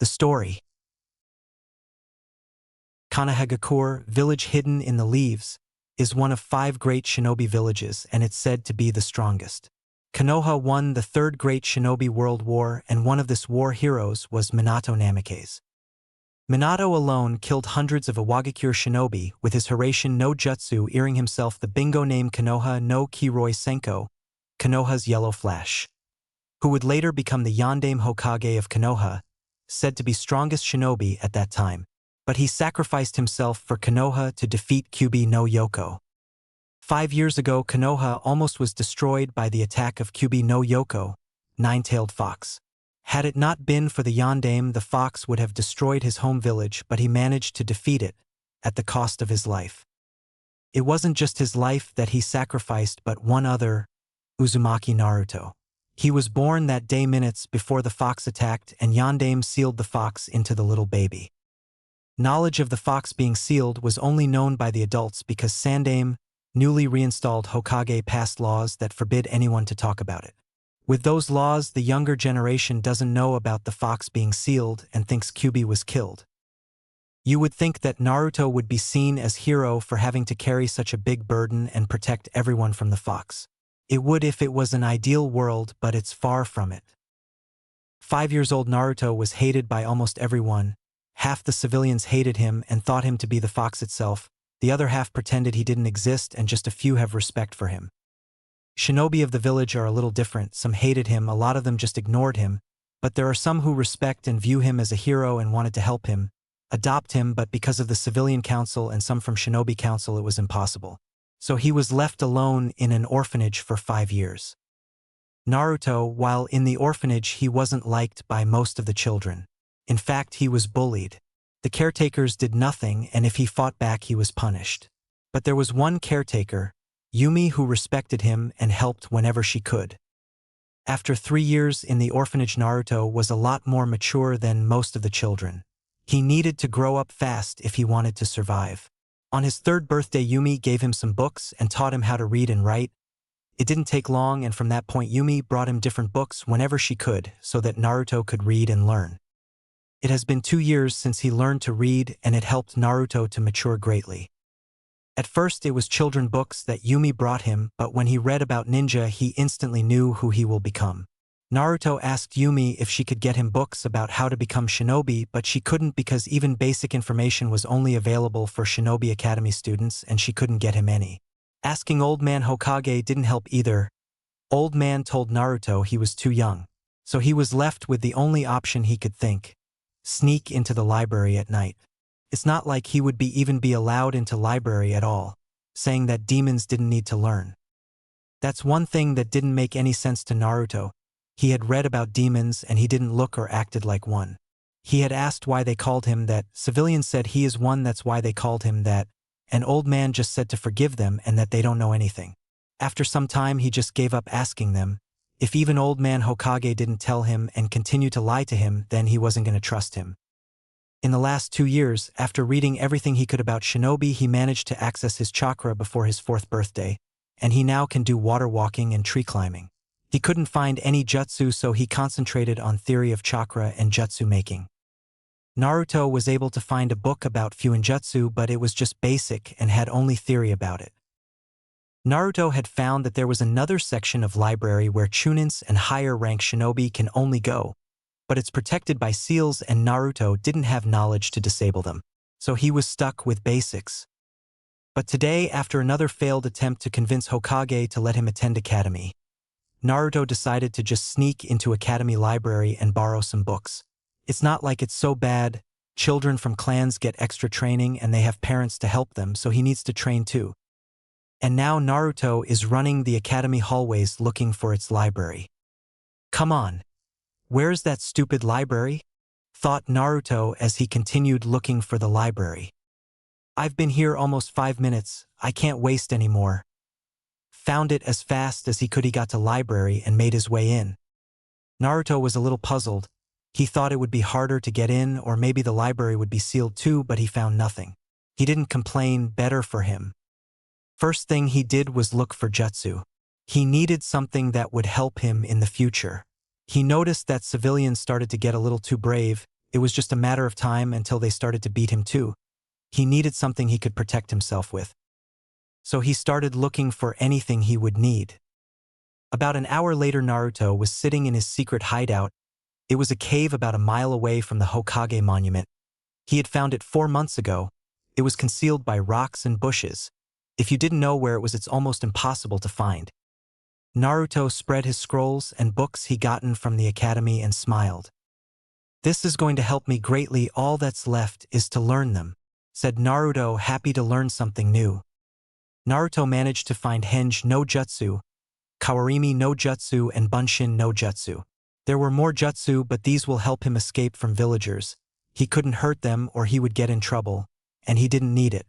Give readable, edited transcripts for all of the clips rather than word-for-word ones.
The story. Kanahagakure, village hidden in the leaves, is one of 5 great shinobi villages, and it's said to be the strongest. Konoha won the 3rd Great Shinobi World War, and one of this war heroes was Minato Namikaze. Minato alone killed hundreds of Iwagakure shinobi with his Hiraishin no Jutsu, earning himself the bingo name Konoha no Kiroi Senko, Konoha's Yellow Flash, who would later become the Yondaime Hokage of Konoha, said to be strongest shinobi at that time. But he sacrificed himself for Konoha to defeat Kyuubi no Yoko. 5 years ago, Konoha almost was destroyed by the attack of Kyuubi no Yoko, Nine-Tailed Fox. Had it not been for the Yondaime, the fox would have destroyed his home village, but he managed to defeat it, at the cost of his life. It wasn't just his life that he sacrificed, but one other, Uzumaki Naruto. He was born that day minutes before the fox attacked, and Yondaime sealed the fox into the little baby. Knowledge of the fox being sealed was only known by the adults because Sandaime, newly reinstalled Hokage, passed laws that forbid anyone to talk about it. With those laws, the younger generation doesn't know about the fox being sealed and thinks Kyuubi was killed. You would think that Naruto would be seen as hero for having to carry such a big burden and protect everyone from the fox. It would if it was an ideal world, but it's far from it. 5 years old Naruto was hated by almost everyone. Half the civilians hated him and thought him to be the fox itself. The other half pretended he didn't exist, and just a few have respect for him. Shinobi of the village are a little different. Some hated him, a lot of them just ignored him, but there are some who respect and view him as a hero and wanted to help him, adopt him, but because of the civilian council and some from Shinobi Council it was impossible. So he was left alone in an orphanage for 5 years. Naruto, while in the orphanage, he wasn't liked by most of the children. In fact, he was bullied. The caretakers did nothing, and if he fought back he was punished. But there was one caretaker, Yumi, who respected him and helped whenever she could. After 3 years in the orphanage, Naruto was a lot more mature than most of the children. He needed to grow up fast if he wanted to survive. On his 3rd birthday, Yumi gave him some books and taught him how to read and write. It didn't take long, and from that point Yumi brought him different books whenever she could so that Naruto could read and learn. It has been 2 years since he learned to read, and it helped Naruto to mature greatly. At first it was children books that Yumi brought him, but when he read about ninja he instantly knew who he will become. Naruto asked Yumi if she could get him books about how to become shinobi, but she couldn't because even basic information was only available for Shinobi Academy students, and she couldn't get him any. Asking Old Man Hokage didn't help either. Old Man told Naruto he was too young, so he was left with the only option he could think: sneak into the library at night. It's not like he would even be allowed into library at all, saying that demons didn't need to learn. That's one thing that didn't make any sense to Naruto. He had read about demons and he didn't look or acted like one. He had asked why they called him that. Civilians said he is one, that's why they called him that. An old man just said to forgive them and that they don't know anything. After some time he just gave up asking them. If even Old Man Hokage didn't tell him and continued to lie to him, then he wasn't going to trust him. In the last 2 years, after reading everything he could about shinobi, he managed to access his chakra before his 4th birthday, and he now can do water walking and tree climbing. He couldn't find any jutsu, so he concentrated on theory of chakra and jutsu making. Naruto was able to find a book about fuinjutsu, but it was just basic and had only theory about it. Naruto had found that there was another section of library where chunins and higher rank shinobi can only go, but it's protected by seals, and Naruto didn't have knowledge to disable them, so he was stuck with basics. But today, after another failed attempt to convince Hokage to let him attend academy, Naruto decided to just sneak into academy library and borrow some books. It's not like it's so bad. Children from clans get extra training and they have parents to help them, so he needs to train too. And now Naruto is running the academy hallways looking for its library. Come on, where's that stupid library? Thought Naruto as he continued looking for the library. I've been here almost 5 minutes, I can't waste any more. Found it as fast as he could. He got to library and made his way in. Naruto was a little puzzled. He thought it would be harder to get in, or maybe the library would be sealed too, but he found nothing. He didn't complain, better for him. First thing he did was look for jutsu. He needed something that would help him in the future. He noticed that civilians started to get a little too brave. It was just a matter of time until they started to beat him too. He needed something he could protect himself with. So he started looking for anything he would need. About an hour later, Naruto was sitting in his secret hideout. It was a cave about a mile away from the Hokage monument. He had found it 4 months ago. It was concealed by rocks and bushes. If you didn't know where it was, it's almost impossible to find. Naruto spread his scrolls and books he gotten from the academy and smiled. "This is going to help me greatly. All that's left is to learn them," said Naruto, happy to learn something new. Naruto managed to find Henge no Jutsu, Kawarimi no Jutsu, and Bunshin no Jutsu. There were more jutsu, but these will help him escape from villagers. He couldn't hurt them or he would get in trouble, and he didn't need it.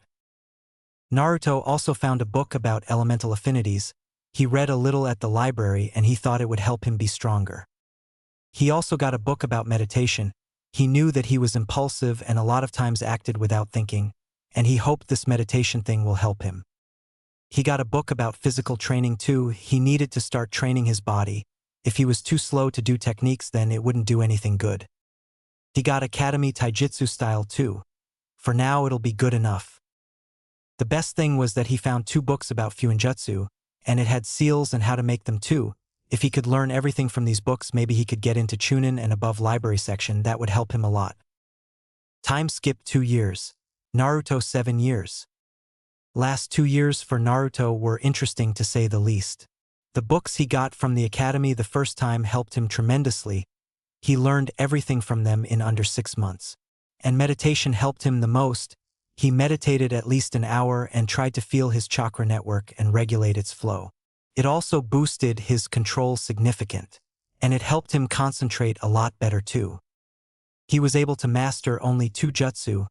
Naruto also found a book about elemental affinities. He read a little at the library and he thought it would help him be stronger. He also got a book about meditation. He knew that he was impulsive and a lot of times acted without thinking, and he hoped this meditation thing will help him. He got a book about physical training too. He needed to start training his body. If he was too slow to do techniques, then it wouldn't do anything good. He got Academy Taijutsu style too. For now, it'll be good enough. The best thing was that he found 2 books about fuinjutsu, and it had seals and how to make them too. If he could learn everything from these books, maybe he could get into Chunin and above library section. That would help him a lot. Time skip 2 years. Naruto 7 years. Last 2 years for Naruto were interesting to say the least. The books he got from the academy the first time helped him tremendously. He learned everything from them in under 6 months. And meditation helped him the most. He meditated at least an hour and tried to feel his chakra network and regulate its flow. It also boosted his control significant, and it helped him concentrate a lot better too. He was able to master only 2 jutsu.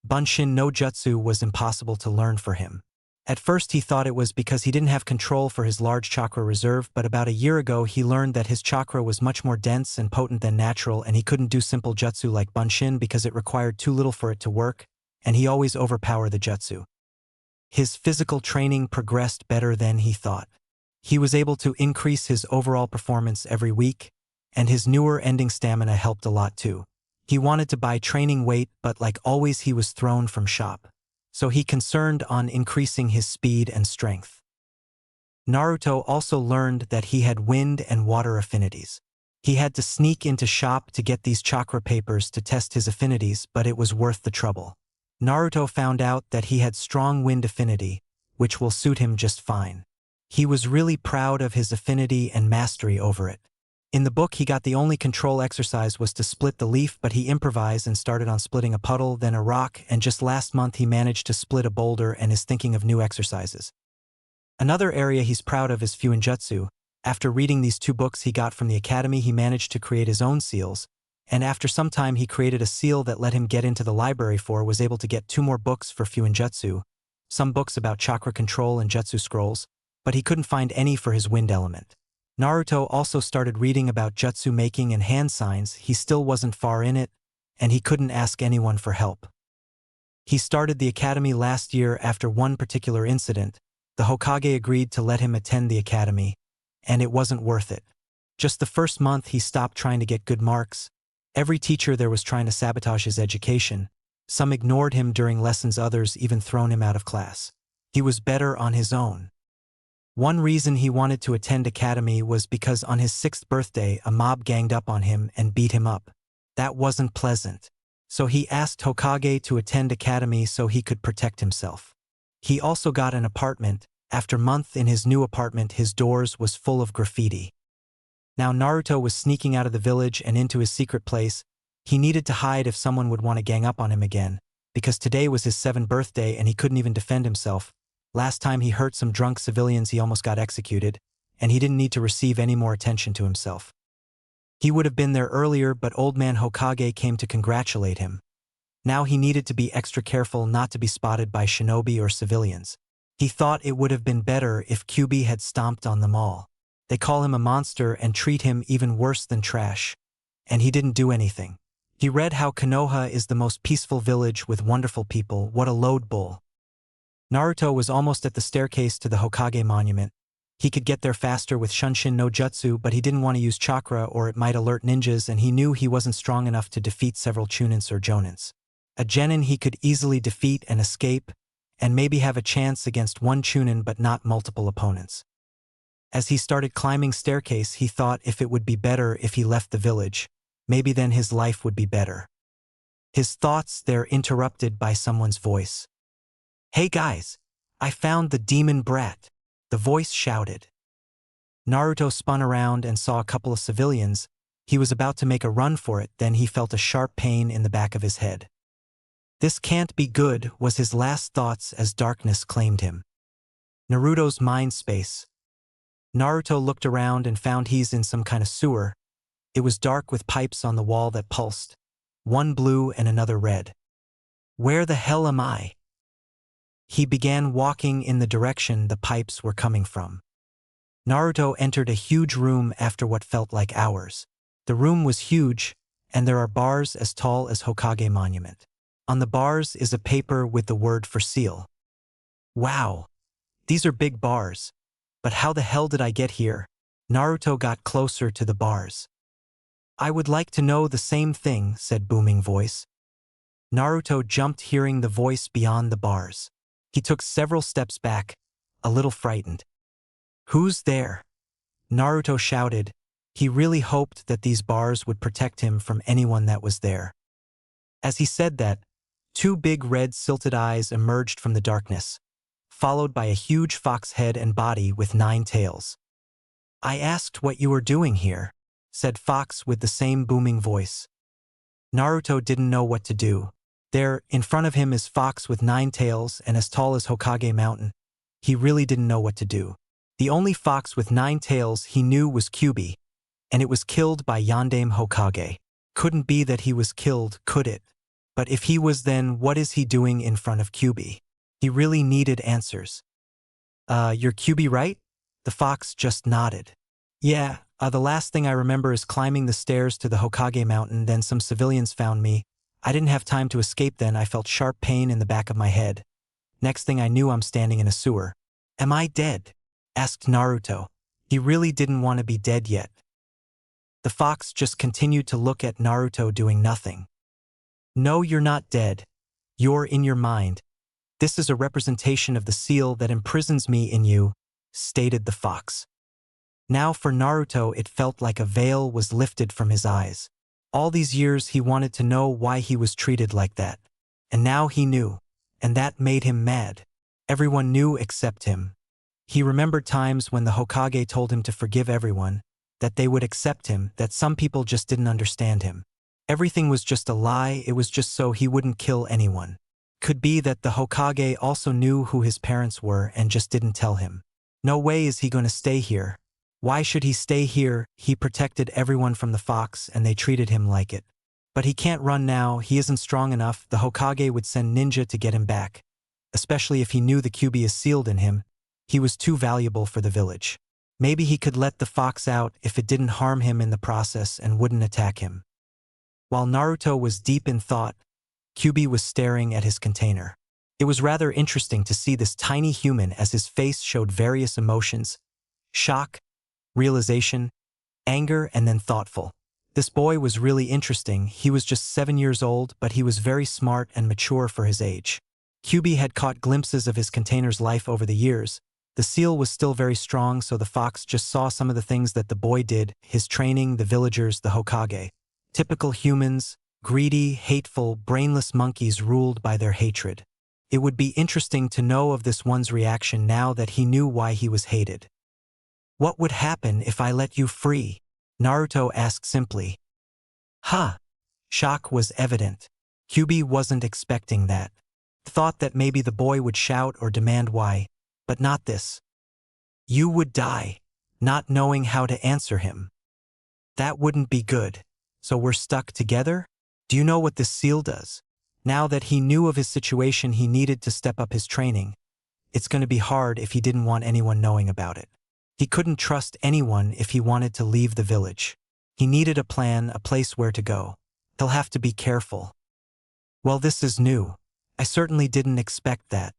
Bunshin no Jutsu was impossible to learn for him. At first he thought it was because he didn't have control for his large chakra reserve, but about a year ago he learned that his chakra was much more dense and potent than natural, and he couldn't do simple jutsu like Bunshin because it required too little for it to work, and he always overpowered the jutsu. His physical training progressed better than he thought. He was able to increase his overall performance every week, and his newer ending stamina helped a lot too. He wanted to buy training weight, but like always he was thrown from shop. So he concerned on increasing his speed and strength. Naruto also learned that he had wind and water affinities. He had to sneak into shop to get these chakra papers to test his affinities, but it was worth the trouble. Naruto found out that he had strong wind affinity, which will suit him just fine. He was really proud of his affinity and mastery over it. In the book he got the only control exercise was to split the leaf, but he improvised and started on splitting a puddle, then a rock, and just last month he managed to split a boulder and is thinking of new exercises. Another area he's proud of is fuinjutsu. After reading these 2 books he got from the academy, he managed to create his own seals, and after some time he created a seal that let him get into the library was able to get 2 more books for fuinjutsu, some books about chakra control and jutsu scrolls, but he couldn't find any for his wind element. Naruto also started reading about jutsu making and hand signs. He still wasn't far in it, and he couldn't ask anyone for help. He started the academy last year after one particular incident. The Hokage agreed to let him attend the academy, and it wasn't worth it. Just the first month he stopped trying to get good marks. Every teacher there was trying to sabotage his education. Some ignored him during lessons, others even thrown him out of class. He was better on his own. One reason he wanted to attend academy was because on his 6th birthday a mob ganged up on him and beat him up. That wasn't pleasant. So he asked Hokage to attend academy so he could protect himself. He also got an apartment. After a month in his new apartment, his doors was full of graffiti. Now Naruto was sneaking out of the village and into his secret place. He needed to hide if someone would want to gang up on him again, because today was his 7th birthday and he couldn't even defend himself. Last time he hurt some drunk civilians, he almost got executed, and he didn't need to receive any more attention to himself. He would have been there earlier, but old man Hokage came to congratulate him. Now he needed to be extra careful not to be spotted by shinobi or civilians. He thought it would have been better if Kyuubi had stomped on them all. They call him a monster and treat him even worse than trash. And he didn't do anything. He read how Konoha is the most peaceful village with wonderful people. What a load bull. Naruto was almost at the staircase to the Hokage monument. He could get there faster with Shunshin no Jutsu, but he didn't want to use chakra or it might alert ninjas, and he knew he wasn't strong enough to defeat several Chunins or Jonins. A Genin he could easily defeat and escape, and maybe have a chance against one Chunin but not multiple opponents. As he started climbing staircase, he thought if it would be better if he left the village, maybe then his life would be better. His thoughts there interrupted by someone's voice. "Hey guys, I found the demon brat," the voice shouted. Naruto spun around and saw a couple of civilians. He was about to make a run for it, then he felt a sharp pain in the back of his head. This can't be good, was his last thoughts as darkness claimed him. Naruto's mind space. Naruto looked around and found he's in some kind of sewer. It was dark with pipes on the wall that pulsed, one blue and another red. Where the hell am I? He began walking in the direction the pipes were coming from. Naruto entered a huge room after what felt like hours. The room was huge, and there are bars as tall as Hokage Monument. On the bars is a paper with the word for seal. Wow, these are big bars. But how the hell did I get here? Naruto got closer to the bars. I would like to know the same thing, said booming voice. Naruto jumped, hearing the voice beyond the bars. He took several steps back, a little frightened. Who's there? Naruto shouted. He really hoped that these bars would protect him from anyone that was there. As he said that, two big red silted eyes emerged from the darkness, followed by a huge fox head and body with 9 tails. I asked what you were doing here, said Fox with the same booming voice. Naruto didn't know what to do. There, in front of him is Fox with 9 tails and as tall as Hokage Mountain. He really didn't know what to do. The only fox with 9 tails he knew was Kyuubi, and it was killed by Yondaime Hokage. Couldn't be that he was killed, could it? But if he was, then what is he doing in front of Kyuubi? He really needed answers. You're Kyuubi, right? The fox just nodded. Yeah, the last thing I remember is climbing the stairs to the Hokage Mountain, then some civilians found me. I didn't have time to escape then. I felt sharp pain in the back of my head. Next thing I knew, I'm standing in a sewer. Am I dead? Asked Naruto. He really didn't want to be dead yet. The fox just continued to look at Naruto, doing nothing. No, you're not dead. You're in your mind. This is a representation of the seal that imprisons me in you, stated the fox. Now for Naruto, it felt like a veil was lifted from his eyes. All these years he wanted to know why he was treated like that. And now he knew, and that made him mad. Everyone knew except him. He remembered times when the Hokage told him to forgive everyone, that they would accept him, that some people just didn't understand him. Everything was just a lie, it was just so he wouldn't kill anyone. Could be that the Hokage also knew who his parents were and just didn't tell him. No way is he going to stay here. Why should he stay here? He protected everyone from the fox and they treated him like it. But he can't run now, he isn't strong enough. The Hokage would send ninja to get him back. Especially if he knew the Kyuubi is sealed in him. He was too valuable for the village. Maybe he could let the fox out if it didn't harm him in the process and wouldn't attack him. While Naruto was deep in thought, Kyuubi was staring at his container. It was rather interesting to see this tiny human as his face showed various emotions: shock, realization, anger, and then thoughtful. This boy was really interesting. He was just 7 years old, but he was very smart and mature for his age. Kyuubi had caught glimpses of his container's life over the years. The seal was still very strong, so the fox just saw some of the things that the boy did, his training, the villagers, the Hokage. Typical humans, greedy, hateful, brainless monkeys ruled by their hatred. It would be interesting to know of this one's reaction now that he knew why he was hated. What would happen if I let you free? Naruto asked simply. Huh. Shock was evident. Kyuubi wasn't expecting that. Thought that maybe the boy would shout or demand why, but not this. You would die, not knowing how to answer him. That wouldn't be good. So we're stuck together? Do you know what this seal does? Now that he knew of his situation, he needed to step up his training. It's going to be hard if he didn't want anyone knowing about it. He couldn't trust anyone if he wanted to leave the village. He needed a plan, a place where to go. He'll have to be careful. Well, this is new. I certainly didn't expect that,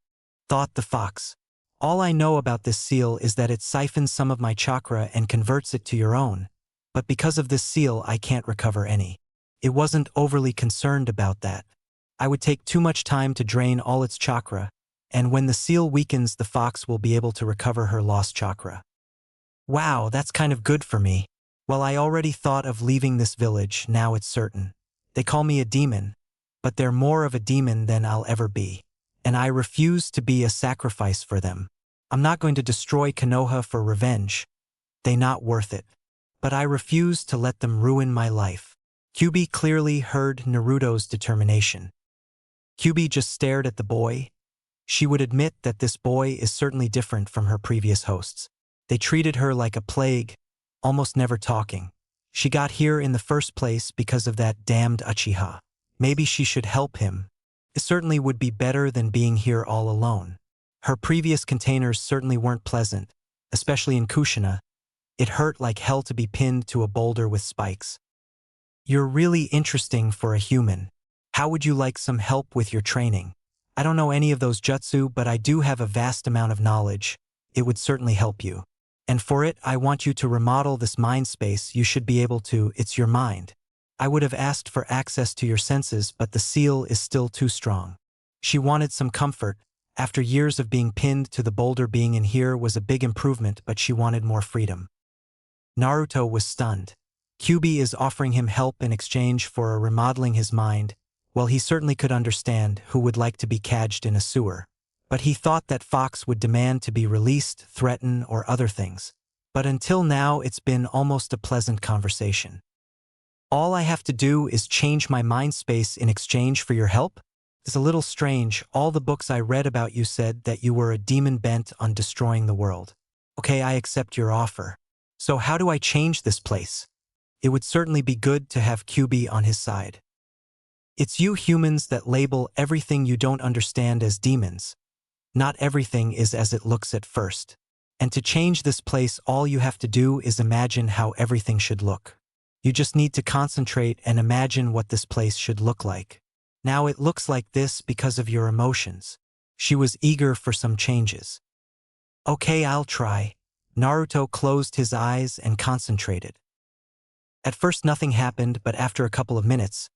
thought the fox. All I know about this seal is that it siphons some of my chakra and converts it to your own, but because of this seal I can't recover any. It wasn't overly concerned about that. I would take too much time to drain all its chakra, and when the seal weakens the fox will be able to recover her lost chakra. Wow, that's kind of good for me. Well, I already thought of leaving this village, now it's certain. They call me a demon, but they're more of a demon than I'll ever be. And I refuse to be a sacrifice for them. I'm not going to destroy Konoha for revenge. They not worth it. But I refuse to let them ruin my life. Kyubi clearly heard Naruto's determination. Kyubi just stared at the boy. She would admit that this boy is certainly different from her previous hosts. They treated her like a plague, almost never talking. She got here in the first place because of that damned Uchiha. Maybe she should help him. It certainly would be better than being here all alone. Her previous containers certainly weren't pleasant, especially in Kushina. It hurt like hell to be pinned to a boulder with spikes. You're really interesting for a human. How would you like some help with your training? I don't know any of those jutsu, but I do have a vast amount of knowledge. It would certainly help you. And for it, I want you to remodel this mind space. You should be able to, it's your mind. I would have asked for access to your senses, but the seal is still too strong. She wanted some comfort. After years of being pinned to the boulder, being in here was a big improvement, but she wanted more freedom. Naruto was stunned. Kyubi is offering him help in exchange for remodeling his mind. Well, he certainly could understand who would like to be caged in a sewer. But he thought that Fox would demand to be released, threaten, or other things. But until now, it's been almost a pleasant conversation. All I have to do is change my mind space in exchange for your help? It's a little strange. All the books I read about you said that you were a demon bent on destroying the world. Okay, I accept your offer. So how do I change this place? It would certainly be good to have Kyubi on his side. It's you humans that label everything you don't understand as demons. Not everything is as it looks at first. And to change this place, all you have to do is imagine how everything should look. You just need to concentrate and imagine what this place should look like. Now it looks like this because of your emotions. She was eager for some changes. Okay, I'll try. Naruto closed his eyes and concentrated. At first nothing happened, but after a couple of minutes,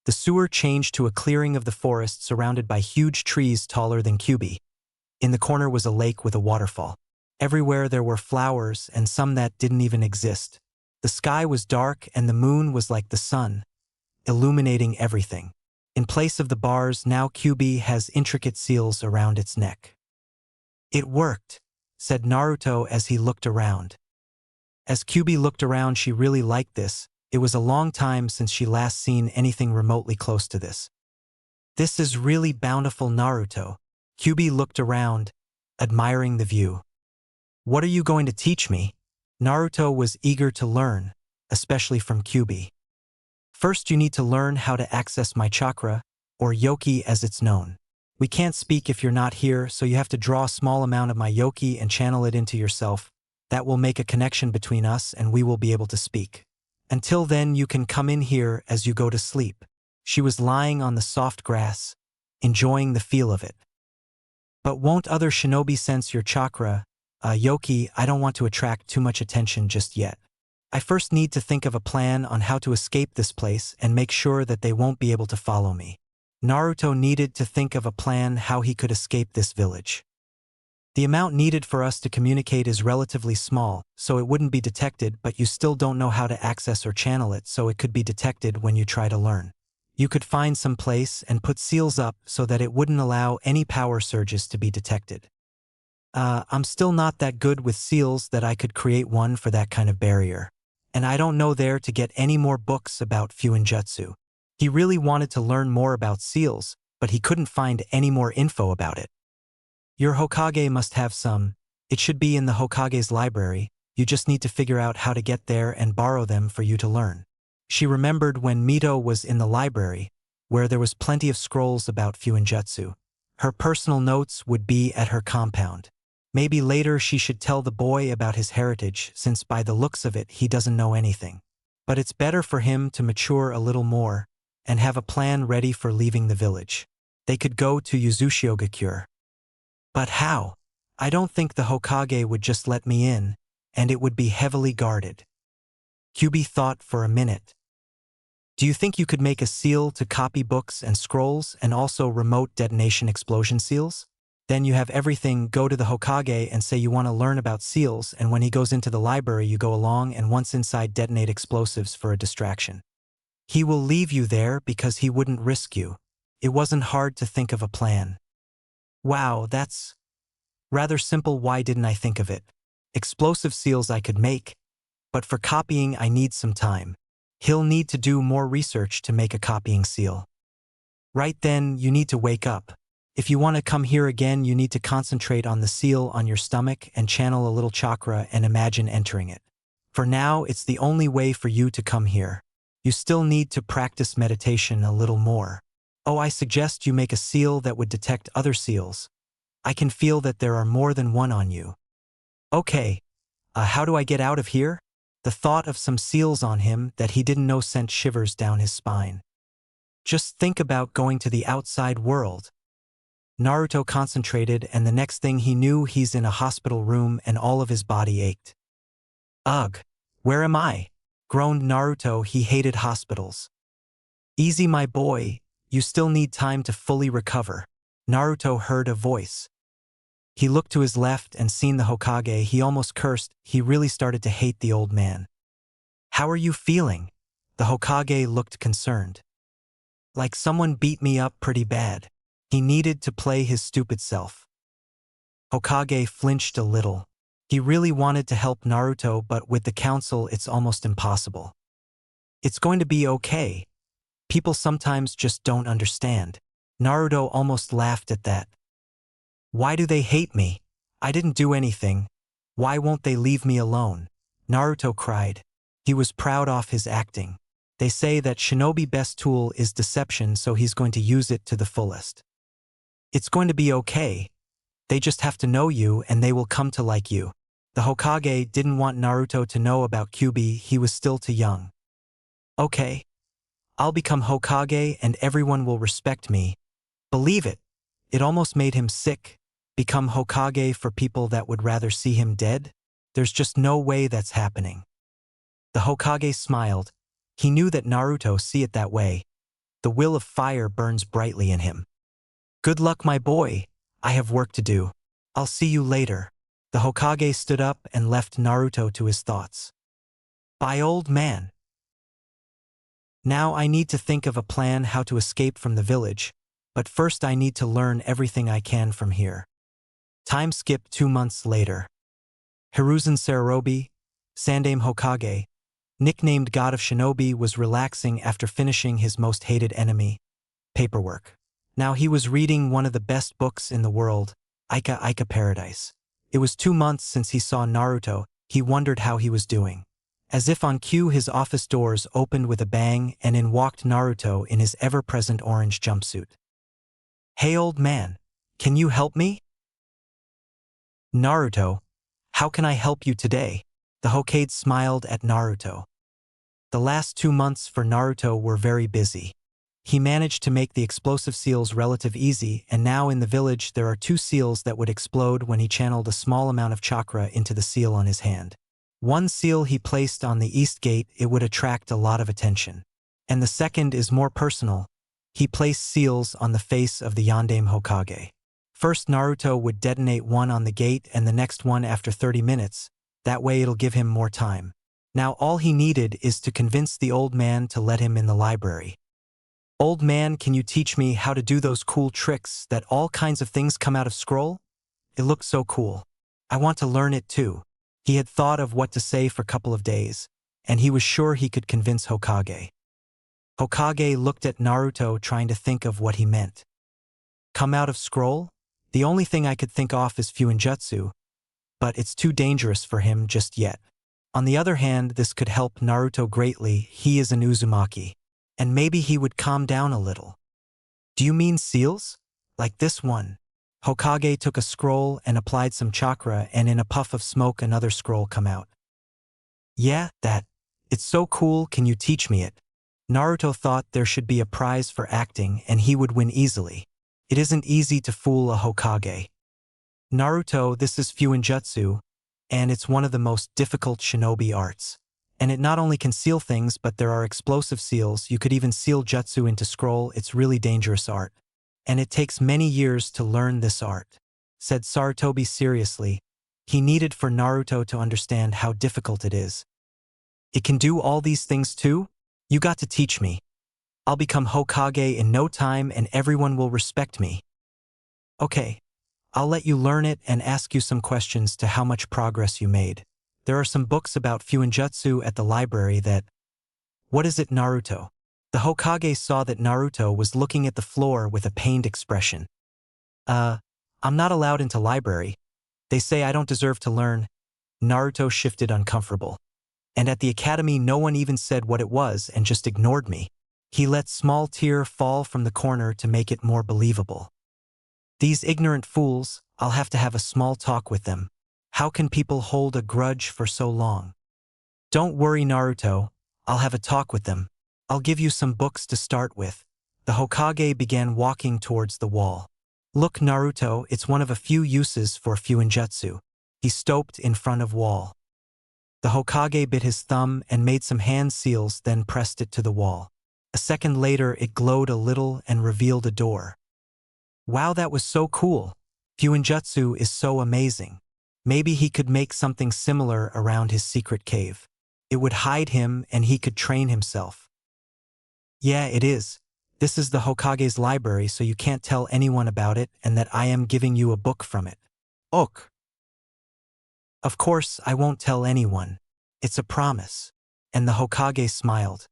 the sewer changed to a clearing of the forest surrounded by huge trees taller than Kyubi. In the corner was a lake with a waterfall. Everywhere there were flowers and some that didn't even exist. The sky was dark and the moon was like the sun, illuminating everything. In place of the bars, now Kyubi has intricate seals around its neck. It worked, said Naruto as he looked around. As Kyubi looked around, she really liked this. It was a long time since she last seen anything remotely close to this. This is really bountiful, Naruto. Kyubi looked around, admiring the view. What are you going to teach me? Naruto was eager to learn, especially from Kyubi. First, you need to learn how to access my chakra, or yoki as it's known. We can't speak if you're not here, so you have to draw a small amount of my yoki and channel it into yourself. That will make a connection between us and we will be able to speak. Until then, you can come in here as you go to sleep. She was lying on the soft grass, enjoying the feel of it. But won't other shinobi sense your chakra? Yoki, I don't want to attract too much attention just yet. I first need to think of a plan on how to escape this place and make sure that they won't be able to follow me. Naruto needed to think of a plan how he could escape this village. The amount needed for us to communicate is relatively small, so it wouldn't be detected, but you still don't know how to access or channel it, so it could be detected when you try to learn. You could find some place and put seals up so that it wouldn't allow any power surges to be detected. I'm still not that good with seals that I could create one for that kind of barrier. And I don't know there to get any more books about fuinjutsu. He really wanted to learn more about seals, but he couldn't find any more info about it. Your Hokage must have some. It should be in the Hokage's library. You just need to figure out how to get there and borrow them for you to learn. She remembered when Mito was in the library, where there was plenty of scrolls about fuinjutsu. Her personal notes would be at her compound. Maybe later she should tell the boy about his heritage, since by the looks of it he doesn't know anything. But it's better for him to mature a little more and have a plan ready for leaving the village. They could go to Yuzushiogakure. But how? I don't think the Hokage would just let me in, and it would be heavily guarded. Kyuubi thought for a minute. Do you think you could make a seal to copy books and scrolls and also remote detonation explosion seals? Then you have everything. Go to the Hokage and say you want to learn about seals, and when he goes into the library you go along and once inside detonate explosives for a distraction. He will leave you there because he wouldn't risk you. It wasn't hard to think of a plan. Wow, that's rather simple. Why didn't I think of it? Explosive seals I could make, but for copying I need some time. He'll need to do more research to make a copying seal. Right then, you need to wake up. If you want to come here again, you need to concentrate on the seal on your stomach and channel a little chakra and imagine entering it. For now, it's the only way for you to come here. You still need to practice meditation a little more. Oh, I suggest you make a seal that would detect other seals. I can feel that there are more than one on you. Okay, how do I get out of here? The thought of some seals on him that he didn't know sent shivers down his spine. Just think about going to the outside world. Naruto concentrated, and the next thing he knew, he's in a hospital room and all of his body ached. Ugh, where am I? Groaned Naruto. He hated hospitals. Easy, my boy, you still need time to fully recover. Naruto heard a voice. He looked to his left and seen the Hokage. He almost cursed. He really started to hate the old man. How are you feeling? The Hokage looked concerned. Like someone beat me up pretty bad. He needed to play his stupid self. Hokage flinched a little. He really wanted to help Naruto, but with the council it's almost impossible. It's going to be okay. People sometimes just don't understand. Naruto almost laughed at that. Why do they hate me? I didn't do anything. Why won't they leave me alone? Naruto cried. He was proud of his acting. They say that shinobi best tool is deception, so he's going to use it to the fullest. It's going to be okay. They just have to know you and they will come to like you. The Hokage didn't want Naruto to know about Kyuubi. He was still too young. Okay. I'll become Hokage and everyone will respect me. Believe it. It almost made him sick. Become Hokage for people that would rather see him dead? There's just no way that's happening. The Hokage smiled. He knew that Naruto see it that way. The will of fire burns brightly in him. Good luck, my boy. I have work to do. I'll see you later. The Hokage stood up and left Naruto to his thoughts. Bye, old man. Now I need to think of a plan how to escape from the village, but first I need to learn everything I can from here. Time skip 2 months later. Hiruzen Sarurobi, Sandaime Hokage, nicknamed God of Shinobi, was relaxing after finishing his most hated enemy, paperwork. Now he was reading one of the best books in the world, Ika Ika Paradise. It was 2 months since he saw Naruto. He wondered how he was doing. As if on cue, his office doors opened with a bang and in walked Naruto in his ever-present orange jumpsuit. Hey, old man, can you help me? Naruto, how can I help you today? The Hokage smiled at Naruto. The last 2 months for Naruto were very busy. He managed to make the explosive seals relative easy, and now in the village there are 2 seals that would explode when he channeled a small amount of chakra into the seal on his hand. One seal he placed on the east gate, it would attract a lot of attention. And the second is more personal. He placed seals on the face of the Yondaime Hokage. First Naruto would detonate one on the gate and the next one after 30 minutes. That way it'll give him more time. Now all he needed is to convince the old man to let him in the library. Old man, can you teach me how to do those cool tricks that all kinds of things come out of scroll? It looks so cool. I want to learn it too. He had thought of what to say for a couple of days, and he was sure he could convince Hokage. Hokage looked at Naruto, trying to think of what he meant. Come out of scroll? The only thing I could think of is fuinjutsu, but it's too dangerous for him just yet. On the other hand, this could help Naruto greatly. He is an Uzumaki. And maybe he would calm down a little. Do you mean seals? Like this one? Hokage took a scroll and applied some chakra, and in a puff of smoke another scroll come out. Yeah, that. It's so cool, can you teach me it? Naruto thought there should be a prize for acting and he would win easily. It isn't easy to fool a Hokage. Naruto, this is fuinjutsu, and it's one of the most difficult shinobi arts. And it not only can seal things, but there are explosive seals. You could even seal jutsu into scroll. It's really dangerous art. And it takes many years to learn this art, said Sarutobi seriously. He needed for Naruto to understand how difficult it is. It can do all these things too? You got to teach me. I'll become Hokage in no time and everyone will respect me. Okay, I'll let you learn it and ask you some questions to how much progress you made. There are some books about fuinjutsu at the library that… What is it, Naruto? The Hokage saw that Naruto was looking at the floor with a pained expression. I'm not allowed into library. They say I don't deserve to learn. Naruto shifted uncomfortable. And at the academy no one even said what it was and just ignored me. He let small tear fall from the corner to make it more believable. These ignorant fools, I'll have to have a small talk with them. How can people hold a grudge for so long? Don't worry, Naruto. I'll have a talk with them. I'll give you some books to start with. The Hokage began walking towards the wall. Look, Naruto, it's one of a few uses for fuinjutsu. He stopped in front of wall. The Hokage bit his thumb and made some hand seals, then pressed it to the wall. A second later it glowed a little and revealed a door. Wow, that was so cool. Fuinjutsu is so amazing. Maybe he could make something similar around his secret cave. It would hide him and he could train himself. Yeah, it is. This is the Hokage's library, so you can't tell anyone about it and that I am giving you a book from it. Ok. Of course, I won't tell anyone. It's a promise. And the Hokage smiled.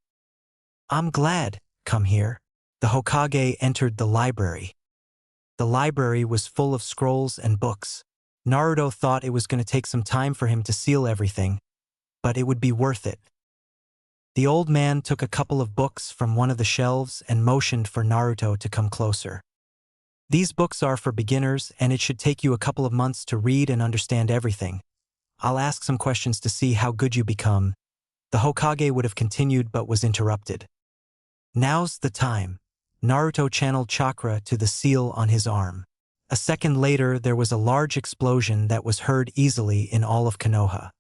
I'm glad. Come here. The Hokage entered the library. The library was full of scrolls and books. Naruto thought it was going to take some time for him to seal everything, but it would be worth it. The old man took a couple of books from one of the shelves and motioned for Naruto to come closer. These books are for beginners and it should take you a couple of months to read and understand everything. I'll ask some questions to see how good you become. The Hokage would have continued but was interrupted. Now's the time. Naruto channeled chakra to the seal on his arm. A second later, there was a large explosion that was heard easily in all of Konoha.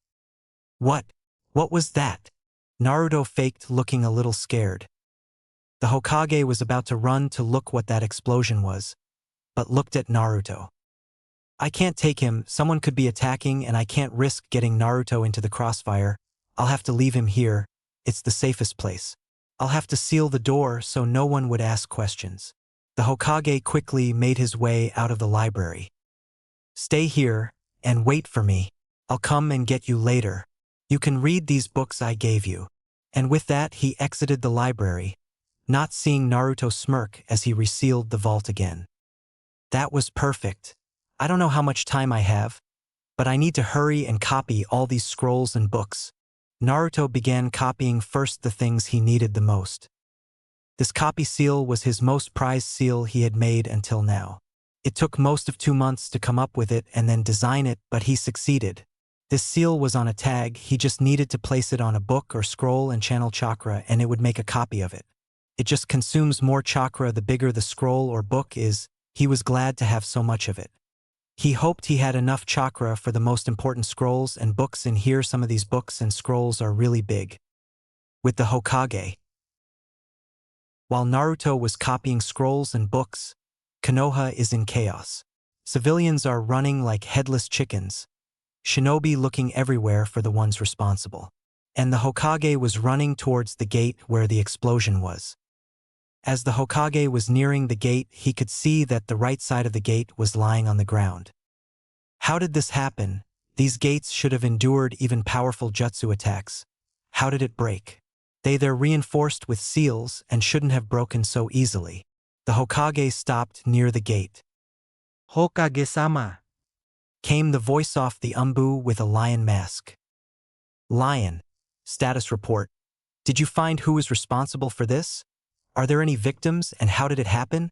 What? What was that? Naruto faked looking a little scared. The Hokage was about to run to look what that explosion was, but looked at Naruto. I can't take him, someone could be attacking and I can't risk getting Naruto into the crossfire. I'll have to leave him here, it's the safest place. I'll have to seal the door so no one would ask questions. The Hokage quickly made his way out of the library. Stay here and wait for me. I'll come and get you later. You can read these books I gave you. And with that he exited the library, not seeing Naruto smirk as he resealed the vault again. That was perfect. I don't know how much time I have, but I need to hurry and copy all these scrolls and books. Naruto began copying first the things he needed the most. This copy seal was his most prized seal he had made until now. It took most of 2 months to come up with it and then design it, but he succeeded. This seal was on a tag, he just needed to place it on a book or scroll and channel chakra and it would make a copy of it. It just consumes more chakra the bigger the scroll or book is. He was glad to have so much of it. He hoped he had enough chakra for the most important scrolls and books, and here some of these books and scrolls are really big. With the Hokage. While Naruto was copying scrolls and books, Konoha is in chaos. Civilians are running like headless chickens. Shinobi looking everywhere for the ones responsible. And the Hokage was running towards the gate where the explosion was. As the Hokage was nearing the gate, he could see that the right side of the gate was lying on the ground. How did this happen? These gates should have endured even powerful jutsu attacks. How did it break? They're reinforced with seals and shouldn't have broken so easily. The Hokage stopped near the gate. Hokage-sama. Came the voice off the umbu with a lion mask. Lion. Status report. Did you find who is responsible for this? Are there any victims and how did it happen?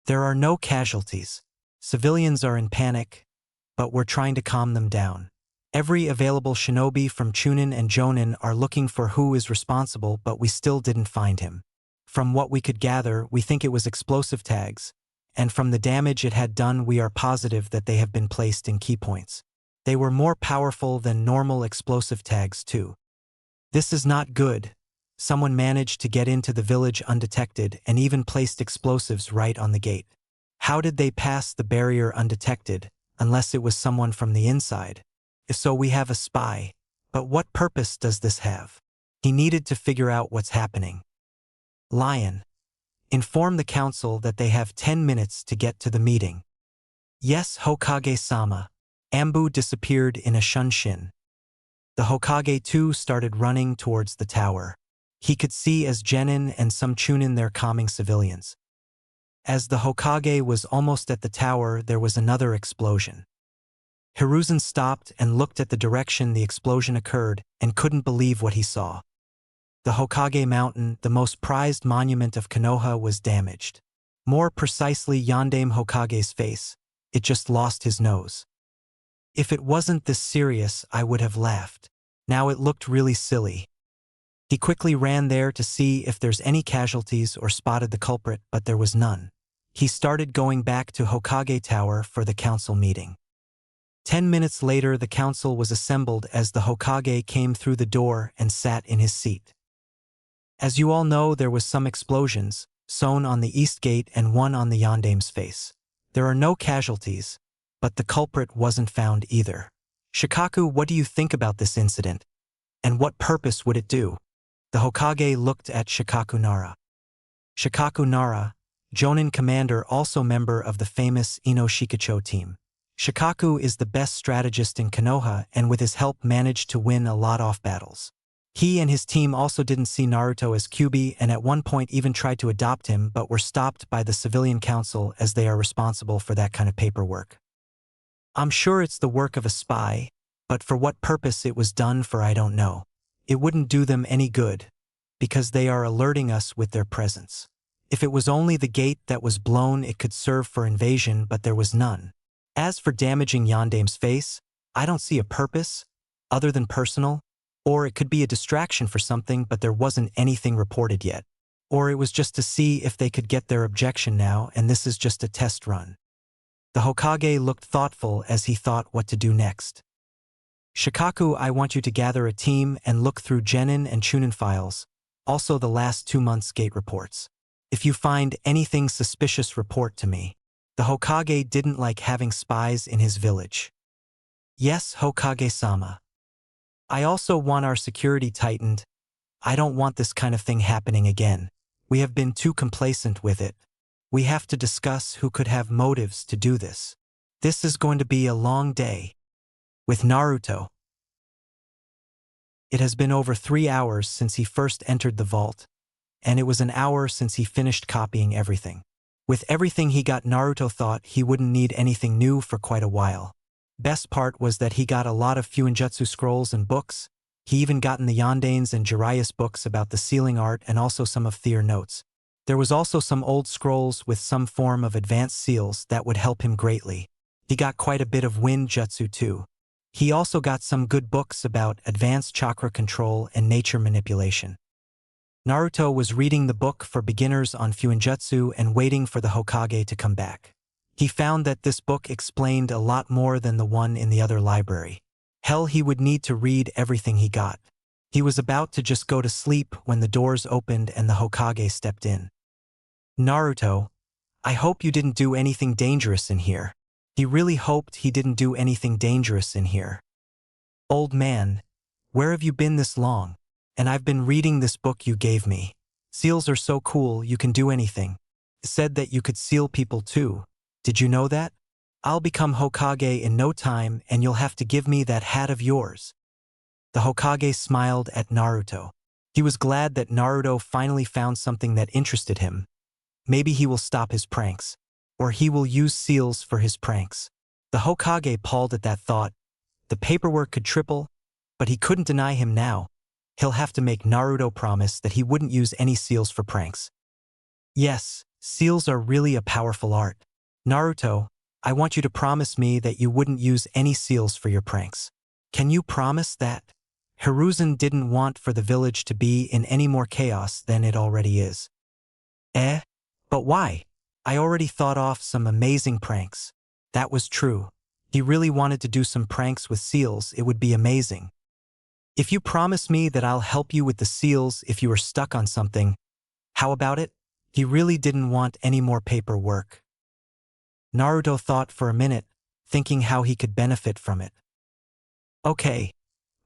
There are no casualties. Civilians are in panic, but we're trying to calm them down. Every available shinobi from Chunin and Jonin are looking for who is responsible, but we still didn't find him. From what we could gather, we think it was explosive tags, and from the damage it had done we are positive that they have been placed in key points. They were more powerful than normal explosive tags too. This is not good. Someone managed to get into the village undetected and even placed explosives right on the gate. How did they pass the barrier undetected, unless it was someone from the inside? If so, we have a spy. But what purpose does this have? He needed to figure out what's happening. Lion. Inform the council that they have 10 minutes to get to the meeting. Yes, Hokage-sama. Ambu disappeared in a shunshin. The Hokage too started running towards the tower. He could see as Genin and some Chunin there calming civilians. As the Hokage was almost at the tower, there was another explosion. Hiruzen stopped and looked at the direction the explosion occurred and couldn't believe what he saw. The Hokage Mountain, the most prized monument of Konoha, was damaged. More precisely, Yondaime Hokage's face. It just lost his nose. If it wasn't this serious, I would have laughed. Now it looked really silly. He quickly ran there to see if there's any casualties or spotted the culprit, but there was none. He started going back to Hokage Tower for the council meeting. 10 minutes later, the council was assembled as the Hokage came through the door and sat in his seat. As you all know, there was some explosions, sewn on the east gate and one on the Yondaime's face. There are no casualties, but the culprit wasn't found either. Shikaku, what do you think about this incident? And what purpose would it do? The Hokage looked at Shikaku Nara. Shikaku Nara, Jonin commander, also member of the famous Ino Shikacho team. Shikaku is the best strategist in Konoha and with his help managed to win a lot of battles. He and his team also didn't see Naruto as Kyuubi and at one point even tried to adopt him but were stopped by the civilian council as they are responsible for that kind of paperwork. I'm sure it's the work of a spy, but for what purpose it was done for I don't know. It wouldn't do them any good, because they are alerting us with their presence. If it was only the gate that was blown it could serve for invasion, but there was none. As for damaging Yondaime's face, I don't see a purpose, other than personal, or it could be a distraction for something but there wasn't anything reported yet. Or it was just to see if they could get their objection now and this is just a test run. The Hokage looked thoughtful as he thought what to do next. Shikaku, I want you to gather a team and look through Genin and Chunin files, also the last 2 months' gate reports. If you find anything suspicious, report to me. The Hokage didn't like having spies in his village. Yes, Hokage-sama. I also want our security tightened. I don't want this kind of thing happening again. We have been too complacent with it. We have to discuss who could have motives to do this. This is going to be a long day. With Naruto. It has been over 3 hours since he first entered the vault, and it was an hour since he finished copying everything. With everything he got, Naruto thought he wouldn't need anything new for quite a while. Best part was that he got a lot of fuinjutsu scrolls and books. He even gotten the Yondaime's and Jiraiya's books about the sealing art and also some of their notes. There was also some old scrolls with some form of advanced seals that would help him greatly. He got quite a bit of wind jutsu too. He also got some good books about advanced chakra control and nature manipulation. Naruto was reading the book for beginners on fuinjutsu and waiting for the Hokage to come back. He found that this book explained a lot more than the one in the other library. Hell, he would need to read everything he got. He was about to just go to sleep when the doors opened and the Hokage stepped in. Naruto, I hope you didn't do anything dangerous in here. He really hoped he didn't do anything dangerous in here. Old man, where have you been this long? And I've been reading this book you gave me. Seals are so cool, you can do anything. It said that you could seal people too. Did you know that? I'll become Hokage in no time and you'll have to give me that hat of yours. The Hokage smiled at Naruto. He was glad that Naruto finally found something that interested him. Maybe he will stop his pranks. Or he will use seals for his pranks. The Hokage palled at that thought. The paperwork could triple, but he couldn't deny him now. He'll have to make Naruto promise that he wouldn't use any seals for pranks. Yes, seals are really a powerful art. Naruto, I want you to promise me that you wouldn't use any seals for your pranks. Can you promise that? Hiruzen didn't want for the village to be in any more chaos than it already is. But why? I already thought off some amazing pranks. That was true. He really wanted to do some pranks with seals. It would be amazing. If you promise me that I'll help you with the seals if you are stuck on something, how about it? He really didn't want any more paperwork. Naruto thought for a minute, thinking how he could benefit from it. Okay,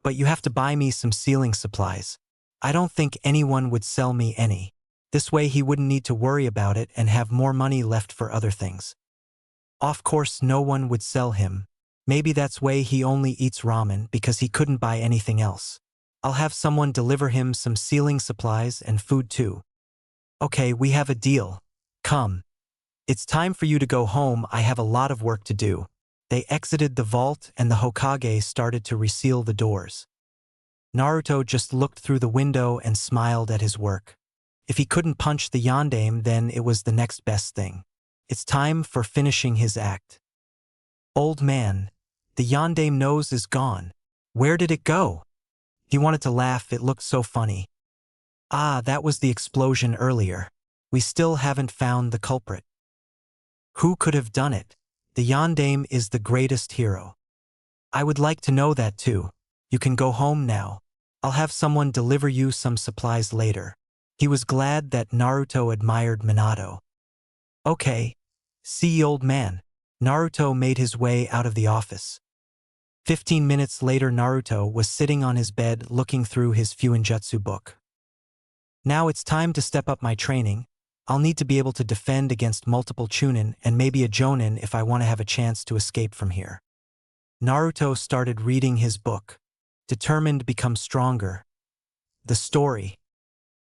but you have to buy me some sealing supplies. I don't think anyone would sell me any. This way he wouldn't need to worry about it and have more money left for other things. Of course no one would sell him. Maybe that's why he only eats ramen, because he couldn't buy anything else. I'll have someone deliver him some sealing supplies and food too. Okay, we have a deal. Come. It's time for you to go home. I have a lot of work to do. They exited the vault and the Hokage started to reseal the doors. Naruto just looked through the window and smiled at his work. If he couldn't punch the yondaime, then it was the next best thing. It's time for finishing his act. Old man, the yondaime nose is gone. Where did it go? He wanted to laugh, it looked so funny. Ah, that was the explosion earlier. We still haven't found the culprit. Who could have done it? The yondaime is the greatest hero. I would like to know that too. You can go home now. I'll have someone deliver you some supplies later. He was glad that Naruto admired Minato. Okay. See, old man. Naruto made his way out of the office. 15 minutes later, Naruto was sitting on his bed looking through his fuinjutsu book. Now it's time to step up my training. I'll need to be able to defend against multiple chunin and maybe a jonin if I want to have a chance to escape from here. Naruto started reading his book. Determined to become stronger. The story.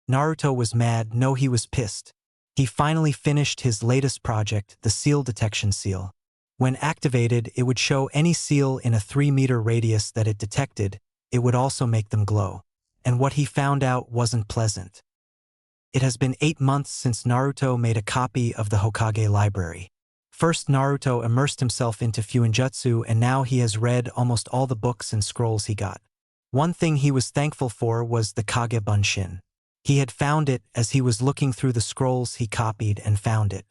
Naruto was mad. No, he was pissed. He finally finished his latest project, the seal detection seal. When activated, it would show any seal in a 3-meter radius that it detected. It would also make them glow. And what he found out wasn't pleasant. It has been 8 months since Naruto made a copy of the Hokage library. First, Naruto immersed himself into fuinjutsu, and now he has read almost all the books and scrolls he got. One thing he was thankful for was the Kage Bunshin. He had found it as he was looking through the scrolls he copied and found it.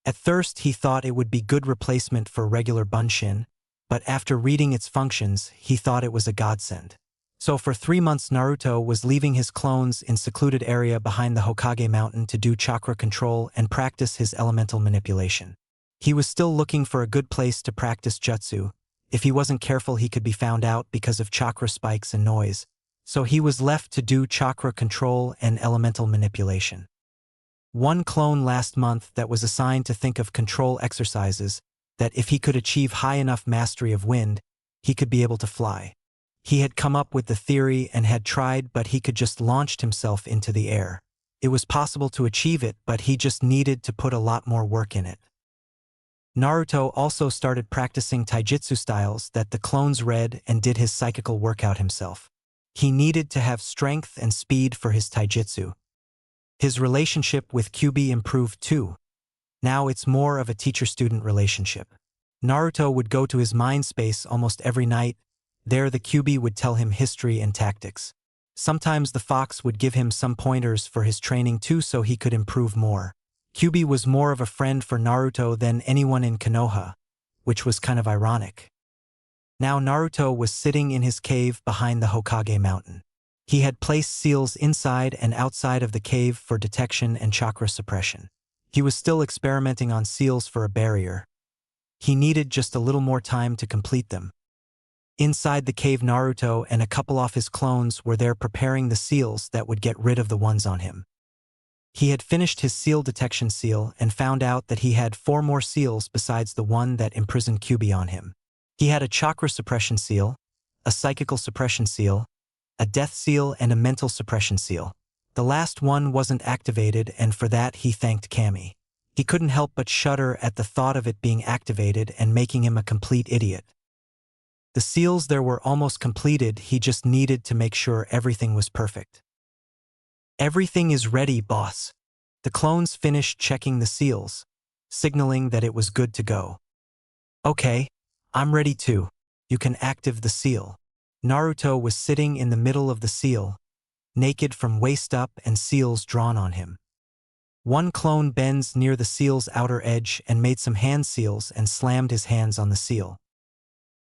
At first he thought it would be good replacement for regular Bunshin, but after reading its functions, he thought it was a godsend. So for 3 months Naruto was leaving his clones in secluded area behind the Hokage mountain to do chakra control and practice his elemental manipulation. He was still looking for a good place to practice jutsu. If he wasn't careful, he could be found out because of chakra spikes and noise. So he was left to do chakra control and elemental manipulation. One clone last month that was assigned to think of control exercises that if he could achieve high enough mastery of wind, he could be able to fly. He had come up with the theory and had tried, but he could just launched himself into the air. It was possible to achieve it, but he just needed to put a lot more work in it. Naruto also started practicing taijutsu styles that the clones read and did his psychical workout himself. He needed to have strength and speed for his taijutsu. His relationship with Kyuubi improved too. Now it's more of a teacher-student relationship. Naruto would go to his mind space almost every night. There the Kyuubi would tell him history and tactics. Sometimes the fox would give him some pointers for his training too, so he could improve more. Kyuubi was more of a friend for Naruto than anyone in Konoha, which was kind of ironic. Now Naruto was sitting in his cave behind the Hokage mountain. He had placed seals inside and outside of the cave for detection and chakra suppression. He was still experimenting on seals for a barrier. He needed just a little more time to complete them. Inside the cave, Naruto and a couple of his clones were there preparing the seals that would get rid of the ones on him. He had finished his seal detection seal and found out that he had 4 more seals besides the one that imprisoned Kyuubi on him. He had a chakra suppression seal, a psychical suppression seal, a death seal, and a mental suppression seal. The last one wasn't activated, and for that he thanked Kami. He couldn't help but shudder at the thought of it being activated and making him a complete idiot. The seals there were almost completed, he just needed to make sure everything was perfect. Everything is ready, boss. The clones finished checking the seals, signaling that it was good to go. Okay, I'm ready too. You can activate the seal. Naruto was sitting in the middle of the seal, naked from waist up and seals drawn on him. One clone bends near the seal's outer edge and made some hand seals and slammed his hands on the seal.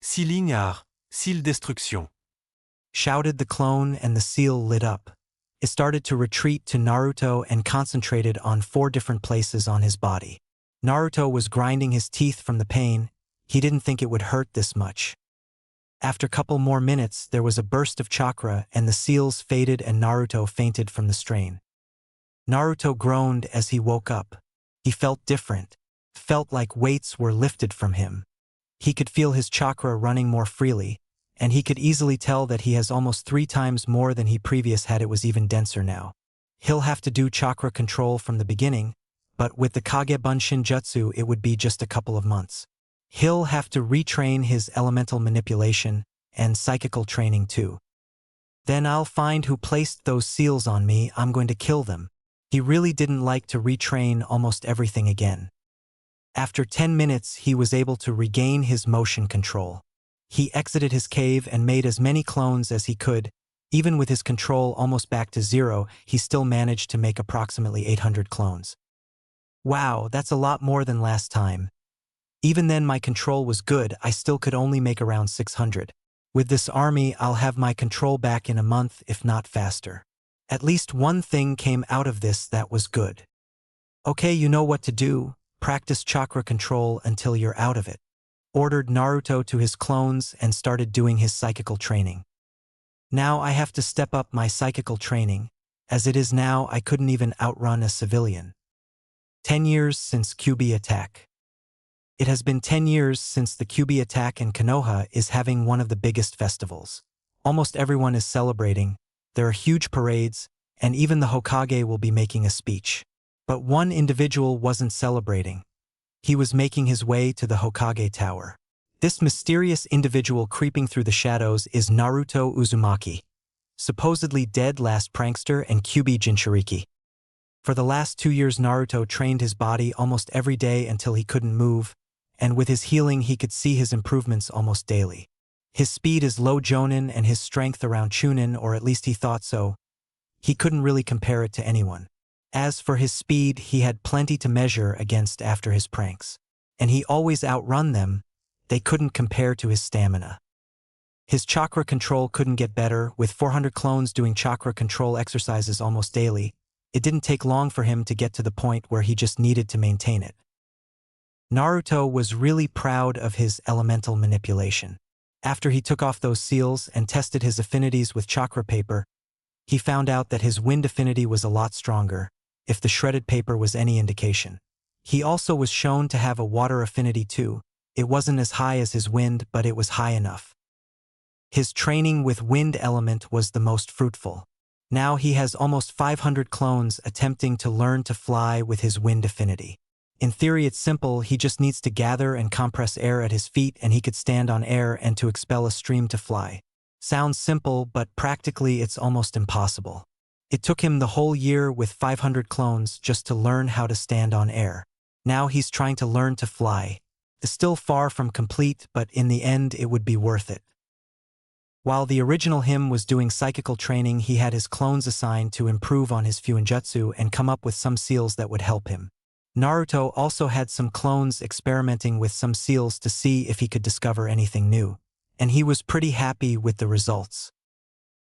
Cilignard, seal destruction. Shouted the clone, and the seal lit up. It started to retreat to Naruto and concentrated on 4 different places on his body. Naruto was grinding his teeth from the pain. He didn't think it would hurt this much. After a couple more minutes, there was a burst of chakra and the seals faded and Naruto fainted from the strain. Naruto groaned as he woke up. He felt different, felt like weights were lifted from him. He could feel his chakra running more freely, and he could easily tell that he has almost 3 times more than he previous had. It was even denser now. He'll have to do chakra control from the beginning, but with the Kage Bunshin Jutsu it would be just a couple of months. He'll have to retrain his elemental manipulation and psychical training too. Then I'll find who placed those seals on me. I'm going to kill them. He really didn't like to retrain almost everything again. After 10 minutes he was able to regain his motion control. He exited his cave and made as many clones as he could. Even with his control almost back to 0, he still managed to make approximately 800 clones. Wow, that's a lot more than last time. Even then my control was good, I still could only make around 600. With this army I'll have my control back in a month, if not faster. At least one thing came out of this that was good. Okay, you know what to do. Practice chakra control until you're out of it. Ordered Naruto to his clones and started doing his psychical training. Now I have to step up my psychical training. As it is now, I couldn't even outrun a civilian. 10 years since Kyuubi attack. It has been 10 years since the Kyuubi attack, and Konoha is having one of the biggest festivals. Almost everyone is celebrating. There are huge parades, and even the Hokage will be making a speech. But one individual wasn't celebrating. He was making his way to the Hokage Tower. This mysterious individual creeping through the shadows is Naruto Uzumaki, supposedly dead last prankster and Kyuubi Jinchuriki. For the last 2 years Naruto trained his body almost every day until he couldn't move, and with his healing he could see his improvements almost daily. His speed is low Jonin and his strength around Chunin, or at least he thought so. He couldn't really compare it to anyone. As for his speed, he had plenty to measure against after his pranks. And he always outrun them. They couldn't compare to his stamina. His chakra control couldn't get better, with 400 clones doing chakra control exercises almost daily. It didn't take long for him to get to the point where he just needed to maintain it. Naruto was really proud of his elemental manipulation. After he took off those seals and tested his affinities with chakra paper, he found out that his wind affinity was a lot stronger, if the shredded paper was any indication. He also was shown to have a water affinity too. It wasn't as high as his wind, but it was high enough. His training with wind element was the most fruitful. Now he has almost 500 clones attempting to learn to fly with his wind affinity. In theory it's simple, he just needs to gather and compress air at his feet and he could stand on air and to expel a stream to fly. Sounds simple, but practically it's almost impossible. It took him the whole year with 500 clones just to learn how to stand on air. Now he's trying to learn to fly. It's still far from complete, but in the end it would be worth it. While the original him was doing psychical training, he had his clones assigned to improve on his fuinjutsu and come up with some seals that would help him. Naruto also had some clones experimenting with some seals to see if he could discover anything new, and he was pretty happy with the results.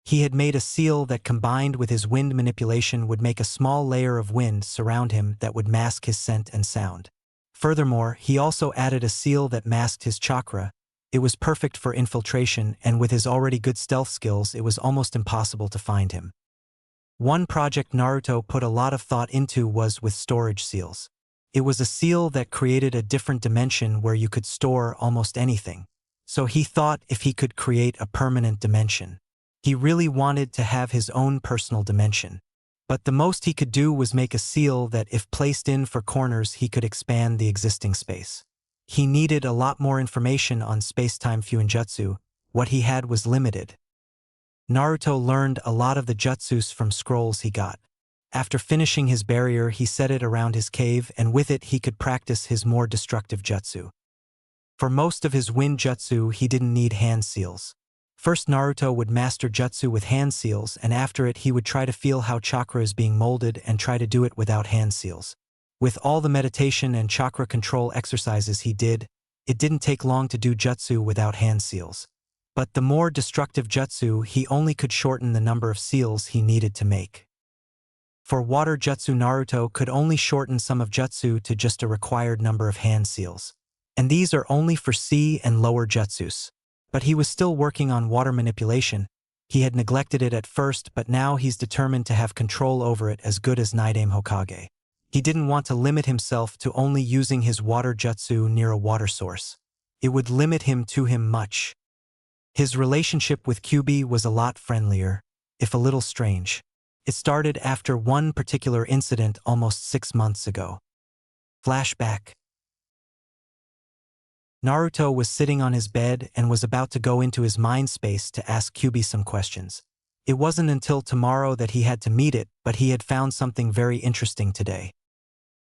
He had made a seal that combined with his wind manipulation would make a small layer of wind surround him that would mask his scent and sound. Furthermore, he also added a seal that masked his chakra. It was perfect for infiltration, and with his already good stealth skills it was almost impossible to find him. One project Naruto put a lot of thought into was with storage seals. It was a seal that created a different dimension where you could store almost anything. So he thought if he could create a permanent dimension. He really wanted to have his own personal dimension. But the most he could do was make a seal that if placed in for corners he could expand the existing space. He needed a lot more information on space-time fuinjutsu. What he had was limited. Naruto learned a lot of the jutsus from scrolls he got. After finishing his barrier he set it around his cave, and with it he could practice his more destructive jutsu. For most of his wind jutsu he didn't need hand seals. First Naruto would master jutsu with hand seals, and after it he would try to feel how chakra is being molded and try to do it without hand seals. With all the meditation and chakra control exercises he did, it didn't take long to do jutsu without hand seals. But the more destructive jutsu, he only could shorten the number of seals he needed to make. For water jutsu, Naruto could only shorten some of jutsu to just a required number of hand seals. And these are only for sea and lower jutsus. But he was still working on water manipulation. He had neglected it at first, but now he's determined to have control over it as good as Naidame Hokage. He didn't want to limit himself to only using his water jutsu near a water source. It would limit him much. His relationship with Kyuubi was a lot friendlier, if a little strange. It started after one particular incident almost 6 months ago. Flashback. Naruto was sitting on his bed and was about to go into his mind space to ask Kyuubi some questions. It wasn't until tomorrow that he had to meet it, but he had found something very interesting today.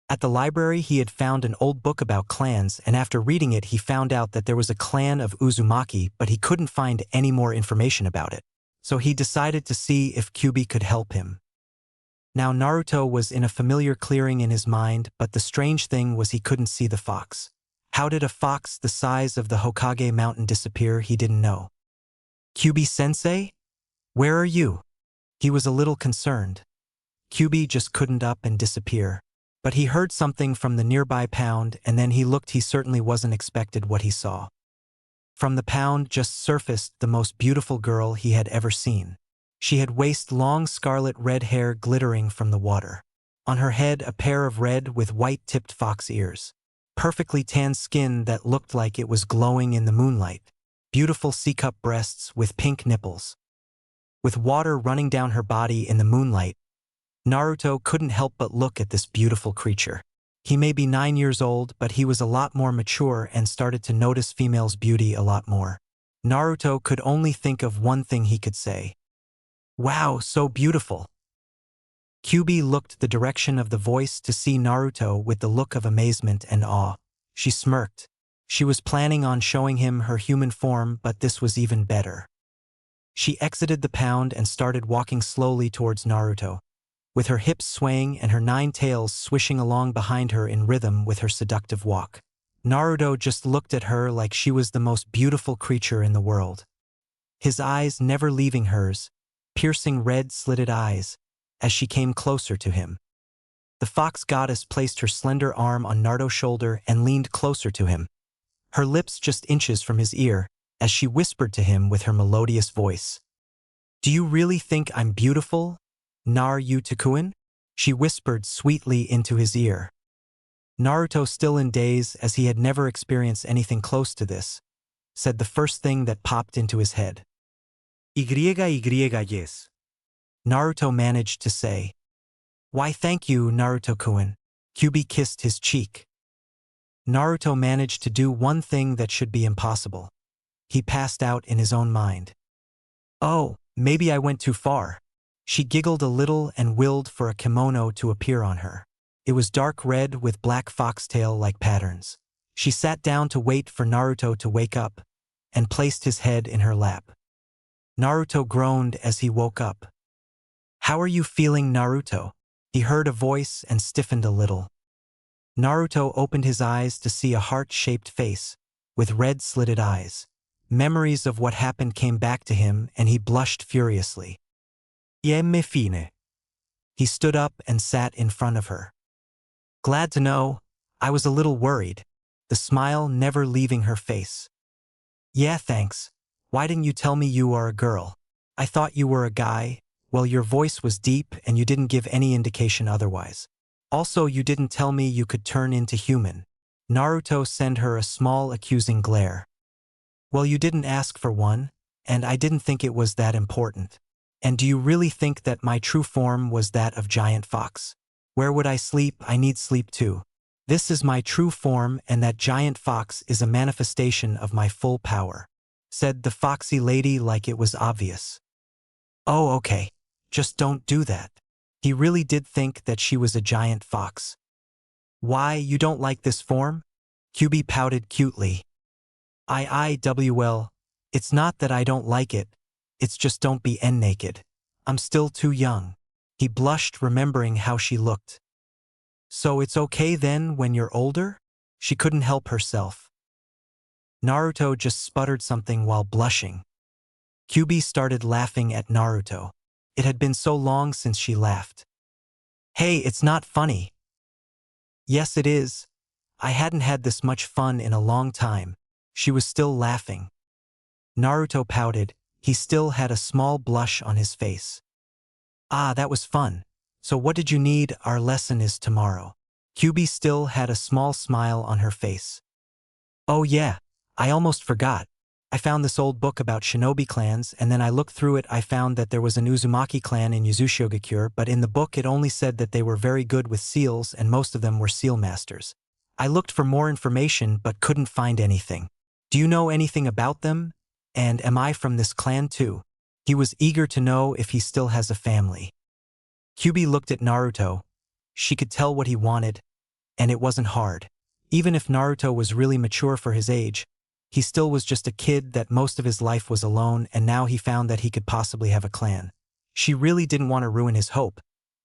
At the library he had found an old book about clans, and after reading it he found out that there was a clan of Uzumaki, but he couldn't find any more information about it. So he decided to see if Kyuubi could help him. Now Naruto was in a familiar clearing in his mind, but the strange thing was he couldn't see the fox. How did a fox the size of the Hokage mountain disappear? He didn't know. Kyuubi-sensei? Where are you? He was a little concerned. Kyuubi just couldn't up and disappear. But he heard something from the nearby pound, and then he looked. He certainly wasn't expected what he saw. From the pound just surfaced the most beautiful girl he had ever seen. She had waist-long scarlet-red hair glittering from the water. On her head a pair of red with white-tipped fox ears. Perfectly tan skin that looked like it was glowing in the moonlight. Beautiful C-cup breasts with pink nipples. With water running down her body in the moonlight, Naruto couldn't help but look at this beautiful creature. He may be 9 years old, but he was a lot more mature and started to notice females' beauty a lot more. Naruto could only think of one thing he could say. Wow, so beautiful. Kyuubi looked the direction of the voice to see Naruto with the look of amazement and awe. She smirked. She was planning on showing him her human form, but this was even better. She exited the pound and started walking slowly towards Naruto, with her hips swaying and her 9 tails swishing along behind her in rhythm with her seductive walk. Naruto just looked at her like she was the most beautiful creature in the world. His eyes never leaving hers, piercing red slitted eyes, as she came closer to him. The fox goddess placed her slender arm on Naruto's shoulder and leaned closer to him, her lips just inches from his ear, as she whispered to him with her melodious voice. Do you really think I'm beautiful, Naruto-kun? She whispered sweetly into his ear. Naruto, still in daze as he had never experienced anything close to this, said the first thing that popped into his head. Yes. Naruto managed to say. Why thank you, Naruto-kun. Kyuubi kissed his cheek. Naruto managed to do one thing that should be impossible. He passed out in his own mind. Oh, maybe I went too far. She giggled a little and willed for a kimono to appear on her. It was dark red with black foxtail-like patterns. She sat down to wait for Naruto to wake up and placed his head in her lap. Naruto groaned as he woke up. How are you feeling, Naruto? He heard a voice and stiffened a little. Naruto opened his eyes to see a heart-shaped face with red slitted eyes. Memories of what happened came back to him and he blushed furiously. Fine. He stood up and sat in front of her. Glad to know. I was a little worried, the smile never leaving her face. Yeah, thanks. Why didn't you tell me you are a girl? I thought you were a guy. Well, your voice was deep and you didn't give any indication otherwise. Also, you didn't tell me you could turn into human. Naruto sent her a small accusing glare. Well, you didn't ask for one, and I didn't think it was that important. And do you really think that my true form was that of giant fox? Where would I sleep? I need sleep too. This is my true form, and that giant fox is a manifestation of my full power, said the foxy lady like it was obvious. Oh, okay. Just don't do that. He really did think that she was a giant fox. Why, you don't like this form? Kyuubi pouted cutely. IIWL, It's not that I don't like it, it's just don't be naked. I'm still too young. He blushed, remembering how she looked. So it's okay then when you're older? She couldn't help herself. Naruto just sputtered something while blushing. Kyubi started laughing at Naruto. It had been so long since she laughed. Hey, it's not funny. Yes, it is. I hadn't had this much fun in a long time. She was still laughing. Naruto pouted. He still had a small blush on his face. Ah, that was fun. So what did you need? Our lesson is tomorrow. Kyubi still had a small smile on her face. Oh yeah, I almost forgot. I found this old book about shinobi clans, and then I looked through it. I found that there was an Uzumaki clan in Yuzushiogakure, but in the book it only said that they were very good with seals and most of them were seal masters. I looked for more information but couldn't find anything. Do you know anything about them? And am I from this clan too? He was eager to know if he still has a family. Kyubi looked at Naruto. She could tell what he wanted, and it wasn't hard. Even if Naruto was really mature for his age, he still was just a kid that most of his life was alone, and now he found that he could possibly have a clan. She really didn't want to ruin his hope.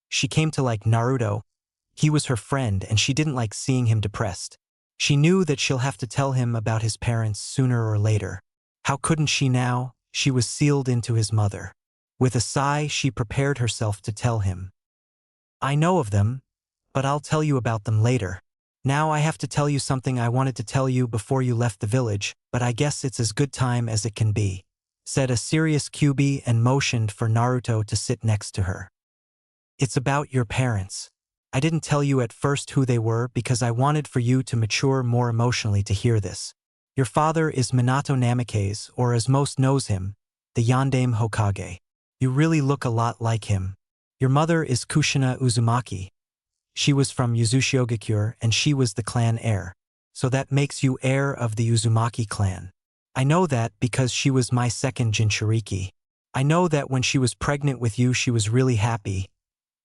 She came to like Naruto. He was her friend, and she didn't like seeing him depressed. She knew that she'll have to tell him about his parents sooner or later. How couldn't she now? She was sealed into his mother. With a sigh, she prepared herself to tell him. I know of them, but I'll tell you about them later. Now I have to tell you something I wanted to tell you before you left the village, but I guess it's as good time as it can be, said a serious Kyubi and motioned for Naruto to sit next to her. It's about your parents. I didn't tell you at first who they were because I wanted for you to mature more emotionally to hear this. Your father is Minato Namikaze, or as most knows him, the Yondaime Hokage. You really look a lot like him. Your mother is Kushina Uzumaki. She was from Yuzushiogakure and she was the clan heir. So that makes you heir of the Uzumaki clan. I know that because she was my second Jinchuriki. I know that when she was pregnant with you she was really happy.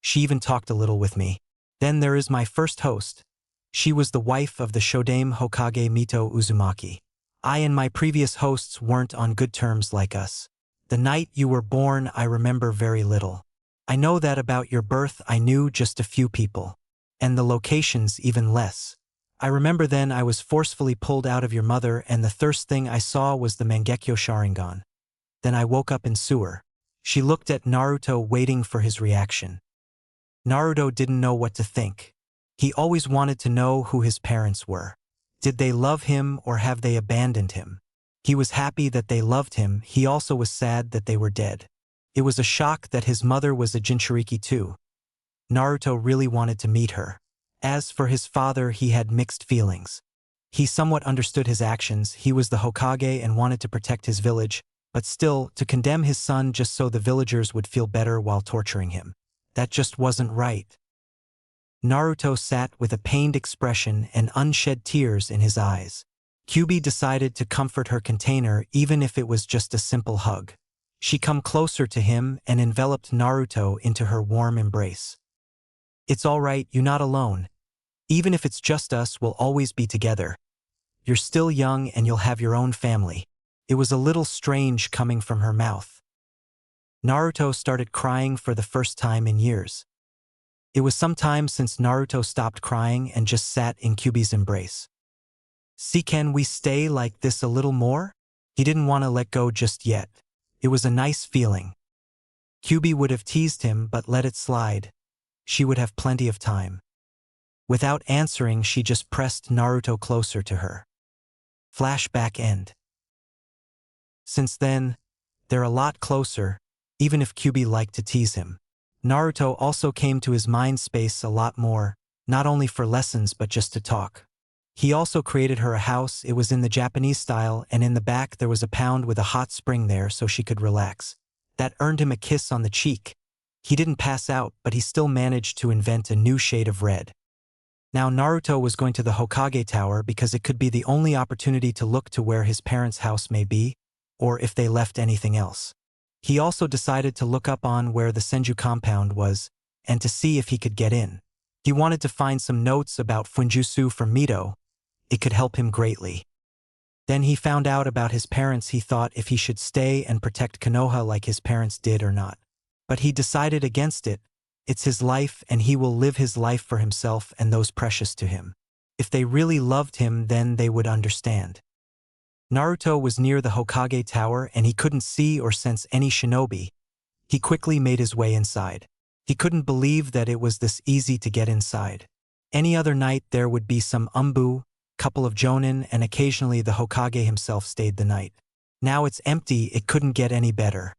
She even talked a little with me. Then there is my first host. She was the wife of the Shodaime Hokage Mito Uzumaki. I and my previous hosts weren't on good terms like us. The night you were born I remember very little. I know that about your birth I knew just a few people. And the locations even less. I remember then I was forcefully pulled out of your mother and the first thing I saw was the Mangekyo Sharingan. Then I woke up in sewer. She looked at Naruto waiting for his reaction. Naruto didn't know what to think. He always wanted to know who his parents were. Did they love him or have they abandoned him? He was happy that they loved him, he also was sad that they were dead. It was a shock that his mother was a Jinchuriki too. Naruto really wanted to meet her. As for his father, he had mixed feelings. He somewhat understood his actions, he was the Hokage and wanted to protect his village, but still, to condemn his son just so the villagers would feel better while torturing him. That just wasn't right. Naruto sat with a pained expression and unshed tears in his eyes. Kyubi decided to comfort her container even if it was just a simple hug. She come closer to him and enveloped Naruto into her warm embrace. It's all right, you're not alone. Even if it's just us, we'll always be together. You're still young and you'll have your own family. It was a little strange coming from her mouth. Naruto started crying for the first time in years. It was some time since Naruto stopped crying and just sat in Kyubi's embrace. See, can we stay like this a little more? He didn't want to let go just yet. It was a nice feeling. Kyubi would have teased him but let it slide. She would have plenty of time. Without answering, she just pressed Naruto closer to her. Flashback end. Since then, they're a lot closer, even if Kyubi liked to tease him. Naruto also came to his mind space a lot more, not only for lessons but just to talk. He also created her a house. It was in the Japanese style, and in the back there was a pound with a hot spring there so she could relax. That earned him a kiss on the cheek. He didn't pass out, but he still managed to invent a new shade of red. Now Naruto was going to the Hokage Tower because it could be the only opportunity to look to where his parents' house may be, or if they left anything else. He also decided to look up on where the Senju compound was, and to see if he could get in. He wanted to find some notes about fuinjutsu from Mito. It could help him greatly. Then he found out about his parents. He thought if he should stay and protect Konoha like his parents did or not. But he decided against it. It's his life and he will live his life for himself and those precious to him. If they really loved him, then they would understand. Naruto was near the Hokage Tower and he couldn't see or sense any shinobi. He quickly made his way inside. He couldn't believe that it was this easy to get inside. Any other night there would be some umbu, couple of jonin, and occasionally the Hokage himself stayed the night. Now it's empty. It couldn't get any better.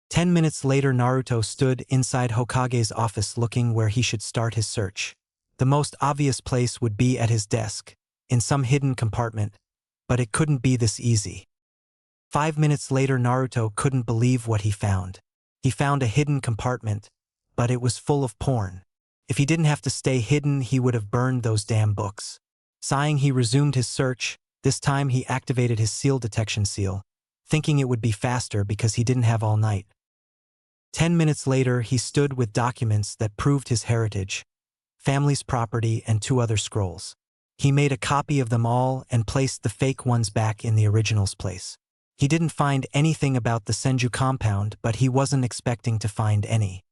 10 minutes later, Naruto stood inside Hokage's office looking where he should start his search. The most obvious place would be at his desk, in some hidden compartment, but it couldn't be this easy. 5 minutes later, Naruto couldn't believe what he found. He found a hidden compartment, but it was full of porn. If he didn't have to stay hidden, he would have burned those damn books. Sighing, he resumed his search. This time he activated his seal detection seal, thinking it would be faster because he didn't have all night. 10 minutes later, he stood with documents that proved his heritage, family's property, and 2 other scrolls. He made a copy of them all and placed the fake ones back in the original's place. He didn't find anything about the Senju compound, but he wasn't expecting to find any.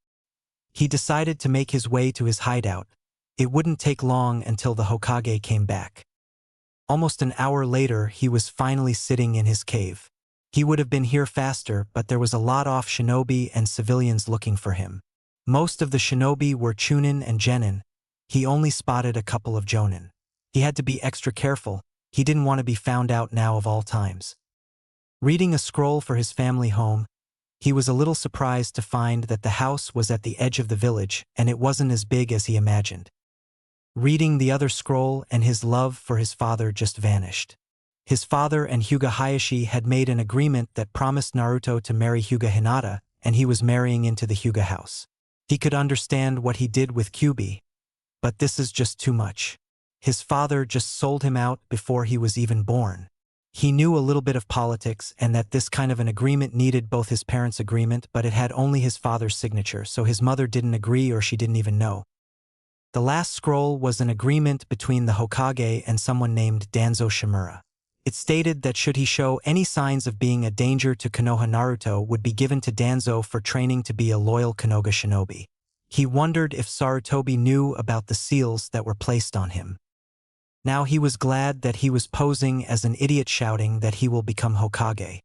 He decided to make his way to his hideout. It wouldn't take long until the Hokage came back. Almost an hour later, he was finally sitting in his cave. He would have been here faster, but there was a lot of shinobi and civilians looking for him. Most of the shinobi were chunin and genin. He only spotted a couple of jonin. He had to be extra careful. He didn't want to be found out now of all times. Reading a scroll for his family home, he was a little surprised to find that the house was at the edge of the village and it wasn't as big as he imagined. Reading the other scroll, and his love for his father just vanished. His father and Hyuga Hayashi had made an agreement that promised Naruto to marry Hyuga Hinata, and he was marrying into the Hyuga house. He could understand what he did with Kyubi, but this is just too much. His father just sold him out before he was even born. He knew a little bit of politics and that this kind of an agreement needed both his parents' agreement, but it had only his father's signature, so his mother didn't agree or she didn't even know. The last scroll was an agreement between the Hokage and someone named Danzo Shimura. It stated that should he show any signs of being a danger to Konoha, Naruto would be given to Danzo for training to be a loyal Konoha shinobi. He wondered if Sarutobi knew about the seals that were placed on him. Now he was glad that he was posing as an idiot shouting that he will become Hokage.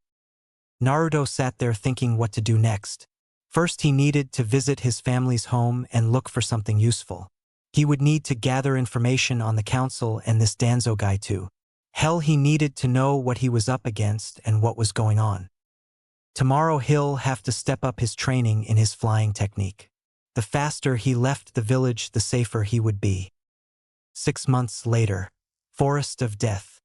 Naruto sat there thinking what to do next. First, he needed to visit his family's home and look for something useful. He would need to gather information on the council and this Danzo guy too. Hell, he needed to know what he was up against and what was going on. Tomorrow he'll have to step up his training in his flying technique. The faster he left the village, the safer he would be. 6 months later. Forest of Death.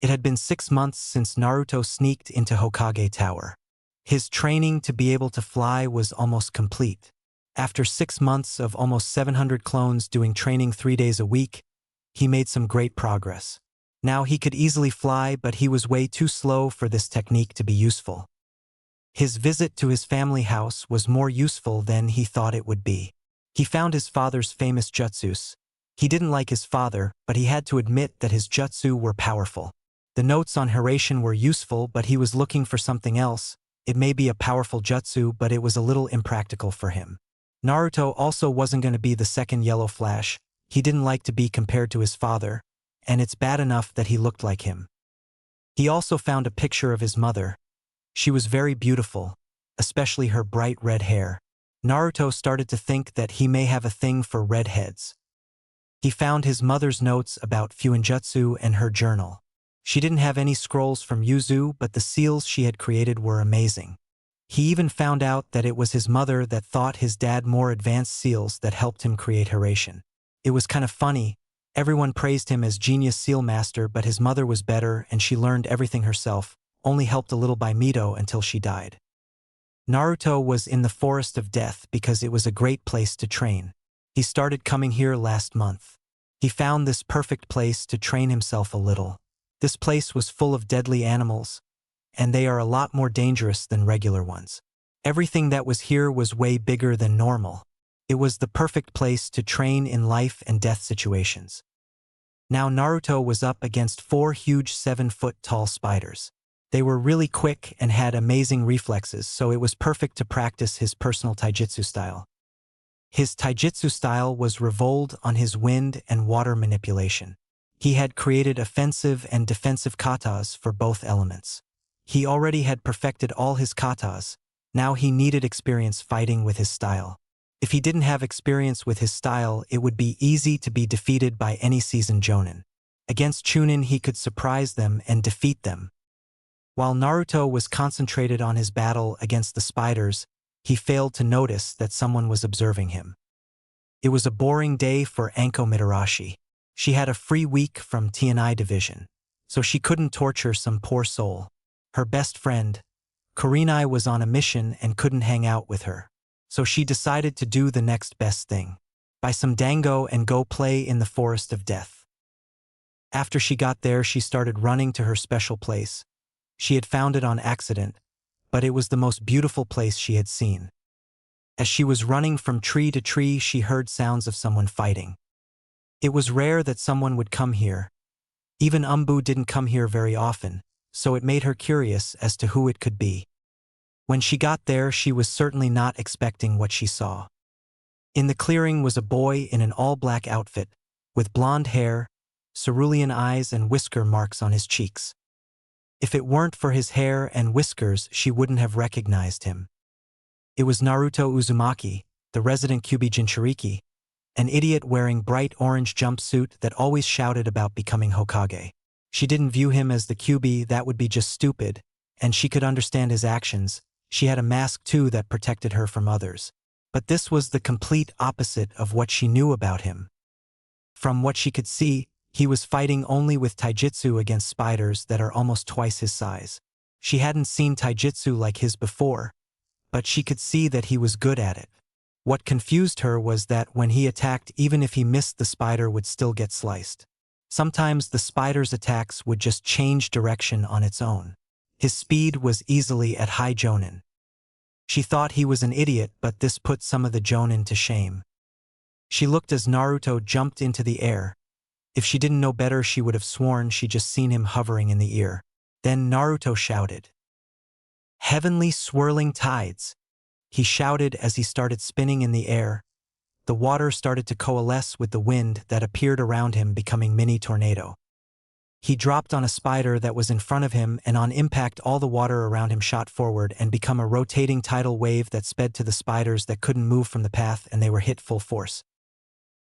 It had been 6 months since Naruto sneaked into Hokage Tower. His training to be able to fly was almost complete. After 6 months of almost 700 clones doing training 3 days a week, he made some great progress. Now he could easily fly, but he was way too slow for this technique to be useful. His visit to his family house was more useful than he thought it would be. He found his father's famous jutsus. He didn't like his father, but he had to admit that his jutsu were powerful. The notes on Hiraishin were useful, but he was looking for something else. It may be a powerful jutsu, but it was a little impractical for him. Naruto also wasn't going to be the second Yellow Flash. He didn't like to be compared to his father, and it's bad enough that he looked like him. He also found a picture of his mother. She was very beautiful, especially her bright red hair. Naruto started to think that he may have a thing for redheads. He found his mother's notes about fuinjutsu and her journal. She didn't have any scrolls from Yuzu, but the seals she had created were amazing. He even found out that it was his mother that taught his dad more advanced seals that helped him create Hiraishin. It was kind of funny. Everyone praised him as genius seal master, but his mother was better and she learned everything herself, only helped a little by Mito until she died. Naruto was in the Forest of Death because it was a great place to train. He started coming here last month. He found this perfect place to train himself a little. This place was full of deadly animals, and they are a lot more dangerous than regular ones. Everything that was here was way bigger than normal. It was the perfect place to train in life and death situations. Now Naruto was up against 4 huge 7-foot-tall spiders. They were really quick and had amazing reflexes, so it was perfect to practice his personal taijutsu style. His taijutsu style was revolved on his wind and water manipulation. He had created offensive and defensive katas for both elements. He already had perfected all his katas. Now he needed experience fighting with his style. If he didn't have experience with his style, it would be easy to be defeated by any seasoned jonin. Against Chunin, he could surprise them and defeat them. While Naruto was concentrated on his battle against the spiders, he failed to notice that someone was observing him. It was a boring day for Anko Mitarashi. She had a free week from T&I division, so she couldn't torture some poor soul. Her best friend, Kurenai, was on a mission and couldn't hang out with her, so she decided to do the next best thing. Buy some dango and go play in the forest of death. After she got there, she started running to her special place. She had found it on accident, but it was the most beautiful place she had seen. As she was running from tree to tree, she heard sounds of someone fighting. It was rare that someone would come here. Even Umbu didn't come here very often, so it made her curious as to who it could be. When she got there, she was certainly not expecting what she saw. In the clearing was a boy in an all-black outfit, with blonde hair, cerulean eyes, and whisker marks on his cheeks. If it weren't for his hair and whiskers, she wouldn't have recognized him. It was Naruto Uzumaki, the resident Kyuubi Jinchuriki, an idiot wearing bright orange jumpsuit that always shouted about becoming Hokage. She didn't view him as the Kyuubi, that would be just stupid, and she could understand his actions. She had a mask too that protected her from others. But this was the complete opposite of what she knew about him. From what she could see, he was fighting only with taijutsu against spiders that are almost twice his size. She hadn't seen taijutsu like his before, but she could see that he was good at it. What confused her was that when he attacked, even if he missed, the spider would still get sliced. Sometimes the spider's attacks would just change direction on its own. His speed was easily at high jonin. She thought he was an idiot, but this put some of the jonin to shame. She looked as Naruto jumped into the air. If she didn't know better, she would have sworn she'd just seen him hovering in the air. Then Naruto shouted, "Heavenly swirling tides!" He shouted as he started spinning in the air. The water started to coalesce with the wind that appeared around him, becoming mini tornado. He dropped on a spider that was in front of him, and on impact all the water around him shot forward and became a rotating tidal wave that sped to the spiders that couldn't move from the path, and they were hit full force.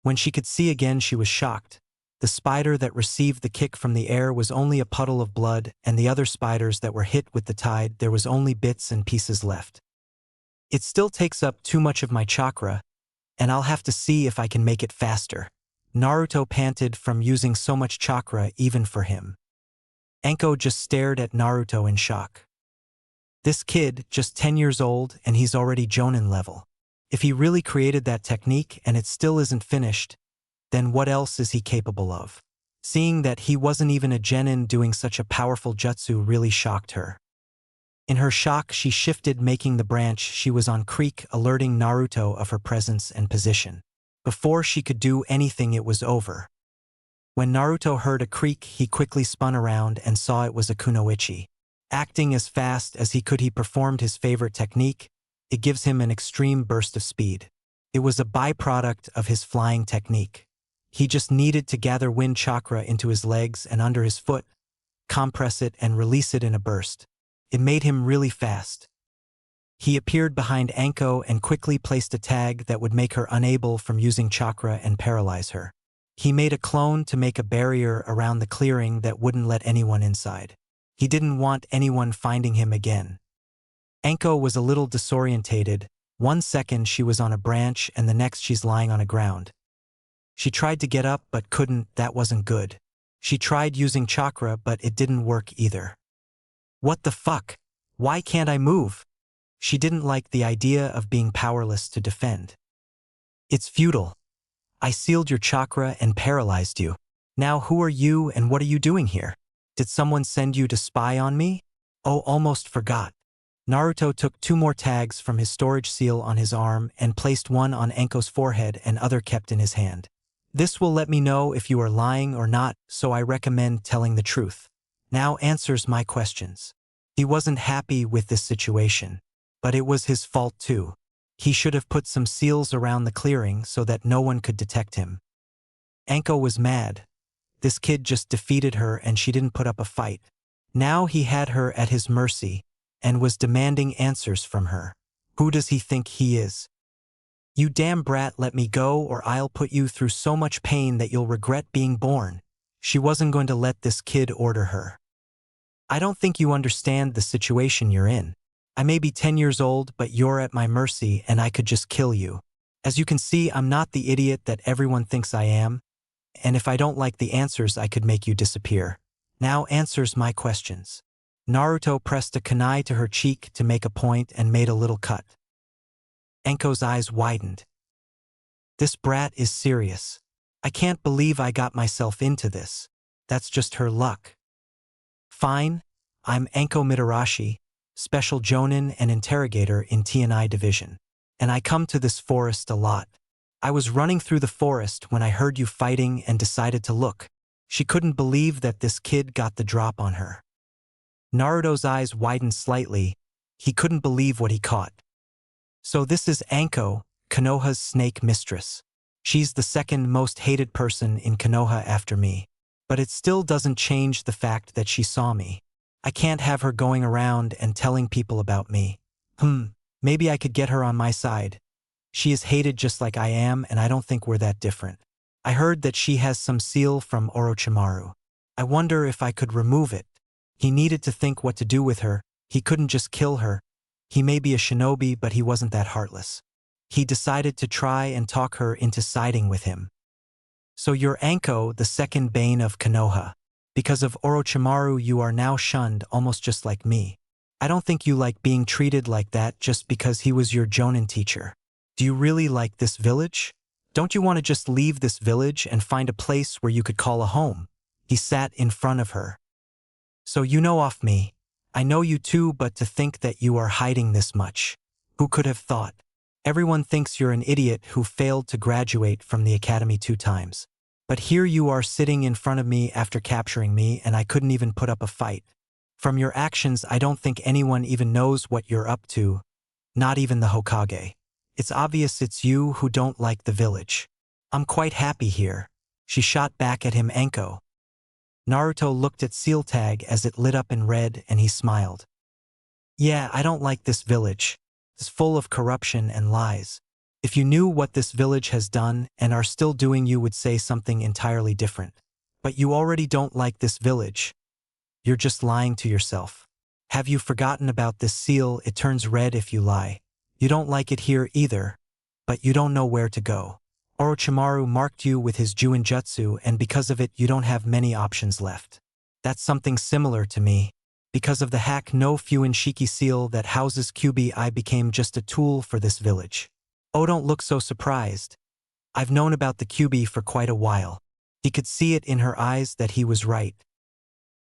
When she could see again, she was shocked. The spider that received the kick from the air was only a puddle of blood, and the other spiders that were hit with the tide, there was only bits and pieces left. It still takes up too much of my chakra, and I'll have to see if I can make it faster. Naruto panted from using so much chakra even for him. Anko just stared at Naruto in shock. This kid, just 10 years old, and he's already jonin level. If he really created that technique and it still isn't finished, then what else is he capable of? Seeing that he wasn't even a genin doing such a powerful jutsu really shocked her. In her shock, she shifted, making the branch she was on creak, alerting Naruto of her presence and position. Before she could do anything, it was over. When Naruto heard a creak, he quickly spun around and saw it was a kunoichi. Acting as fast as he could, he performed his favorite technique. It gives him an extreme burst of speed. It was a byproduct of his flying technique. He just needed to gather wind chakra into his legs and under his foot, compress it and release it in a burst. It made him really fast. He appeared behind Anko and quickly placed a tag that would make her unable from using chakra and paralyze her. He made a clone to make a barrier around the clearing that wouldn't let anyone inside. He didn't want anyone finding him again. Anko was a little disorientated. 1 second she was on a branch and the next she's lying on a ground. She tried to get up but couldn't. That wasn't good. She tried using chakra but it didn't work either. What the fuck? Why can't I move? She didn't like the idea of being powerless to defend. It's futile. I sealed your chakra and paralyzed you. Now who are you and what are you doing here? Did someone send you to spy on me? Oh, almost forgot. Naruto took 2 more tags from his storage seal on his arm and placed one on Anko's forehead and other kept in his hand. This will let me know if you are lying or not, so I recommend telling the truth. Now answers my questions. He wasn't happy with this situation, but it was his fault too. He should have put some seals around the clearing so that no one could detect him. Anko was mad. This kid just defeated her and she didn't put up a fight. Now he had her at his mercy and was demanding answers from her. Who does he think he is? You damn brat, let me go or I'll put you through so much pain that you'll regret being born. She wasn't going to let this kid order her. I don't think you understand the situation you're in. I may be 10 years old, but you're at my mercy and I could just kill you. As you can see, I'm not the idiot that everyone thinks I am, and if I don't like the answers, I could make you disappear. Now answers my questions. Naruto pressed a kunai to her cheek to make a point and made a little cut. Anko's eyes widened. This brat is serious. I can't believe I got myself into this. That's just her luck. Fine, I'm Anko Mitarashi, Special Jonin and Interrogator in TNI Division. And I come to this forest a lot. I was running through the forest when I heard you fighting and decided to look. She couldn't believe that this kid got the drop on her. Naruto's eyes widened slightly. He couldn't believe what he caught. So this is Anko, Konoha's snake mistress. She's the second most hated person in Konoha after me. But it still doesn't change the fact that she saw me. I can't have her going around and telling people about me. Maybe I could get her on my side. She is hated just like I am, and I don't think we're that different. I heard that she has some seal from Orochimaru. I wonder if I could remove it. He needed to think what to do with her. He couldn't just kill her. He may be a shinobi, but he wasn't that heartless. He decided to try and talk her into siding with him. So you're Anko, the second bane of Konoha. Because of Orochimaru, you are now shunned, almost just like me. I don't think you like being treated like that just because he was your Jonin teacher. Do you really like this village? Don't you want to just leave this village and find a place where you could call a home? He sat in front of her. So you know off me. I know you too, but to think that you are hiding this much. Who could have thought? Everyone thinks you're an idiot who failed to graduate from the academy 2 times. But here you are sitting in front of me after capturing me, and I couldn't even put up a fight. From your actions, I don't think anyone even knows what you're up to, not even the Hokage. It's obvious it's you who don't like the village. I'm quite happy here. She shot back at him. Anko. Naruto looked at Seal Tag as it lit up in red, and he smiled. Yeah, I don't like this village. It's full of corruption and lies. If you knew what this village has done and are still doing, you would say something entirely different. But you already don't like this village. You're just lying to yourself. Have you forgotten about this seal? It turns red if you lie. You don't like it here either, but you don't know where to go. Orochimaru marked you with his fuinjutsu, and because of it you don't have many options left. That's something similar to me. Because of the hack no Fuinshiki seal that houses Kyuubi, I became just a tool for this village. Oh, don't look so surprised. I've known about the Kyuubi for quite a while. He could see it in her eyes that he was right.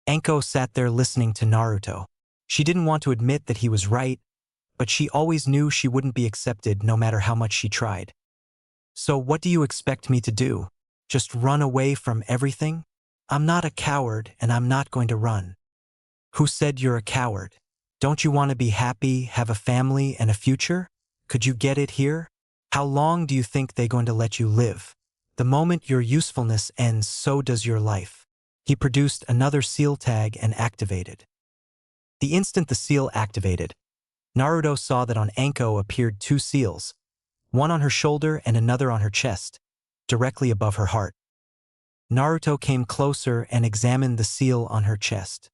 Anko sat there listening to Naruto. She didn't want to admit that he was right, but she always knew she wouldn't be accepted no matter how much she tried. So what do you expect me to do? Just run away from everything? I'm not a coward, and I'm not going to run. Who said you're a coward? Don't you want to be happy, have a family and a future? Could you get it here? How long do you think they're going to let you live? The moment your usefulness ends, so does your life. He produced another seal tag and activated. The instant the seal activated, Naruto saw that on Anko appeared 2 seals, one on her shoulder and another on her chest, directly above her heart. Naruto came closer and examined the seal on her chest.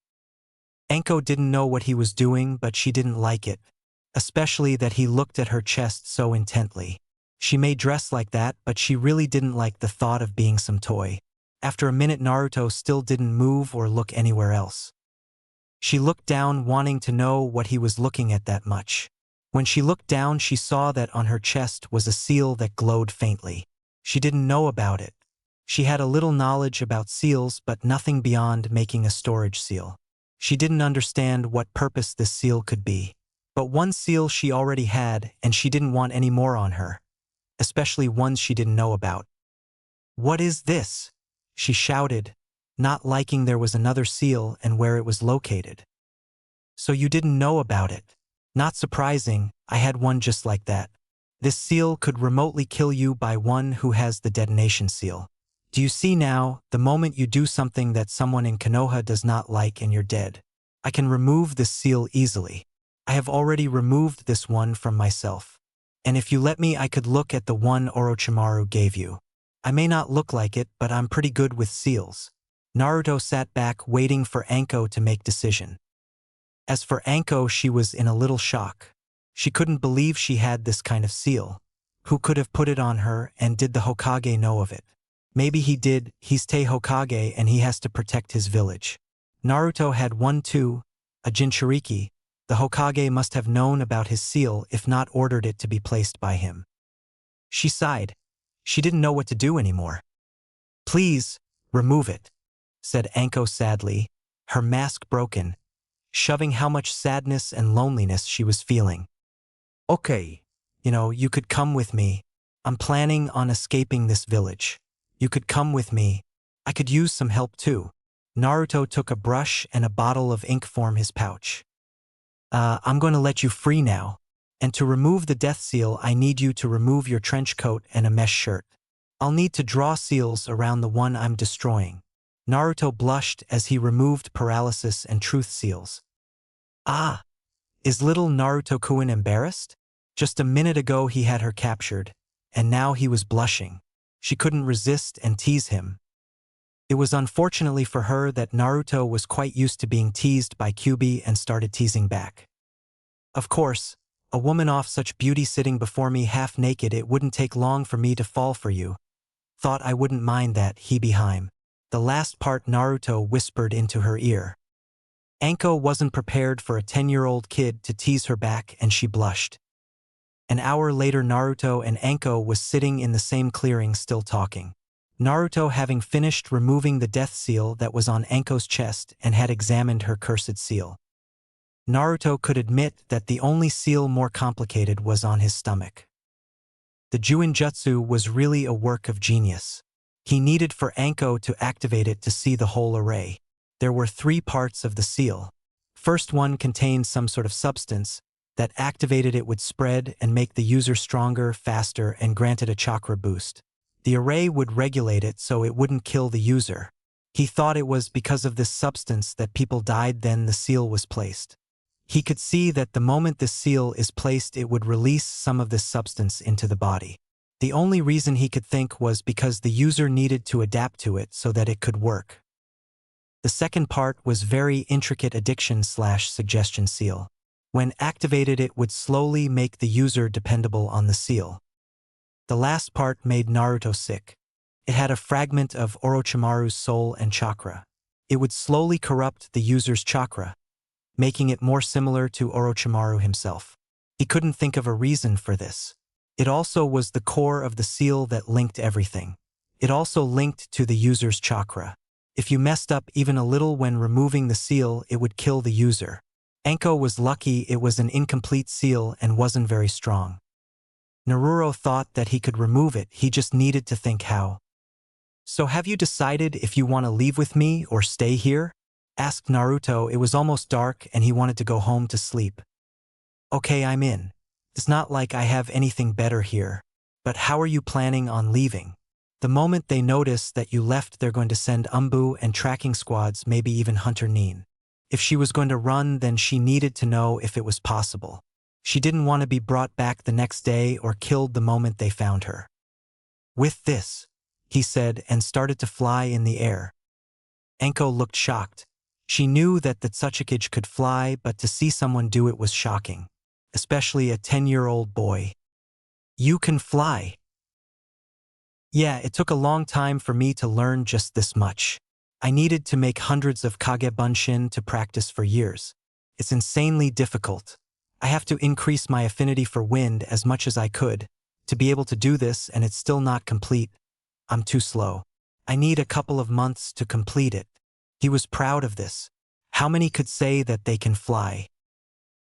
Anko didn't know what he was doing, but she didn't like it, especially that he looked at her chest so intently. She may dress like that, but she really didn't like the thought of being some toy. After a minute, Naruto still didn't move or look anywhere else. She looked down, wanting to know what he was looking at that much. When she looked down, she saw that on her chest was a seal that glowed faintly. She didn't know about it. She had a little knowledge about seals, but nothing beyond making a storage seal. She didn't understand what purpose this seal could be. But one seal she already had, and she didn't want any more on her, especially ones she didn't know about. "What is this?" she shouted, not liking there was another seal and where it was located. "So you didn't know about it? Not surprising, I had one just like that. This seal could remotely kill you by one who has the detonation seal. Do you see now, the moment you do something that someone in Konoha does not like and you're dead? I can remove this seal easily. I have already removed this one from myself. And if you let me, I could look at the one Orochimaru gave you. I may not look like it, but I'm pretty good with seals." Naruto sat back waiting for Anko to make decision. As for Anko, she was in a little shock. She couldn't believe she had this kind of seal. Who could have put it on her, and did the Hokage know of it? Maybe he did. He's Tei Hokage and he has to protect his village. Naruto had one too, a Jinchuriki. The Hokage must have known about his seal if not ordered it to be placed by him. She sighed. She didn't know what to do anymore. "Please, remove it," said Anko sadly, her mask broken, shoving how much sadness and loneliness she was feeling. Okay. You could come with me. I'm planning on escaping this village. You could come with me. I could use some help too." Naruto took a brush and a bottle of ink from his pouch. I'm going to let you free now. And to remove the death seal, I need you to remove your trench coat and a mesh shirt. I'll need to draw seals around the one I'm destroying." Naruto blushed as he removed paralysis and truth seals. "Ah, is little Naruto-kun embarrassed? Just a minute ago he had her captured, and now he was blushing. She couldn't resist and tease him. It was unfortunately for her that Naruto was quite used to being teased by Kyuubi and started teasing back. "Of course, a woman of such beauty sitting before me half naked, it wouldn't take long for me to fall for you. Thought I wouldn't mind that, Hibiheim." The last part Naruto whispered into her ear. Anko wasn't prepared for a 10-year-old kid to tease her back and she blushed. An hour later Naruto and Anko was sitting in the same clearing still talking. Naruto having finished removing the death seal that was on Anko's chest and had examined her cursed seal. Naruto could admit that the only seal more complicated was on his stomach. The fuinjutsu was really a work of genius. He needed for Anko to activate it to see the whole array. There were 3 parts of the seal. First one contained some sort of substance that activated it would spread and make the user stronger, faster, and granted a chakra boost. The array would regulate it so it wouldn't kill the user. He thought it was because of this substance that people died then the seal was placed. He could see that the moment the seal is placed it would release some of this substance into the body. The only reason he could think was because the user needed to adapt to it so that it could work. The second part was very intricate addiction/suggestion seal. When activated it would slowly make the user dependable on the seal. The last part made Naruto sick. It had a fragment of Orochimaru's soul and chakra. It would slowly corrupt the user's chakra, making it more similar to Orochimaru himself. He couldn't think of a reason for this. It also was the core of the seal that linked everything. It also linked to the user's chakra. If you messed up even a little when removing the seal, it would kill the user. Anko was lucky it was an incomplete seal and wasn't very strong. Naruto thought that he could remove it, he just needed to think how. "So have you decided if you want to leave with me or stay here?" asked Naruto. It was almost dark and he wanted to go home to sleep. "Okay, I'm in. It's not like I have anything better here. But how are you planning on leaving? The moment they notice that you left they're going to send Umbu and tracking squads, maybe even Hunter Neen. If she was going to run then she needed to know if it was possible. She didn't want to be brought back the next day or killed the moment they found her." "With this," he said and started to fly in the air. Anko looked shocked. She knew that the Tsuchikage could fly, but to see someone do it was shocking. Especially a 10-year-old boy. "You can fly?" "Yeah, it took a long time for me to learn just this much. I needed to make hundreds of Kagebunshin to practice for years. It's insanely difficult. I have to increase my affinity for wind as much as I could to be able to do this, and it's still not complete. I'm too slow. I need a couple of months to complete it." He was proud of this. How many could say that they can fly?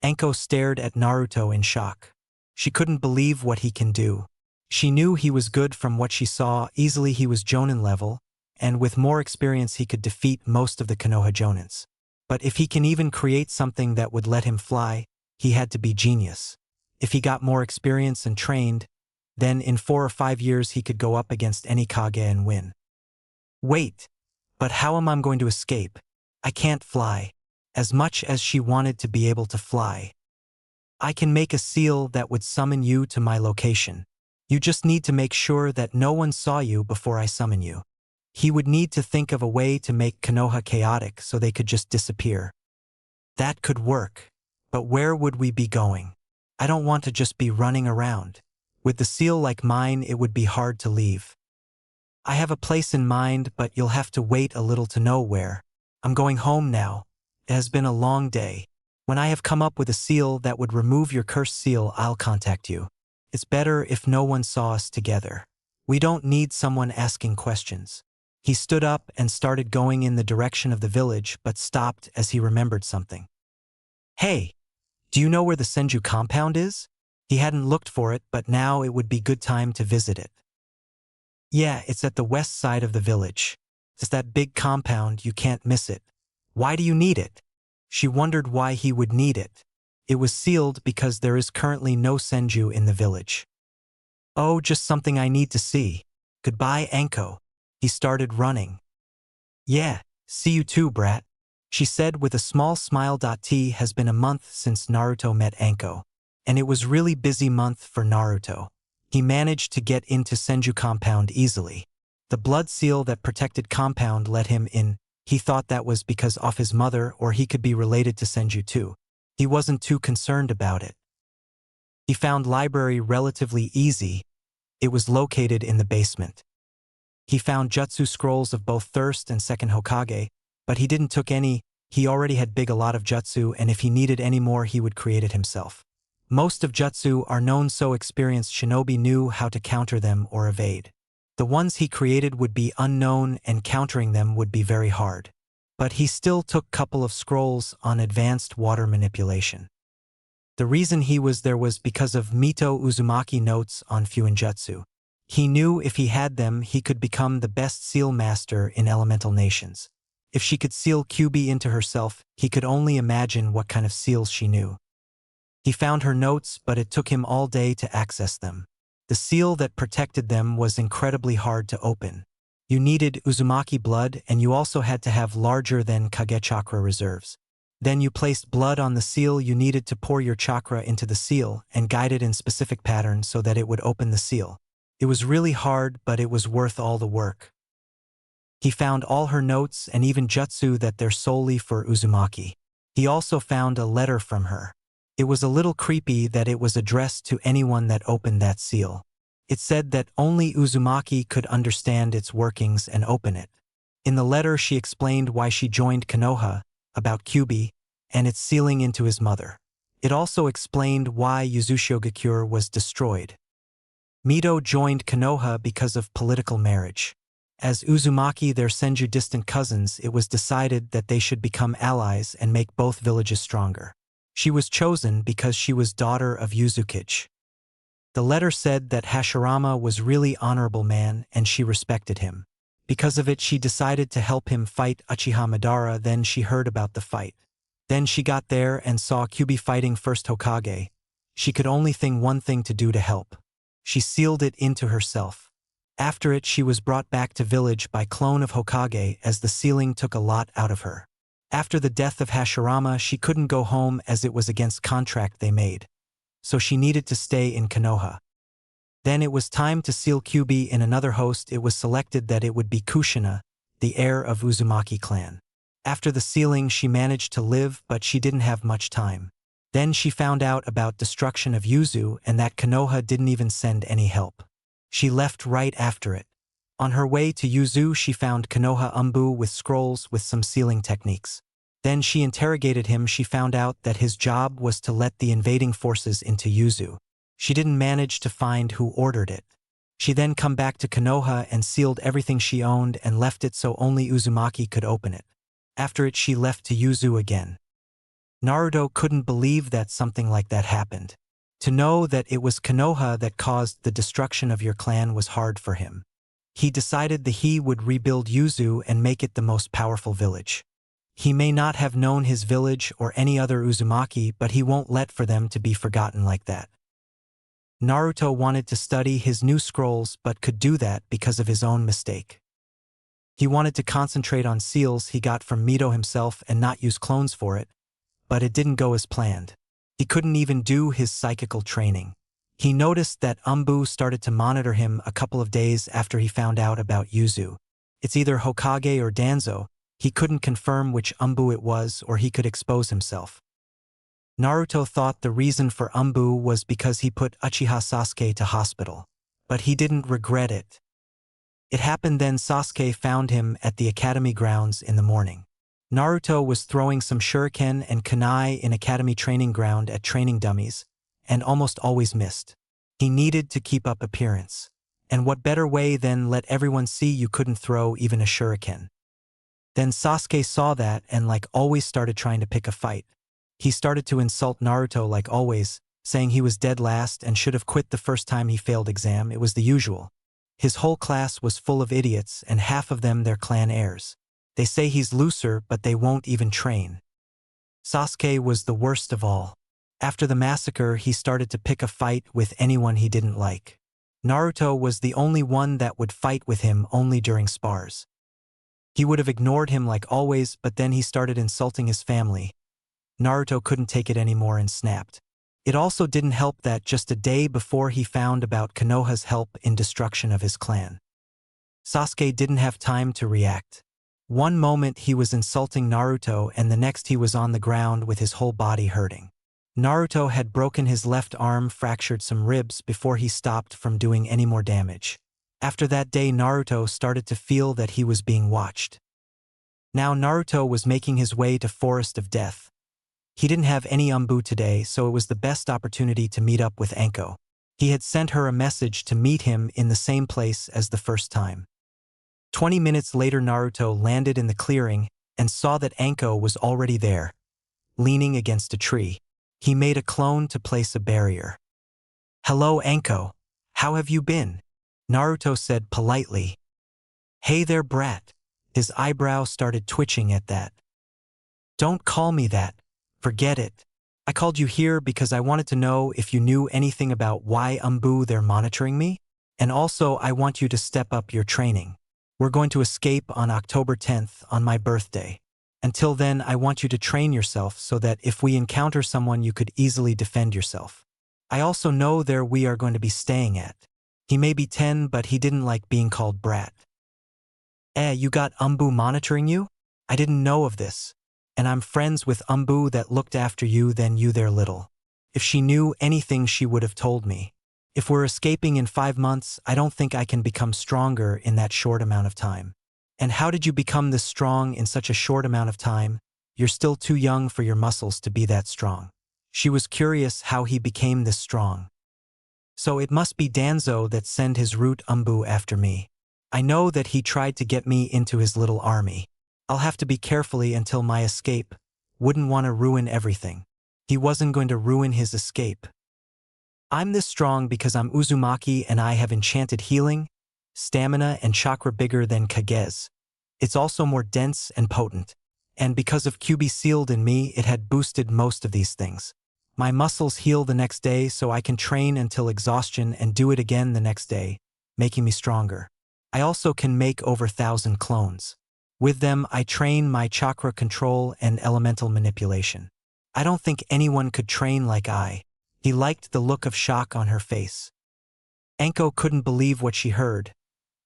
Anko stared at Naruto in shock. She couldn't believe what he can do. She knew he was good from what she saw. Easily he was Jonin level, and with more experience he could defeat most of the Konoha Jonins. But if he can even create something that would let him fly, he had to be genius. If he got more experience and trained, then in 4 or 5 years he could go up against any Kage and win. Wait, but how am I going to escape? I can't fly. As much as she wanted to be able to fly. I can make a seal that would summon you to my location. You just need to make sure that no one saw you before I summon you. He would need to think of a way to make Konoha chaotic so they could just disappear. That could work, but where would we be going? I don't want to just be running around. With the seal like mine, it would be hard to leave. I have a place in mind, but you'll have to wait a little to know where. I'm going home now. It has been a long day. When I have come up with a seal that would remove your cursed seal, I'll contact you. It's better if no one saw us together. We don't need someone asking questions. He stood up and started going in the direction of the village, but stopped as he remembered something. Hey, do you know where the Senju compound is? He hadn't looked for it, but now it would be good time to visit it. Yeah, it's at the west side of the village. It's that big compound, you can't miss it. Why do you need it? She wondered why he would need it. It was sealed because there is currently no Senju in the village. Oh, just something I need to see. Goodbye, Anko. He started running. Yeah, see you too, brat, she said with a small smile. T has been a month since Naruto met Anko, and it was really busy month for Naruto. He managed to get into Senju compound easily. The blood seal that protected compound let him in. He thought that was because of his mother, or he could be related to Senju too. He wasn't too concerned about it. He found library relatively easy. It was located in the basement. He found jutsu scrolls of both thirst and second Hokage, but he didn't took any. He already had a lot of jutsu, and if he needed any more he would create it himself. Most of jutsu are known, so experienced shinobi knew how to counter them or evade. The ones he created would be unknown and countering them would be very hard. But he still took couple of scrolls on advanced water manipulation. The reason he was there was because of Mito Uzumaki notes on fuinjutsu. He knew if he had them he could become the best seal master in elemental nations. If she could seal Kyubi into herself, he could only imagine what kind of seals she knew. He found her notes, but it took him all day to access them. The seal that protected them was incredibly hard to open. You needed Uzumaki blood, and you also had to have larger than Kage chakra reserves. Then you placed blood on the seal. You needed to pour your chakra into the seal and guide it in specific pattern so that it would open the seal. It was really hard, but it was worth all the work. He found all her notes and even jutsu that they're solely for Uzumaki. He also found a letter from her. It was a little creepy that it was addressed to anyone that opened that seal. It said that only Uzumaki could understand its workings and open it. In the letter she explained why she joined Konoha, about Kyubi, and its sealing into his mother. It also explained why Yuzushigakure was destroyed. Mito joined Konoha because of political marriage. As Uzumaki their Senju distant cousins, it was decided that they should become allies and make both villages stronger. She was chosen because she was daughter of Yuzukage. The letter said that Hashirama was really honorable man and she respected him. Because of it she decided to help him fight Uchiha Madara. Then she heard about the fight. Then she got there and saw Kyubi fighting first Hokage. She could only think one thing to do to help. She sealed it into herself. After it she was brought back to village by clone of Hokage as the sealing took a lot out of her. After the death of Hashirama she couldn't go home as it was against contract they made. So she needed to stay in Konoha. Then it was time to seal Kyubi in another host. It was selected that it would be Kushina, the heir of Uzumaki clan. After the sealing she managed to live, but she didn't have much time. Then she found out about destruction of Yuzu and that Konoha didn't even send any help. She left right after it. On her way to Yuzu she found Konoha Umbu with scrolls with some sealing techniques. Then she interrogated him. She found out that his job was to let the invading forces into Yuzu. She didn't manage to find who ordered it. She then come back to Konoha and sealed everything she owned and left it so only Uzumaki could open it. After it she left to Yuzu again. Naruto couldn't believe that something like that happened. To know that it was Konoha that caused the destruction of your clan was hard for him. He decided that he would rebuild Yuzu and make it the most powerful village. He may not have known his village or any other Uzumaki, but he won't let for them to be forgotten like that. Naruto wanted to study his new scrolls but could do that because of his own mistake. He wanted to concentrate on seals he got from Mito himself and not use clones for it, but it didn't go as planned. He couldn't even do his psychical training. He noticed that Umbu started to monitor him a couple of days after he found out about Yuzu. It's either Hokage or Danzo. He couldn't confirm which Umbu it was or he could expose himself. Naruto thought the reason for Umbu was because he put Uchiha Sasuke to hospital. But he didn't regret it. It happened then Sasuke found him at the academy grounds in the morning. Naruto was throwing some shuriken and kunai in academy training ground at training dummies, and almost always missed. He needed to keep up appearance. And what better way than let everyone see you couldn't throw even a shuriken? Then Sasuke saw that and like always started trying to pick a fight. He started to insult Naruto like always, saying he was dead last and should have quit the first time he failed exam. It was the usual. His whole class was full of idiots and half of them their clan heirs. They say he's looser but they won't even train. Sasuke was the worst of all. After the massacre he started to pick a fight with anyone he didn't like. Naruto was the only one that would fight with him only during spars. He would have ignored him like always, but then he started insulting his family. Naruto couldn't take it anymore and snapped. It also didn't help that just a day before he found about Konoha's help in destruction of his clan. Sasuke didn't have time to react. One moment he was insulting Naruto and the next he was on the ground with his whole body hurting. Naruto had broken his left arm, fractured some ribs before he stopped from doing any more damage. After that day Naruto started to feel that he was being watched. Now Naruto was making his way to Forest of Death. He didn't have any Umbu today, so it was the best opportunity to meet up with Anko. He had sent her a message to meet him in the same place as the first time. 20 minutes later Naruto landed in the clearing and saw that Anko was already there, leaning against a tree. He made a clone to place a barrier. "Hello Anko, how have you been?" Naruto said politely. "Hey there brat." His eyebrow started twitching at that. "Don't call me that. Forget it. I called you here because I wanted to know if you knew anything about why Umbu they're monitoring me. And also I want you to step up your training. We're going to escape on October 10th on my birthday. Until then I want you to train yourself so that if we encounter someone you could easily defend yourself. I also know there we are going to be staying at." He may be 10 but he didn't like being called brat. You got Umbu monitoring you? I didn't know of this. And I'm friends with Umbu that looked after you then you there little. If she knew anything she would have told me. If we're escaping in 5 months, I don't think I can become stronger in that short amount of time. And how did you become this strong in such a short amount of time? You're still too young for your muscles to be that strong. She was curious how he became this strong. So it must be Danzo that sent his root Umbu after me. I know that he tried to get me into his little army. I'll have to be carefully until my escape. Wouldn't want to ruin everything. He wasn't going to ruin his escape. I'm this strong because I'm Uzumaki and I have enchanted healing, stamina and chakra bigger than Kage's. It's also more dense and potent. And because of Kyuubi sealed in me, it had boosted most of these things. My muscles heal the next day so I can train until exhaustion and do it again the next day, making me stronger. I also can make over 1,000 clones. With them, I train my chakra control and elemental manipulation. I don't think anyone could train like I. He liked the look of shock on her face. Anko couldn't believe what she heard.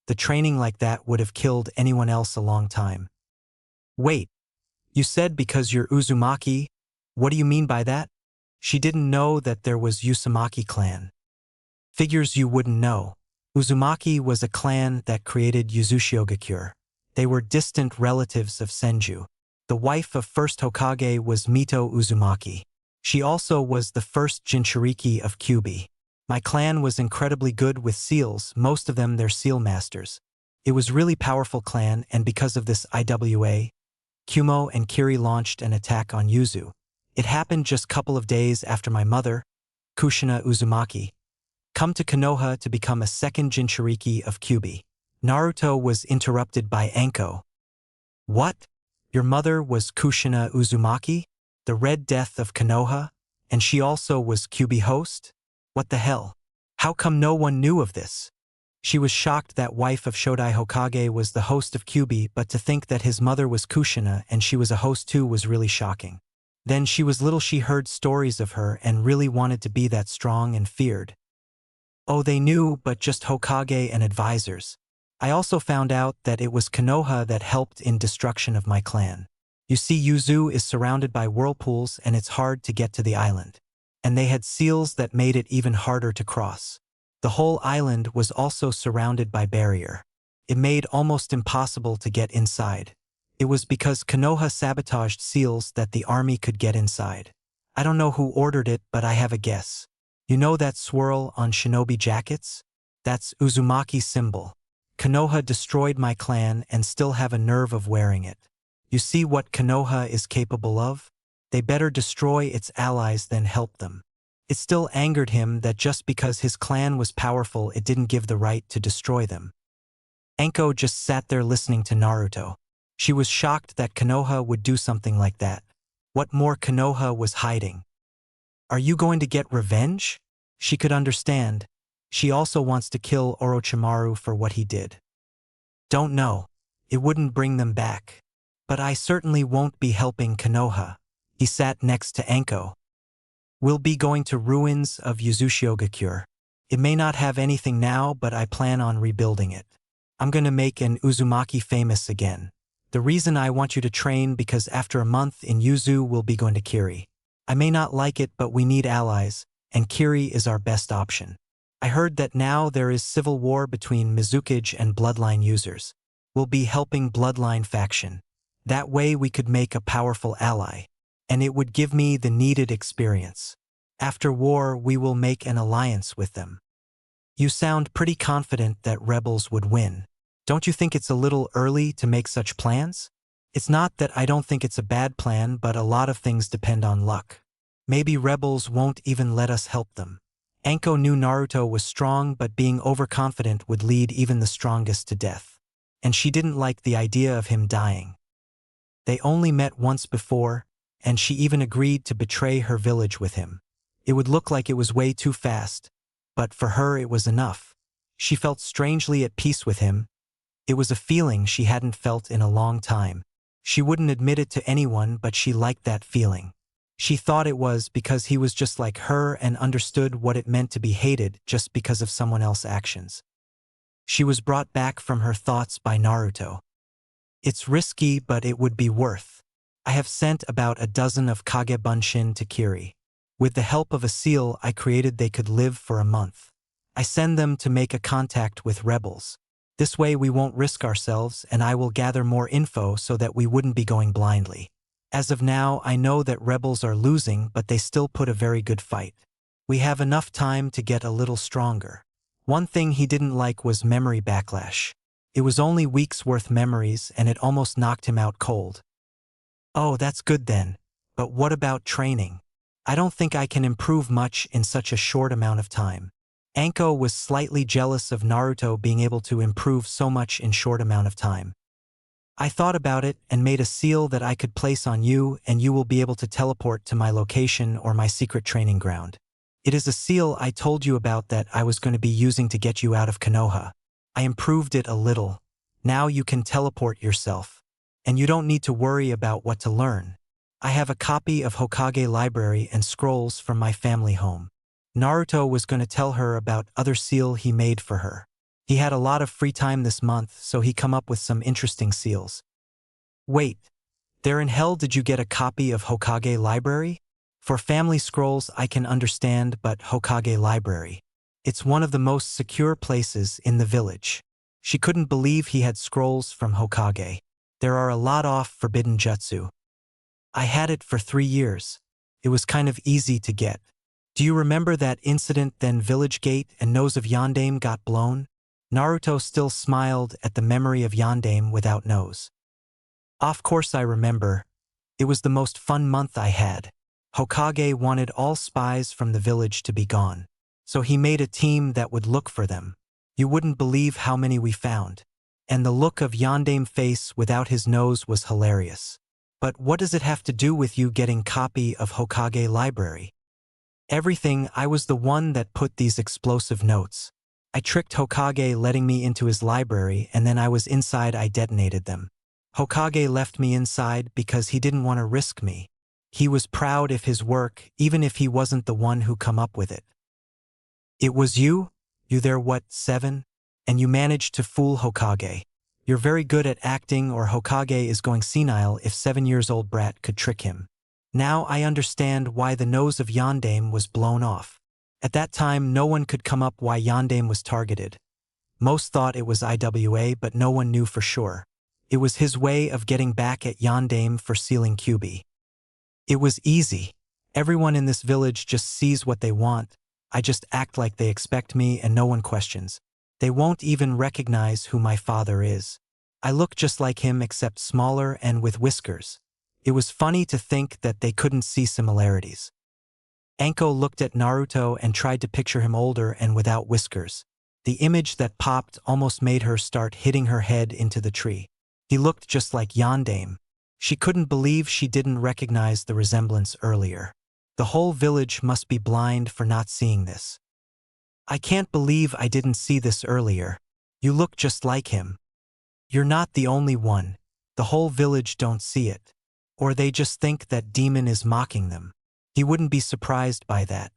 The training like that would have killed anyone else a long time. Wait, you said because you're Uzumaki? What do you mean by that? She didn't know that there was Uzumaki clan. Figures you wouldn't know. Uzumaki was a clan that created Uzushigakure. They were distant relatives of Senju. The wife of first Hokage was Mito Uzumaki. She also was the first Jinchuriki of Kyuubi. My clan was incredibly good with seals, most of them their seal masters. It was really powerful clan and because of this IWA, Kumo and Kiri launched an attack on Yuzu. It happened just couple of days after my mother, Kushina Uzumaki, come to Konoha to become a second Jinchuriki of Kyuubi. Naruto was interrupted by Anko. What? Your mother was Kushina Uzumaki? The Red Death of Konoha? And she also was Kyuubi host? What the hell? How come no one knew of this? She was shocked that wife of Shodai Hokage was the host of Kyuubi, but to think that his mother was Kushina and she was a host too was really shocking. Then she was little, she heard stories of her and really wanted to be that strong and feared. Oh, they knew, but just Hokage and advisors. I also found out that it was Konoha that helped in destruction of my clan. You see, Yuzu is surrounded by whirlpools and it's hard to get to the island. And they had seals that made it even harder to cross. The whole island was also surrounded by barrier. It made almost impossible to get inside. It was because Konoha sabotaged seals that the army could get inside. I don't know who ordered it, but I have a guess. You know that swirl on shinobi jackets? That's Uzumaki's symbol. Konoha destroyed my clan and still have a nerve of wearing it. You see what Konoha is capable of? They better destroy its allies than help them. It still angered him that just because his clan was powerful it didn't give the right to destroy them. Anko just sat there listening to Naruto. She was shocked that Konoha would do something like that. What more Konoha was hiding? Are you going to get revenge? She could understand. She also wants to kill Orochimaru for what he did. Don't know. It wouldn't bring them back. But I certainly won't be helping Konoha. He sat next to Anko. We'll be going to ruins of Yuzushiogakure. It may not have anything now, but I plan on rebuilding it. I'm gonna make an Uzumaki famous again. The reason I want you to train because after a month in Yuzu we'll be going to Kiri. I may not like it, but we need allies, and Kiri is our best option. I heard that now there is civil war between Mizukage and Bloodline users. We'll be helping Bloodline faction. That way we could make a powerful ally, and it would give me the needed experience. After war we will make an alliance with them. You sound pretty confident that rebels would win. Don't you think it's a little early to make such plans? It's not that I don't think it's a bad plan, but a lot of things depend on luck. Maybe rebels won't even let us help them. Anko knew Naruto was strong, but being overconfident would lead even the strongest to death. And she didn't like the idea of him dying. They only met once before, and she even agreed to betray her village with him. It would look like it was way too fast, but for her it was enough. She felt strangely at peace with him. It was a feeling she hadn't felt in a long time. She wouldn't admit it to anyone, but she liked that feeling. She thought it was because he was just like her and understood what it meant to be hated just because of someone else's actions. She was brought back from her thoughts by Naruto. It's risky, but it would be worth. I have sent about a dozen of Kage Bunshin to Kiri. With the help of a seal I created they could live for a month. I send them to make a contact with rebels. This way we won't risk ourselves and I will gather more info so that we wouldn't be going blindly. As of now, I know that rebels are losing, but they still put a very good fight. We have enough time to get a little stronger. One thing he didn't like was memory backlash. It was only weeks worth memories and it almost knocked him out cold. Oh, that's good then. But what about training? I don't think I can improve much in such a short amount of time. Anko was slightly jealous of Naruto being able to improve so much in short amount of time. I thought about it and made a seal that I could place on you and you will be able to teleport to my location or my secret training ground. It is a seal I told you about that I was going to be using to get you out of Konoha. I improved it a little. Now you can teleport yourself. And you don't need to worry about what to learn. I have a copy of Hokage library and scrolls from my family home. Naruto was going to tell her about other seal he made for her. He had a lot of free time this month, so he come up with some interesting seals. Wait, there in hell did you get a copy of Hokage library? For family scrolls I can understand, but Hokage library. It's one of the most secure places in the village. She couldn't believe he had scrolls from Hokage. There are a lot of forbidden jutsu. I had it for 3 years. It was kind of easy to get. Do you remember that incident then Village Gate and nose of Yondaime got blown? Naruto still smiled at the memory of Yondaime without nose. Of course I remember. It was the most fun month I had. Hokage wanted all spies from the village to be gone. So he made a team that would look for them. You wouldn't believe how many we found. And the look of Yandame's face without his nose was hilarious. But what does it have to do with you getting copy of Hokage library? Everything. I was the one that put these explosive notes. I tricked Hokage letting me into his library, and then I was inside. I detonated them. Hokage left me inside because he didn't want to risk me. He was proud of his work, even if he wasn't the one who come up with it. It was you? You there, what, 7? And you managed to fool Hokage. You're very good at acting, or Hokage is going senile if 7-year-old brat could trick him. Now I understand why the nose of Yandame was blown off. At that time no one could come up why Yandame was targeted. Most thought it was IWA, but no one knew for sure. It was his way of getting back at Yandame for stealing Kyuubi. It was easy. Everyone in this village just sees what they want. I just act like they expect me and no one questions. They won't even recognize who my father is. I look just like him except smaller and with whiskers. It was funny to think that they couldn't see similarities. Anko looked at Naruto and tried to picture him older and without whiskers. The image that popped almost made her start hitting her head into the tree. He looked just like Yandame. She couldn't believe she didn't recognize the resemblance earlier. The whole village must be blind for not seeing this. I can't believe I didn't see this earlier. You look just like him. You're not the only one. The whole village don't see it. Or they just think that demon is mocking them. He wouldn't be surprised by that.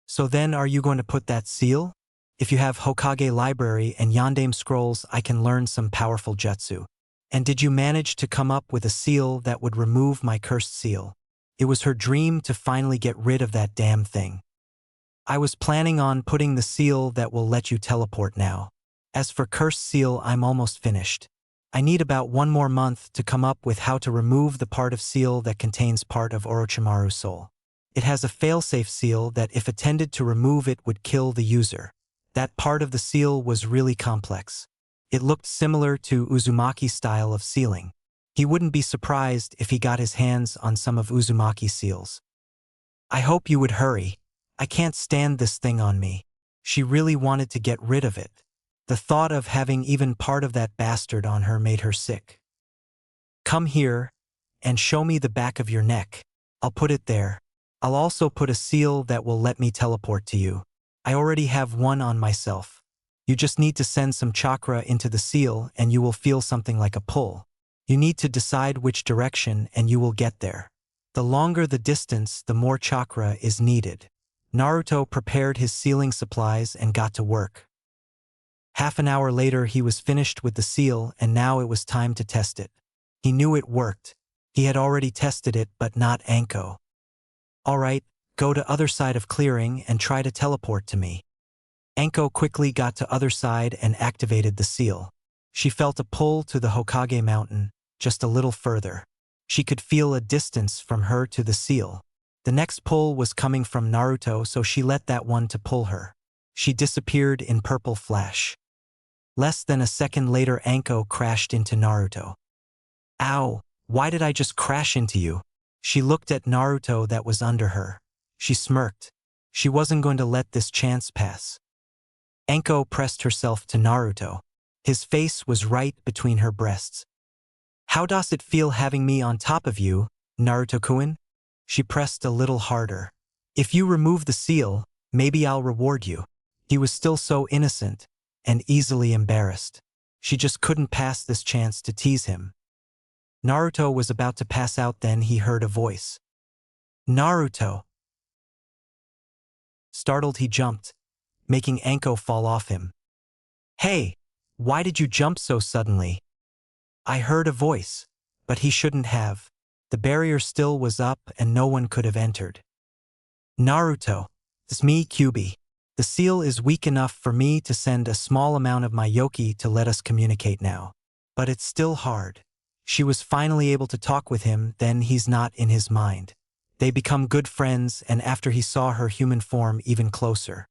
So then are you going to put that seal? If you have Hokage library and Yandame scrolls, I can learn some powerful jutsu. And did you manage to come up with a seal that would remove my cursed seal? It was her dream to finally get rid of that damn thing. I was planning on putting the seal that will let you teleport now. As for cursed seal, I'm almost finished. I need about 1 more month to come up with how to remove the part of seal that contains part of Orochimaru's soul. It has a failsafe seal that if attended to remove it would kill the user. That part of the seal was really complex. It looked similar to Uzumaki's style of sealing. He wouldn't be surprised if he got his hands on some of Uzumaki's seals. I hope you would hurry. I can't stand this thing on me. She really wanted to get rid of it. The thought of having even part of that bastard on her made her sick. Come here and show me the back of your neck. I'll put it there. I'll also put a seal that will let me teleport to you. I already have one on myself. You just need to send some chakra into the seal and you will feel something like a pull. You need to decide which direction and you will get there. The longer the distance, the more chakra is needed. Naruto prepared his sealing supplies and got to work. Half an hour later he was finished with the seal and now it was time to test it. He knew it worked. He had already tested it but not Anko. Alright, go to other side of clearing and try to teleport to me. Anko quickly got to other side and activated the seal. She felt a pull to the Hokage mountain, just a little further. She could feel a distance from her to the seal. The next pull was coming from Naruto, so she let that one to pull her. She disappeared in purple flash. Less than a second later Anko crashed into Naruto. Ow, why did I just crash into you? She looked at Naruto that was under her. She smirked. She wasn't going to let this chance pass. Anko pressed herself to Naruto. His face was right between her breasts. How does it feel having me on top of you, Naruto-kun? She pressed a little harder. If you remove the seal, maybe I'll reward you. He was still so innocent and easily embarrassed. She just couldn't pass this chance to tease him. Naruto was about to pass out, then he heard a voice. Naruto! Startled, he jumped, making Anko fall off him. Hey, why did you jump so suddenly? I heard a voice, but he shouldn't have. The barrier still was up and no one could have entered. Naruto, it's me, Kyuubi. The seal is weak enough for me to send a small amount of my yoki to let us communicate now. But it's still hard. She was finally able to talk with him, then he's not in his mind. They become good friends, and after he saw her human form even closer.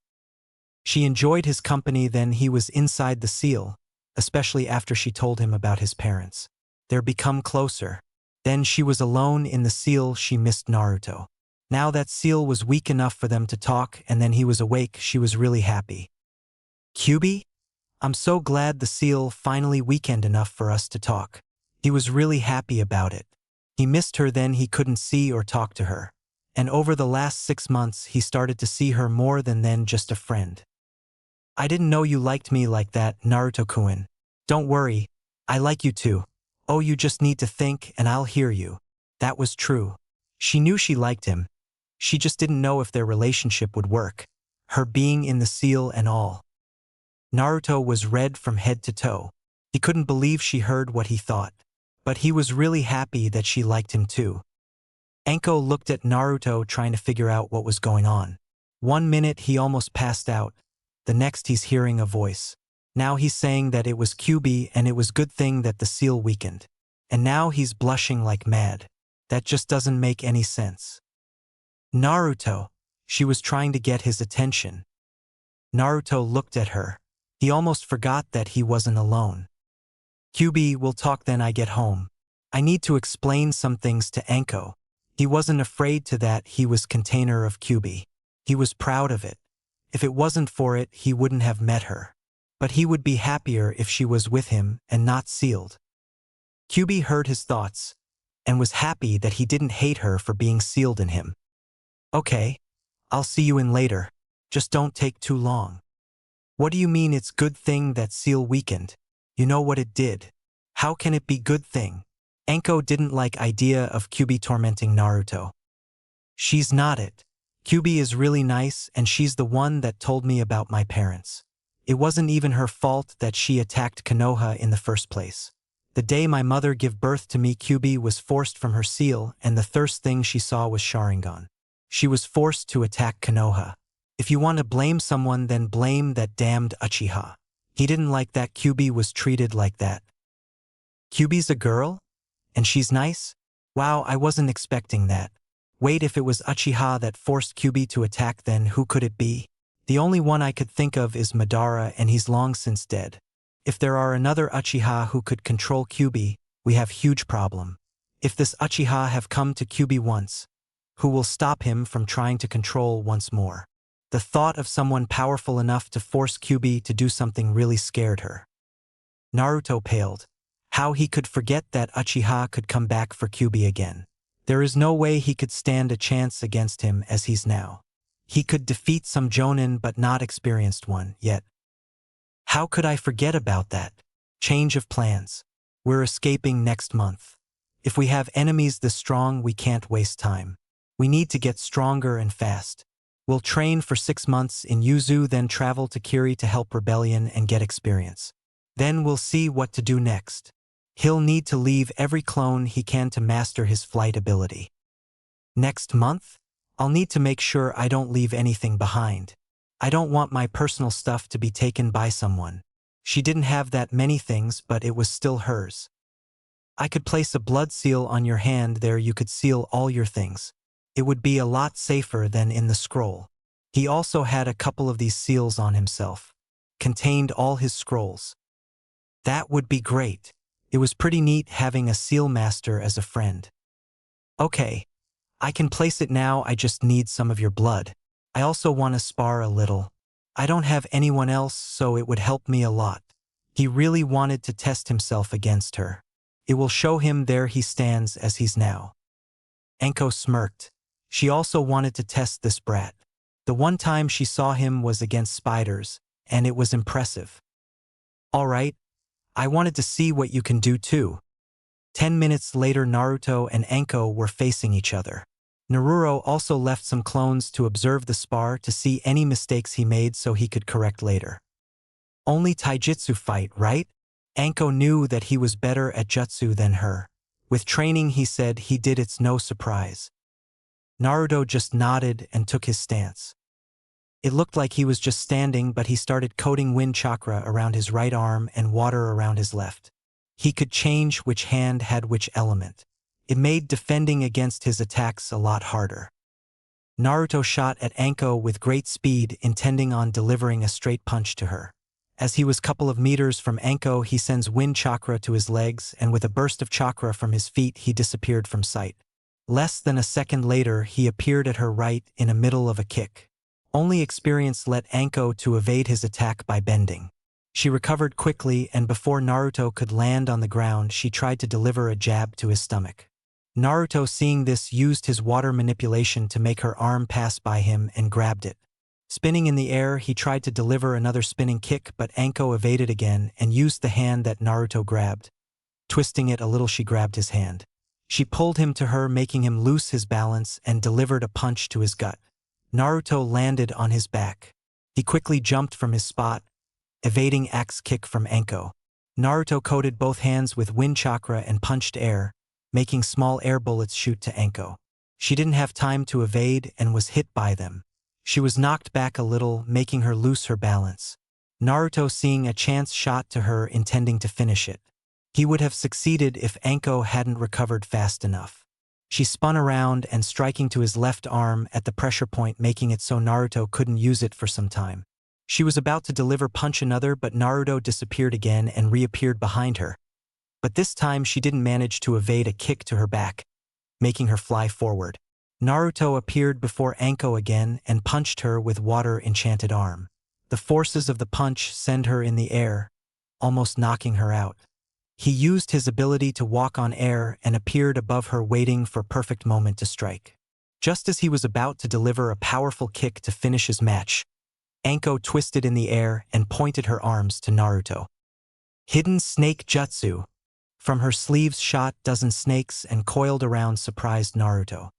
She enjoyed his company, then he was inside the seal, especially after she told him about his parents. They're become closer. Then she was alone in the seal. She missed Naruto. Now that seal was weak enough for them to talk and then he was awake, she was really happy. Kyubi? I'm so glad the seal finally weakened enough for us to talk. He was really happy about it. He missed her then he couldn't see or talk to her. And over the last 6 months he started to see her more than then just a friend. I didn't know you liked me like that, Naruto-kun. Don't worry, I like you too. Oh, you just need to think and I'll hear you. That was true. She knew she liked him. She just didn't know if their relationship would work. Her being in the seal and all. Naruto was red from head to toe. He couldn't believe she heard what he thought. But he was really happy that she liked him too. Anko looked at Naruto trying to figure out what was going on. 1 minute he almost passed out. The next he's hearing a voice. Now he's saying that it was Kyubi and it was good thing that the seal weakened. And now he's blushing like mad. That just doesn't make any sense. Naruto. She was trying to get his attention. Naruto looked at her. He almost forgot that he wasn't alone. Kyubi, we'll talk then I get home. I need to explain some things to Anko. He wasn't afraid to that he was container of Kyubi. He was proud of it. If it wasn't for it, he wouldn't have met her. But he would be happier if she was with him and not sealed. Kyubi heard his thoughts and was happy that he didn't hate her for being sealed in him. Okay, I'll see you in later. Just don't take too long. What do you mean it's good thing that seal weakened? You know what it did. How can it be good thing? Anko didn't like idea of Kyubi tormenting Naruto. She's not it. Kyubi is really nice and she's the one that told me about my parents. It wasn't even her fault that she attacked Konoha in the first place. The day my mother gave birth to me, Kyubi was forced from her seal and the first thing she saw was Sharingan. She was forced to attack Konoha. If you want to blame someone, then blame that damned Uchiha. He didn't like that Kyubi was treated like that. Kyubi's a girl? And she's nice? Wow, I wasn't expecting that. Wait, if it was Uchiha that forced Kyubi to attack, then who could it be? The only one I could think of is Madara and he's long since dead. If there are another Uchiha who could control Kyubi, we have huge problem. If this Uchiha have come to Kyubi once, who will stop him from trying to control once more? The thought of someone powerful enough to force Kyubi to do something really scared her. Naruto paled. How he could forget that Uchiha could come back for Kyubi again. There is no way he could stand a chance against him as he's now. He could defeat some Jonin but not experienced one yet. How could I forget about that? Change of plans. We're escaping next month. If we have enemies this strong, we can't waste time. We need to get stronger and fast. We'll train for 6 months in Yuzu, then travel to Kiri to help rebellion and get experience. Then we'll see what to do next. He'll need to leave every clone he can to master his flight ability. Next month? I'll need to make sure I don't leave anything behind. I don't want my personal stuff to be taken by someone. She didn't have that many things, but it was still hers. I could place a blood seal on your hand there, you could seal all your things. It would be a lot safer than in the scroll. He also had a couple of these seals on himself. Contained all his scrolls. That would be great. It was pretty neat having a seal master as a friend. Okay. I can place it now, I just need some of your blood. I also want to spar a little. I don't have anyone else, so it would help me a lot. He really wanted to test himself against her. It will show him there he stands as he's now. Anko smirked. She also wanted to test this brat. The one time she saw him was against spiders, and it was impressive. All right, I wanted to see what you can do too. 10 minutes later, Naruto and Anko were facing each other. Naruto also left some clones to observe the spar to see any mistakes he made so he could correct later. Only taijutsu fight, right? Anko knew that he was better at jutsu than her. With training, he said he did, it's no surprise. Naruto just nodded and took his stance. It looked like he was just standing, but he started coating wind chakra around his right arm and water around his left. He could change which hand had which element. It made defending against his attacks a lot harder. Naruto shot at Anko with great speed, intending on delivering a straight punch to her. As he was couple of meters from Anko, he sends wind chakra to his legs, and with a burst of chakra from his feet, he disappeared from sight. Less than a second later, he appeared at her right in the middle of a kick. Only experience let Anko to evade his attack by bending. She recovered quickly, and before Naruto could land on the ground, she tried to deliver a jab to his stomach. Naruto, seeing this, used his water manipulation to make her arm pass by him and grabbed it. Spinning in the air, he tried to deliver another spinning kick, but Anko evaded again and used the hand that Naruto grabbed. Twisting it a little, she grabbed his hand. She pulled him to her, making him lose his balance, and delivered a punch to his gut. Naruto landed on his back. He quickly jumped from his spot, evading axe kick from Anko. Naruto coated both hands with wind chakra and punched air, making small air bullets shoot to Anko. She didn't have time to evade and was hit by them. She was knocked back a little, making her lose her balance. Naruto, seeing a chance, shot to her, intending to finish it. He would have succeeded if Anko hadn't recovered fast enough. She spun around and striking to his left arm at the pressure point, making it so Naruto couldn't use it for some time. She was about to deliver punch another, but Naruto disappeared again and reappeared behind her. But this time she didn't manage to evade a kick to her back, making her fly forward. Naruto appeared before Anko again and punched her with water-enchanted arm. The forces of the punch sent her in the air, almost knocking her out. He used his ability to walk on air and appeared above her, waiting for perfect moment to strike. Just as he was about to deliver a powerful kick to finish his match, Anko twisted in the air and pointed her arms to Naruto. Hidden snake jutsu. From her sleeves shot dozen snakes and coiled around surprised Naruto.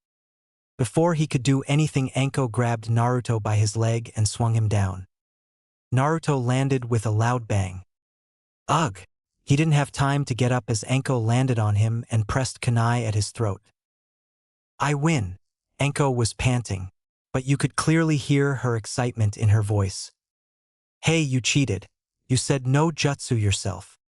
Before he could do anything, Anko grabbed Naruto by his leg and swung him down. Naruto landed with a loud bang. Ugh! He didn't have time to get up as Anko landed on him and pressed kunai at his throat. I win! Anko was panting, but you could clearly hear her excitement in her voice. Hey, you cheated. You said no jutsu yourself.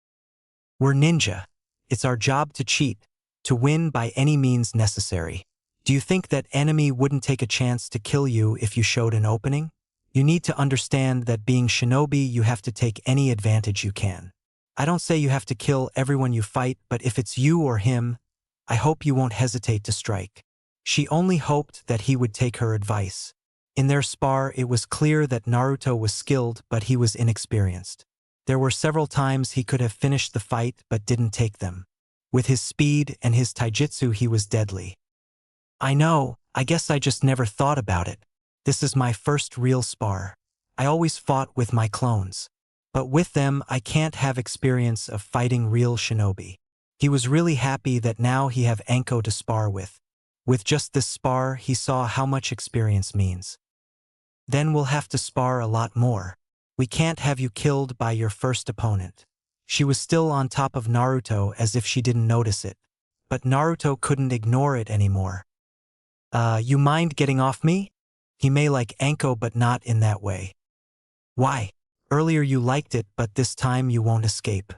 We're ninja. It's our job to cheat, to win by any means necessary. Do you think that enemy wouldn't take a chance to kill you if you showed an opening? You need to understand that being shinobi, you have to take any advantage you can. I don't say you have to kill everyone you fight, but if it's you or him, I hope you won't hesitate to strike. She only hoped that he would take her advice. In their spar, it was clear that Naruto was skilled, but he was inexperienced. There were several times he could have finished the fight but didn't take them. With his speed and his taijutsu, he was deadly. I know, I guess I just never thought about it. This is my first real spar. I always fought with my clones. But with them, I can't have experience of fighting real shinobi. He was really happy that now he have Anko to spar with. With just this spar, he saw how much experience means. Then we'll have to spar a lot more. We can't have you killed by your first opponent. She was still on top of Naruto as if she didn't notice it. But Naruto couldn't ignore it anymore. You mind getting off me? He may like Anko, but not in that way. Why? Earlier you liked it, but this time you won't escape.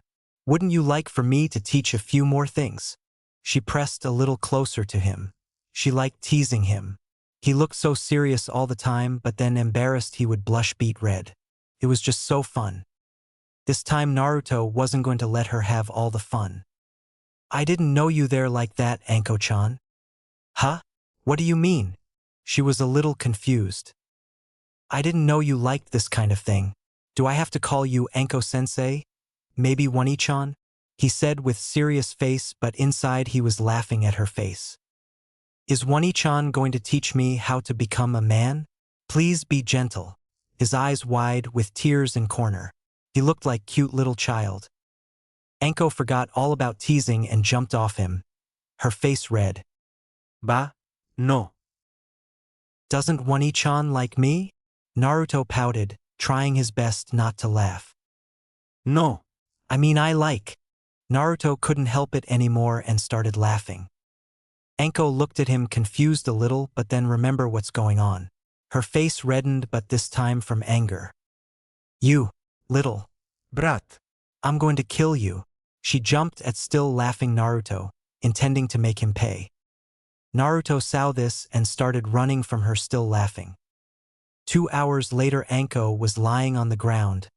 Wouldn't you like for me to teach a few more things? She pressed a little closer to him. She liked teasing him. He looked so serious all the time, but then embarrassed he would blush beet red. It was just so fun. This time Naruto wasn't going to let her have all the fun. I didn't know you there like that, Anko-chan. Huh? What do you mean? She was a little confused. I didn't know you liked this kind of thing. Do I have to call you Anko-sensei? Maybe Wani-chan? He said with serious face, but inside he was laughing at her face. Is Wani-chan going to teach me how to become a man? Please be gentle. His eyes wide with tears in corner. He looked like cute little child. Anko forgot all about teasing and jumped off him. Her face red. Bah, no. Doesn't Wani-chan like me? Naruto pouted, trying his best not to laugh. No. I mean, I like. Naruto couldn't help it anymore and started laughing. Anko looked at him confused a little, but then remembered what's going on. Her face reddened, but this time from anger. You, little Brat. I'm going to kill you. She jumped at still laughing Naruto, intending to make him pay. Naruto saw this and started running from her, still laughing. 2 hours later, Anko was lying on the ground,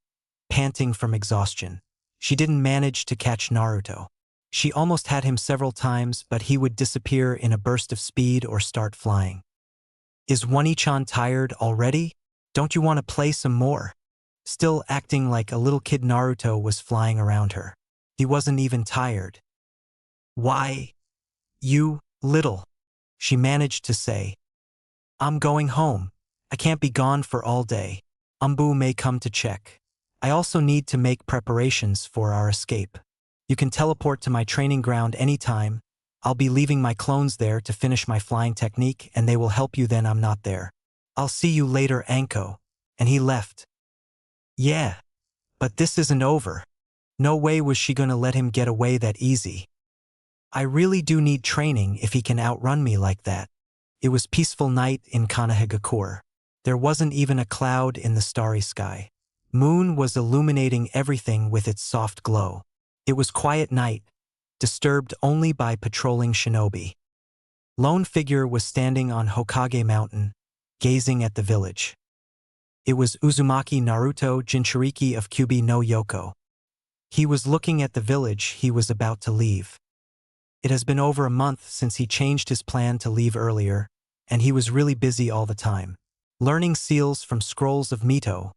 panting from exhaustion. She didn't manage to catch Naruto. She almost had him several times, but he would disappear in a burst of speed or start flying. Is Wani-chan tired already? Don't you want to play some more? Still acting like a little kid, Naruto was flying around her. He wasn't even tired. Why, you little, she managed to say. I'm going home. I can't be gone for all day. Umbu may come to check. I also need to make preparations for our escape. You can teleport to my training ground anytime. I'll be leaving my clones there to finish my flying technique, and they will help you then I'm not there. I'll see you later, Anko. And he left. Yeah, but this isn't over. No way was she gonna let him get away that easy. I really do need training if he can outrun me like that. It was peaceful night in Kanahegakure. There wasn't even a cloud in the starry sky. Moon was illuminating everything with its soft glow. It was quiet night, disturbed only by patrolling shinobi. Lone figure was standing on Hokage Mountain, gazing at the village. It was Uzumaki Naruto Jinchuriki of Kyubi no Yoko. He was looking at the village he was about to leave. It has been over a month since he changed his plan to leave earlier, and he was really busy all the time. Learning seals from scrolls of Mito,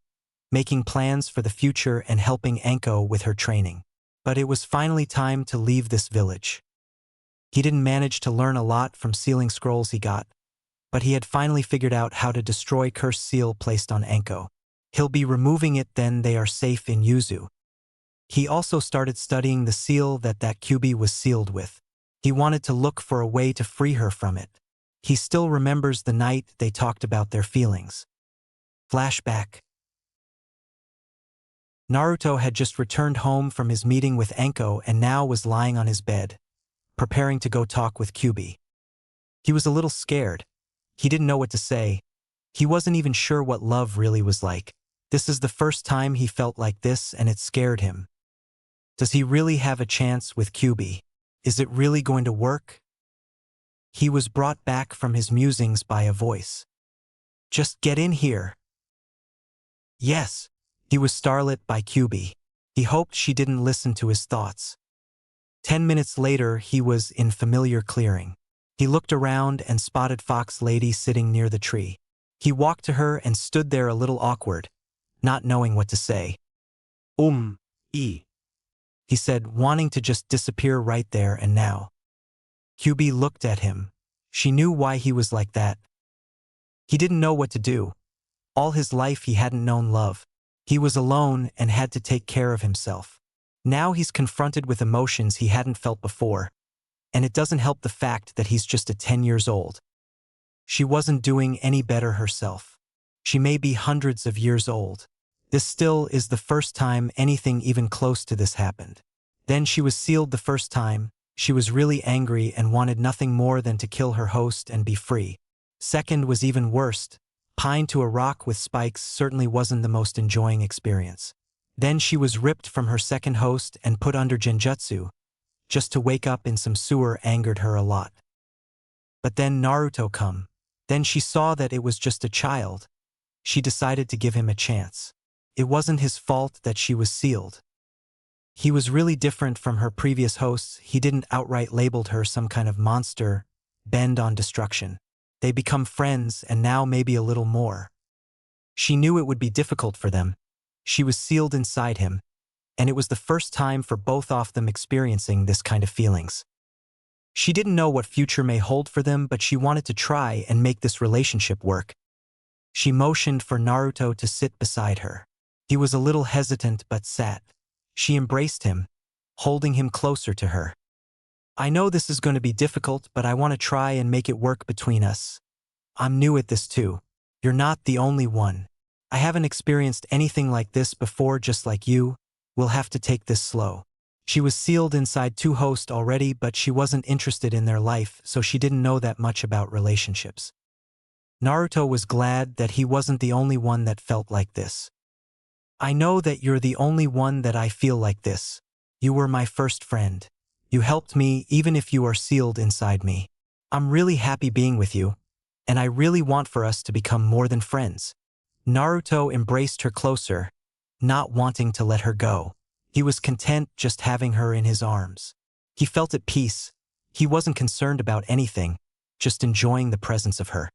making plans for the future and helping Anko with her training. But it was finally time to leave this village. He didn't manage to learn a lot from sealing scrolls he got, but he had finally figured out how to destroy cursed seal placed on Anko. He'll be removing it, then they are safe in Yuzu. He also started studying the seal that Kyubi was sealed with. He wanted to look for a way to free her from it. He still remembers the night they talked about their feelings. Flashback. Naruto had just returned home from his meeting with Anko and now was lying on his bed, preparing to go talk with Kyubi. He was a little scared. He didn't know what to say. He wasn't even sure what love really was like. This is the first time he felt like this, and it scared him. Does he really have a chance with Kyubi? Is it really going to work? He was brought back from his musings by a voice. Just get in here. Yes. He was starlit by Kyubi. He hoped she didn't listen to his thoughts. 10 minutes later, he was in familiar clearing. He looked around and spotted Fox Lady sitting near the tree. He walked to her and stood there a little awkward, not knowing what to say. He said, wanting to just disappear right there and now. Kyubi looked at him. She knew why he was like that. He didn't know what to do. All his life he hadn't known love. He was alone and had to take care of himself. Now he's confronted with emotions he hadn't felt before, and it doesn't help the fact that he's just 10 years old. She wasn't doing any better herself. She may be hundreds of years old. This still is the first time anything even close to this happened. Then she was sealed the first time. She was really angry and wanted nothing more than to kill her host and be free. Second was even worse. Pinned to a rock with spikes certainly wasn't the most enjoying experience. Then she was ripped from her second host and put under genjutsu. Just to wake up in some sewer angered her a lot. But then Naruto come. Then she saw that it was just a child. She decided to give him a chance. It wasn't his fault that she was sealed. He was really different from her previous hosts. He didn't outright labeled her some kind of monster, bent on destruction. They become friends and now maybe a little more. She knew it would be difficult for them. She was sealed inside him, and it was the first time for both of them experiencing this kind of feelings. She didn't know what future may hold for them, but she wanted to try and make this relationship work. She motioned for Naruto to sit beside her. He was a little hesitant but sat. She embraced him, holding him closer to her. I know this is going to be difficult, but I want to try and make it work between us. I'm new at this too. You're not the only one. I haven't experienced anything like this before, just like you. We'll have to take this slow. She was sealed inside two hosts already, but she wasn't interested in their life, so she didn't know that much about relationships. Naruto was glad that he wasn't the only one that felt like this. I know that you're the only one that I feel like this. You were my first friend. You helped me even if you are sealed inside me. I'm really happy being with you, and I really want for us to become more than friends. Naruto embraced her closer, not wanting to let her go. He was content just having her in his arms. He felt at peace. He wasn't concerned about anything, just enjoying the presence of her.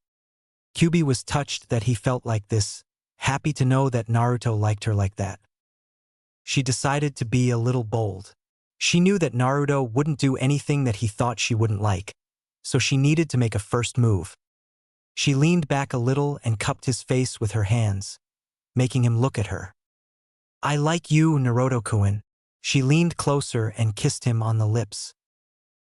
Kyubi was touched that he felt like this, happy to know that Naruto liked her like that. She decided to be a little bold. She knew that Naruto wouldn't do anything that he thought she wouldn't like, so she needed to make a first move. She leaned back a little and cupped his face with her hands, making him look at her. "I like you, Naruto-kun." She leaned closer and kissed him on the lips.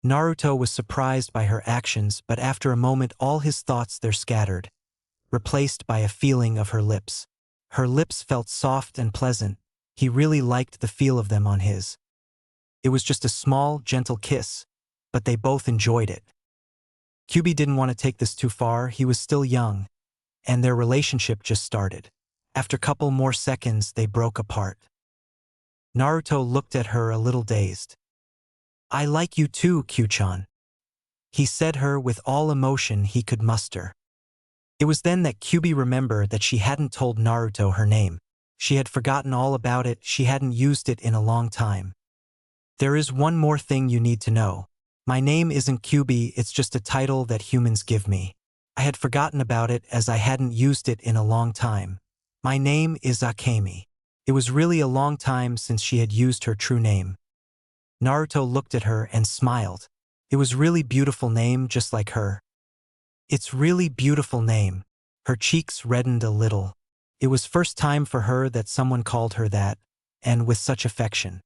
Naruto was surprised by her actions, but after a moment all his thoughts there scattered, replaced by a feeling of her lips. Her lips felt soft and pleasant. He really liked the feel of them on his. It was just a small, gentle kiss, but they both enjoyed it. Kyubi didn't want to take this too far. He was still young, and their relationship just started. After a couple more seconds, they broke apart. Naruto looked at her a little dazed. "I like you too, Kyu-chan," he said her with all emotion he could muster. It was then that Kyubi remembered that she hadn't told Naruto her name. She had forgotten all about it. She hadn't used it in a long time. "There is one more thing you need to know. My name isn't Kyubi, it's just a title that humans give me. I had forgotten about it as I hadn't used it in a long time. My name is Akemi." It was really a long time since she had used her true name. Naruto looked at her and smiled. It was really beautiful name, just like her. "It's really beautiful name." Her cheeks reddened a little. It was first time for her that someone called her that, and with such affection.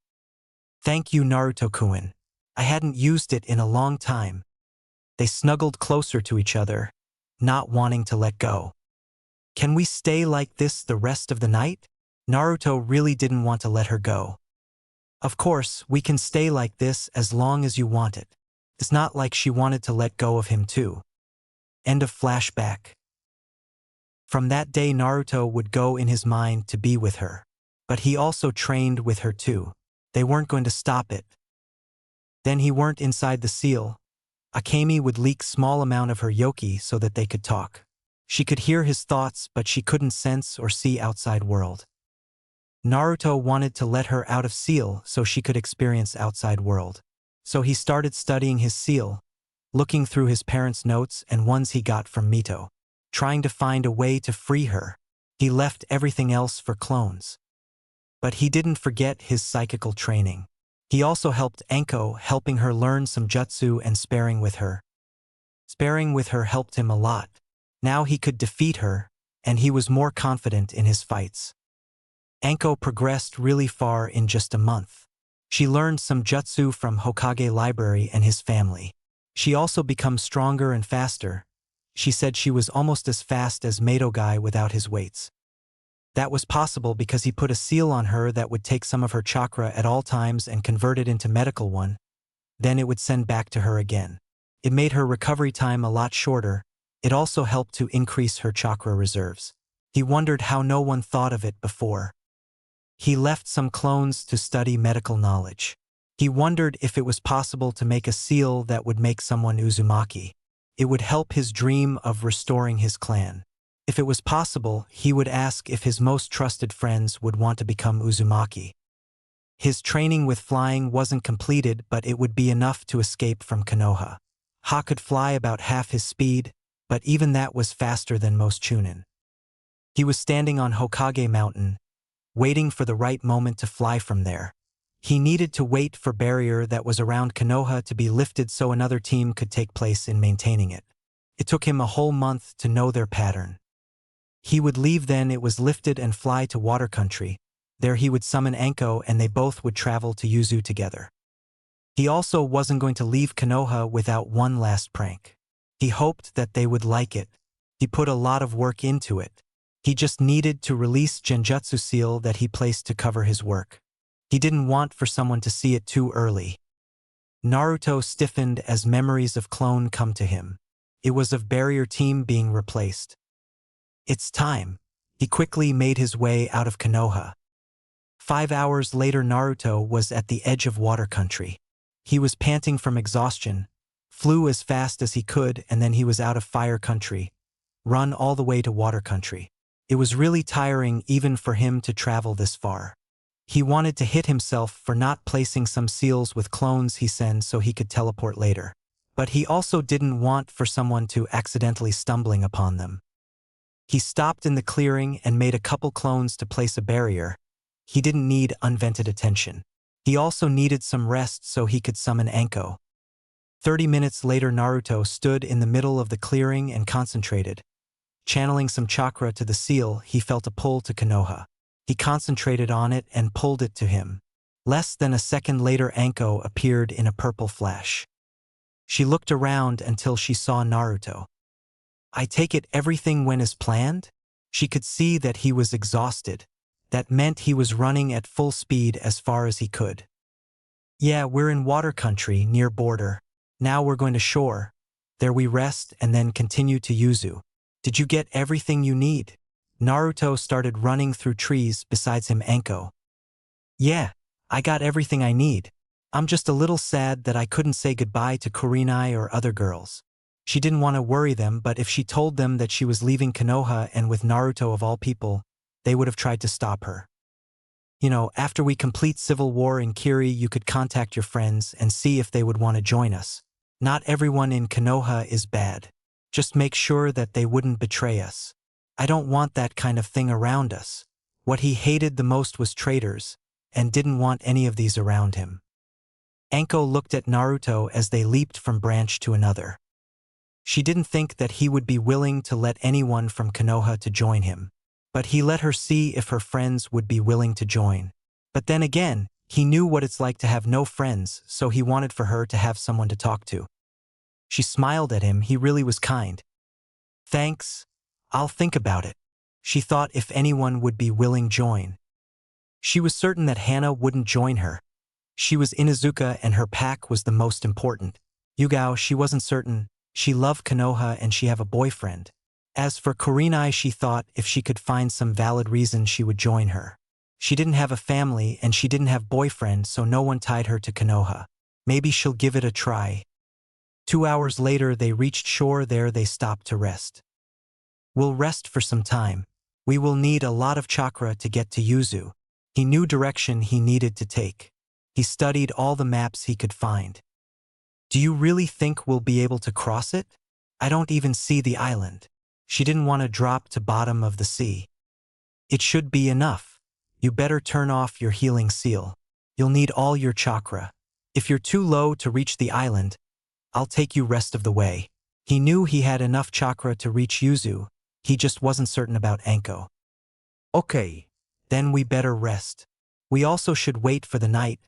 "Thank you, Naruto-kun. I hadn't used it in a long time." They snuggled closer to each other, not wanting to let go. "Can we stay like this the rest of the night?" Naruto really didn't want to let her go. "Of course, we can stay like this as long as you want it." It's not like she wanted to let go of him too. End of flashback. From that day Naruto would go in his mind to be with her. But he also trained with her too. They weren't going to stop it. Then he weren't inside the seal. Akemi would leak small amount of her yoki so that they could talk. She could hear his thoughts, but she couldn't sense or see outside world. Naruto wanted to let her out of seal so she could experience outside world. So he started studying his seal, looking through his parents' notes and ones he got from Mito, trying to find a way to free her. He left everything else for clones. But he didn't forget his psychical training. He also helped Anko, helping her learn some jutsu and sparring with her. Sparring with her helped him a lot. Now he could defeat her, and he was more confident in his fights. Anko progressed really far in just a month. She learned some jutsu from Hokage library and his family. She also became stronger and faster. She said she was almost as fast as Mato guy without his weights. That was possible because he put a seal on her that would take some of her chakra at all times and convert it into medical one. Then it would send back to her again. It made her recovery time a lot shorter. It also helped to increase her chakra reserves. He wondered how no one thought of it before. He left some clones to study medical knowledge. He wondered if it was possible to make a seal that would make someone Uzumaki. It would help his dream of restoring his clan. If it was possible, he would ask if his most trusted friends would want to become Uzumaki. His training with flying wasn't completed, but it would be enough to escape from Konoha. Ha could fly about half his speed, but even that was faster than most Chunin. He was standing on Hokage Mountain, waiting for the right moment to fly from there. He needed to wait for barrier that was around Konoha to be lifted so another team could take place in maintaining it. It took him a whole month to know their pattern. He would leave then it was lifted and fly to water country. There he would summon Anko and they both would travel to Yuzu together. He also wasn't going to leave Konoha without one last prank. He hoped that they would like it. He put a lot of work into it. He just needed to release Genjutsu seal that he placed to cover his work. He didn't want for someone to see it too early. Naruto stiffened as memories of clone come to him. It was of barrier team being replaced. It's time. He quickly made his way out of Konoha. 5 hours later Naruto was at the edge of water country. He was panting from exhaustion, flew as fast as he could, and then he was out of fire country, run all the way to water country. It was really tiring even for him to travel this far. He wanted to hit himself for not placing some seals with clones he sent so he could teleport later. But he also didn't want for someone to accidentally stumbling upon them. He stopped in the clearing and made a couple clones to place a barrier. He didn't need unvented attention. He also needed some rest so he could summon Anko. 30 minutes later, Naruto stood in the middle of the clearing and concentrated. Channeling some chakra to the seal, he felt a pull to Konoha. He concentrated on it and pulled it to him. Less than a second later, Anko appeared in a purple flash. She looked around until she saw Naruto. I take it everything went as planned? She could see that he was exhausted. That meant he was running at full speed as far as he could. Yeah, we're in water country, near border. Now we're going to shore. There we rest and then continue to Yuzu. Did you get everything you need? Naruto started running through trees besides him Anko. Yeah, I got everything I need. I'm just a little sad that I couldn't say goodbye to Kurenai or other girls. She didn't want to worry them, but if she told them that she was leaving Konoha and with Naruto of all people, they would have tried to stop her. You know, after we complete civil war in Kiri, you could contact your friends and see if they would want to join us. Not everyone in Konoha is bad. Just make sure that they wouldn't betray us. I don't want that kind of thing around us. What he hated the most was traitors, and didn't want any of these around him. Anko looked at Naruto as they leaped from branch to another. She didn't think that he would be willing to let anyone from Konoha to join him. But he let her see if her friends would be willing to join. But then again, he knew what it's like to have no friends, so he wanted for her to have someone to talk to. She smiled at him. He really was kind. Thanks. I'll think about it. She thought if anyone would be willing join. She was certain that Hana wouldn't join her. She was Inuzuka and her pack was the most important. Yugao, she wasn't certain. She loved Konoha and she have a boyfriend. As for Kurenai, she thought if she could find some valid reason she would join her. She didn't have a family and she didn't have boyfriend, so no one tied her to Konoha. Maybe she'll give it a try. 2 hours later they reached shore. There they stopped to rest. We'll rest for some time. We will need a lot of chakra to get to Yuzu. He knew direction he needed to take. He studied all the maps he could find. Do you really think we'll be able to cross it? I don't even see the island. She didn't want to drop to bottom of the sea. It should be enough. You better turn off your healing seal. You'll need all your chakra. If you're too low to reach the island, I'll take you rest of the way. He knew he had enough chakra to reach Yuzu. He just wasn't certain about Anko. Okay. Then we better rest. We also should wait for the night.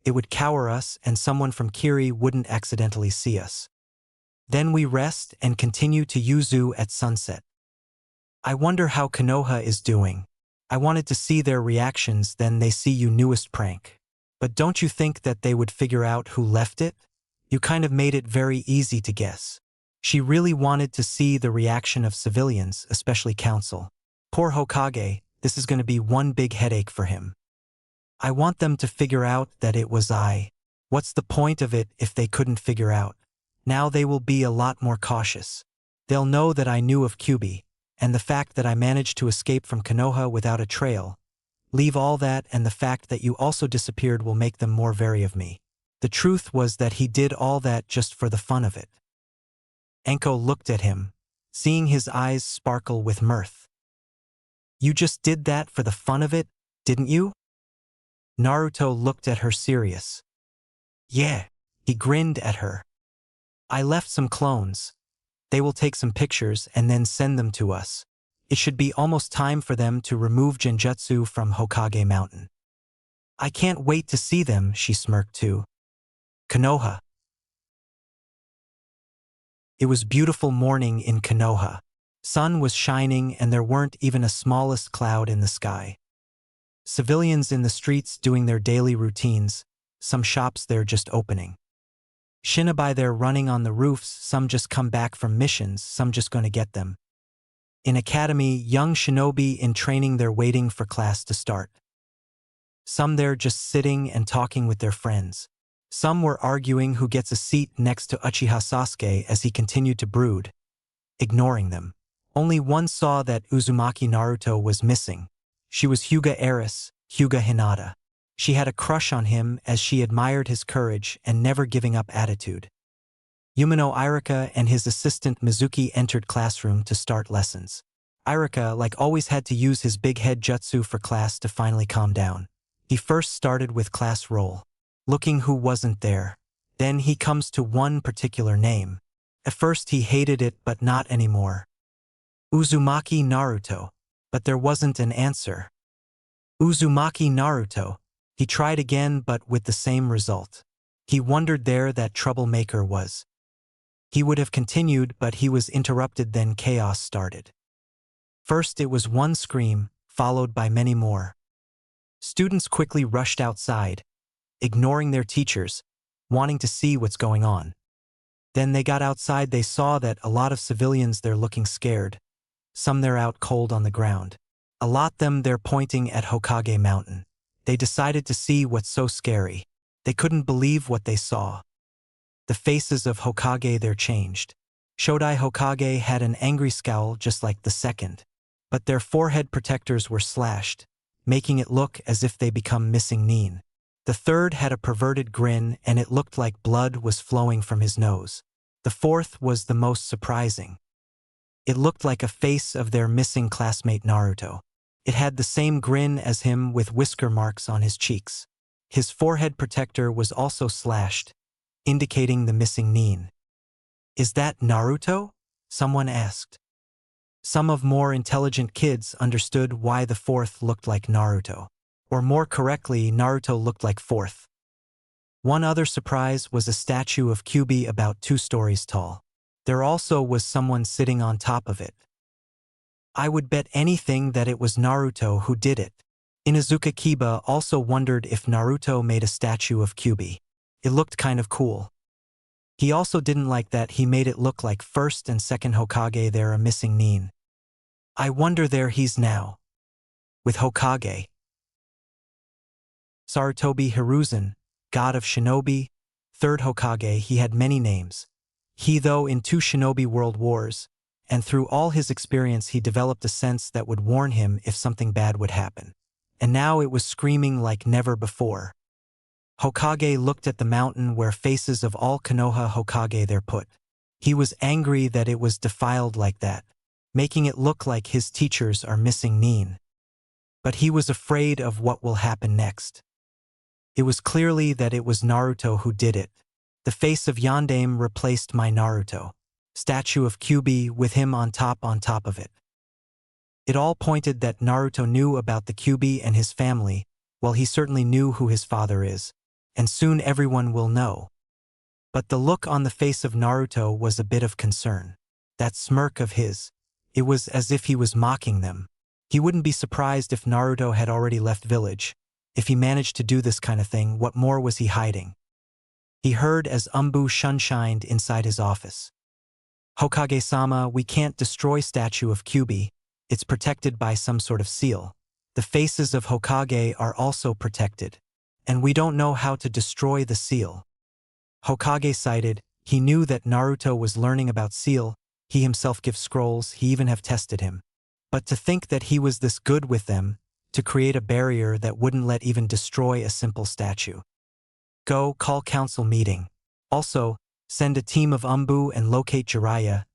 It would cower us and someone from Kiri wouldn't accidentally see us. Then we rest and continue to Yuzu at sunset. I wonder how Konoha is doing. I wanted to see their reactions then they see you newest prank. But don't you think that they would figure out who left it? You kind of made it very easy to guess. She really wanted to see the reaction of civilians, especially council. Poor Hokage, this is going to be one big headache for him. I want them to figure out that it was I. What's the point of it if they couldn't figure out? Now they will be a lot more cautious. They'll know that I knew of Kyubi, and the fact that I managed to escape from Konoha without a trail. Leave all that, and the fact that you also disappeared will make them more wary of me. The truth was that he did all that just for the fun of it. Anko looked at him, seeing his eyes sparkle with mirth. You just did that for the fun of it, didn't you? Naruto looked at her serious. Yeah, he grinned at her. I left some clones. They will take some pictures and then send them to us. It should be almost time for them to remove Genjutsu from Hokage Mountain. I can't wait to see them, she smirked too. Konoha. It was beautiful morning in Konoha. Sun was shining and there weren't even a smallest cloud in the sky. Civilians in the streets doing their daily routines, some shops there just opening. Shinobi there running on the roofs, some just come back from missions, some just going to get them. In academy, young shinobi in training there waiting for class to start. Some there just sitting and talking with their friends. Some were arguing who gets a seat next to Uchiha Sasuke as he continued to brood, ignoring them. Only one saw that Uzumaki Naruto was missing. She was Hyuga heiress. Hyuga Hinata. She had a crush on him as she admired his courage and never giving up attitude. Yumino Irika and his assistant Mizuki entered classroom to start lessons. Irika, like always, had to use his big head jutsu for class to finally calm down. He first started with class roll, looking who wasn't there. Then he comes to one particular name. At first he hated it, but not anymore. Uzumaki Naruto. But there wasn't an answer. Uzumaki Naruto. He tried again, but with the same result. He wondered there that troublemaker was. He would have continued, but he was interrupted. Then chaos started. First it was one scream, followed by many more. Students quickly rushed outside, ignoring their teachers, wanting to see what's going on. Then they got outside. They saw that a lot of civilians there looking scared. Some there out cold on the ground. A lot them there pointing at Hokage Mountain. They decided to see what's so scary. They couldn't believe what they saw. The faces of Hokage there changed. Shodai Hokage had an angry scowl just like the second. But their forehead protectors were slashed, making it look as if they become missing nin. The third had a perverted grin and it looked like blood was flowing from his nose. The fourth was the most surprising. It looked like a face of their missing classmate Naruto. It had the same grin as him with whisker marks on his cheeks. His forehead protector was also slashed, indicating the missing nin. "Is that Naruto?" someone asked. Some of more intelligent kids understood why the fourth looked like Naruto. Or more correctly, Naruto looked like fourth. One other surprise was a statue of Kyuubi about 2 stories tall. There also was someone sitting on top of it. I would bet anything that it was Naruto who did it. Inuzuka Kiba also wondered if Naruto made a statue of Kyuubi. It looked kind of cool. He also didn't like that he made it look like first and second Hokage there a missing nin. I wonder there he's now. With Hokage. Sarutobi Hiruzen, god of shinobi, third Hokage. He had many names. He though in 2 shinobi world wars, and through all his experience he developed a sense that would warn him if something bad would happen. And now it was screaming like never before. Hokage looked at the mountain where faces of all Konoha Hokage there put. He was angry that it was defiled like that, making it look like his teachers are missing nin. But he was afraid of what will happen next. It was clearly that it was Naruto who did it. The face of Yondaime replaced my Naruto. Statue of Kyuubi with him on top of it. It all pointed that Naruto knew about the Kyuubi and his family, well he certainly knew who his father is. And soon everyone will know. But the look on the face of Naruto was a bit of concern. That smirk of his. It was as if he was mocking them. He wouldn't be surprised if Naruto had already left village. If he managed to do this kind of thing, what more was he hiding? He heard as Umbu shunshined inside his office. Hokage-sama, we can't destroy statue of Kyuubi. It's protected by some sort of seal. The faces of Hokage are also protected. And we don't know how to destroy the seal. Hokage cited, he knew that Naruto was learning about seal, he himself gives scrolls, he even have tested him. But to think that he was this good with them, to create a barrier that wouldn't let even destroy a simple statue. Go, call council meeting. Also, send a team of Umbu and locate Jiraiya.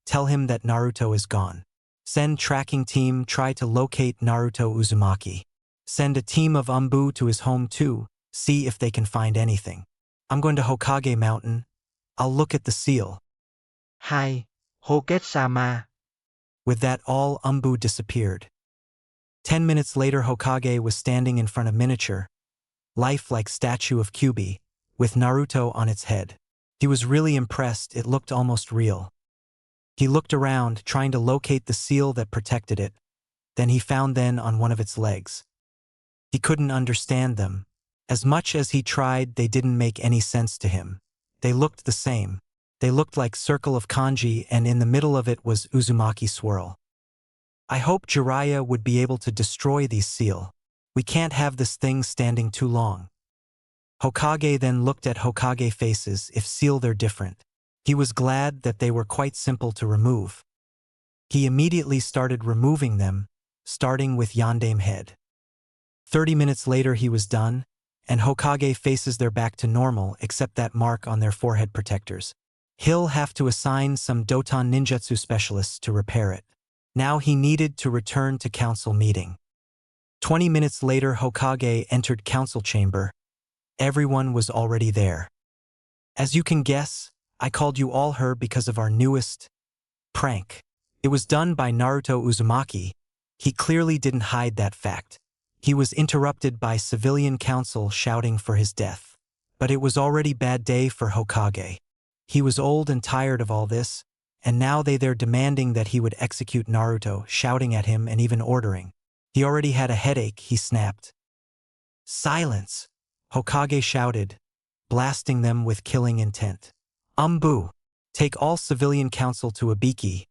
Tell him that Naruto is gone. Send tracking team, try to locate Naruto Uzumaki. Send a team of Umbu to his home too, see if they can find anything. I'm going to Hokage Mountain. I'll look at the seal. Hai, Hokage-sama. With that all Umbu disappeared. 10 minutes later Hokage was standing in front of miniature, lifelike statue of Kyuubi, with Naruto on its head. He was really impressed, it looked almost real. He looked around, trying to locate the seal that protected it. Then he found on one of its legs. He couldn't understand them. As much as he tried, they didn't make any sense to him. They looked the same. They looked like circle of kanji and in the middle of it was Uzumaki swirl. I hope Jiraiya would be able to destroy these seal. We can't have this thing standing too long. Hokage then looked at Hokage faces if seal they're different. He was glad that they were quite simple to remove. He immediately started removing them, starting with Yondaime head. 30 minutes later he was done, and Hokage faces their back to normal except that mark on their forehead protectors. He'll have to assign some Doton ninjutsu specialists to repair it. Now he needed to return to council meeting. 20 minutes later Hokage entered council chamber. Everyone was already there. As you can guess, I called you all her because of our newest prank. It was done by Naruto Uzumaki. He clearly didn't hide that fact. He was interrupted by civilian council shouting for his death. But it was already bad day for Hokage. He was old and tired of all this, and now they're demanding that he would execute Naruto, shouting at him and even ordering. He already had a headache, he snapped. Silence! Hokage shouted, blasting them with killing intent. Umbu! Take all civilian council to Ibiki.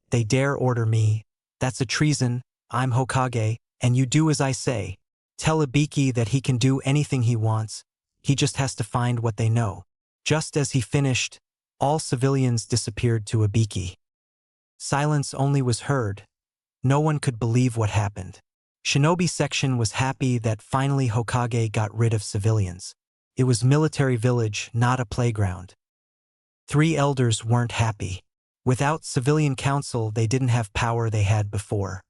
They dare order me. That's a treason. I'm Hokage, and you do as I say. Tell Ibiki that he can do anything he wants. He just has to find what they know. Just as he finished, all civilians disappeared to Ibiki. Silence only was heard. No one could believe what happened. Shinobi section was happy that finally Hokage got rid of civilians. It was military village, not a playground. 3 elders weren't happy. Without civilian council, they didn't have power they had before.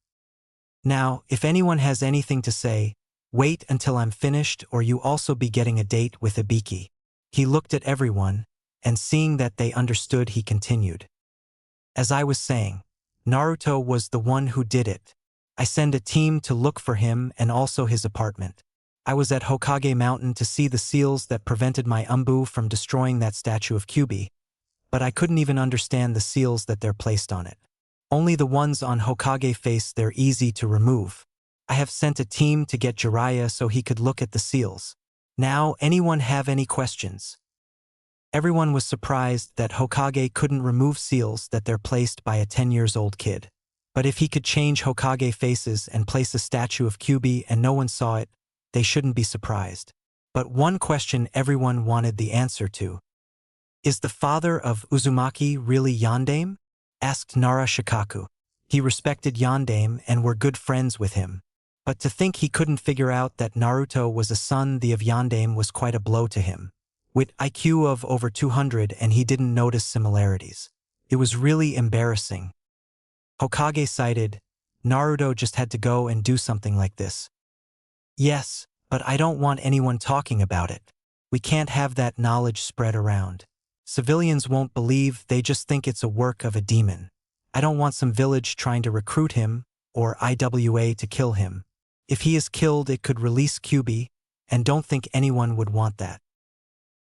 Now, if anyone has anything to say, wait until I'm finished or you also be getting a date with Ibiki. He looked at everyone, and seeing that they understood he continued. As I was saying, Naruto was the one who did it. I send a team to look for him and also his apartment. I was at Hokage Mountain to see the seals that prevented my Umbu from destroying that statue of Kyubi, but I couldn't even understand the seals that they're placed on it. Only the ones on Hokage face they're easy to remove. I have sent a team to get Jiraiya so he could look at the seals. Now, anyone have any questions? Everyone was surprised that Hokage couldn't remove seals that they're placed by a 10-years-old kid. But if he could change Hokage faces and place a statue of Kyubi and no one saw it, they shouldn't be surprised. But one question everyone wanted the answer to. Is the father of Uzumaki really Yondaime? Asked Nara Shikaku. He respected Yondaime and were good friends with him. But to think he couldn't figure out that Naruto was a son of Yondaime was quite a blow to him. With IQ of over 200 and he didn't notice similarities. It was really embarrassing. Hokage cited, Naruto just had to go and do something like this. Yes, but I don't want anyone talking about it. We can't have that knowledge spread around. Civilians won't believe, they just think it's a work of a demon. I don't want some village trying to recruit him, or IWA to kill him. If he is killed it could release Kyubi, and don't think anyone would want that.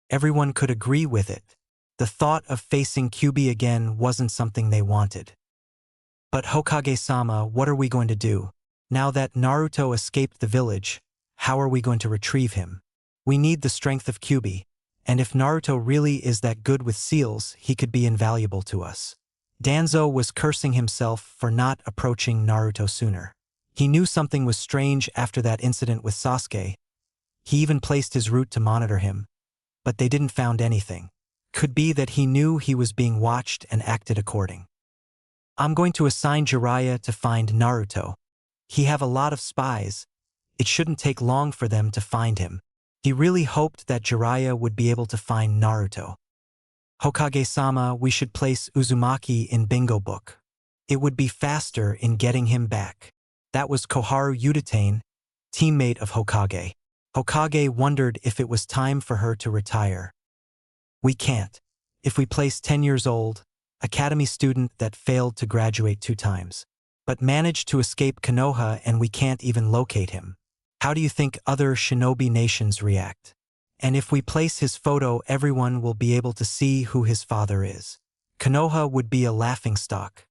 Everyone could agree with it. The thought of facing Kyubi again wasn't something they wanted. But Hokage-sama, what are we going to do? Now that Naruto escaped the village, how are we going to retrieve him? We need the strength of Kyubi, and if Naruto really is that good with seals, he could be invaluable to us. Danzo was cursing himself for not approaching Naruto sooner. He knew something was strange after that incident with Sasuke. He even placed his route to monitor him, but they didn't found anything. Could be that he knew he was being watched and acted according. I'm going to assign Jiraiya to find Naruto. He have a lot of spies. It shouldn't take long for them to find him. He really hoped that Jiraiya would be able to find Naruto. Hokage-sama, we should place Uzumaki in bingo book. It would be faster in getting him back. That was Koharu Udatain, teammate of Hokage. Hokage wondered if it was time for her to retire. We can't. If we place 10 years old, academy student that failed to graduate 2 times, but managed to escape Konoha and we can't even locate him. How do you think other shinobi nations react? And if we place his photo, everyone will be able to see who his father is. Konoha would be a laughingstock.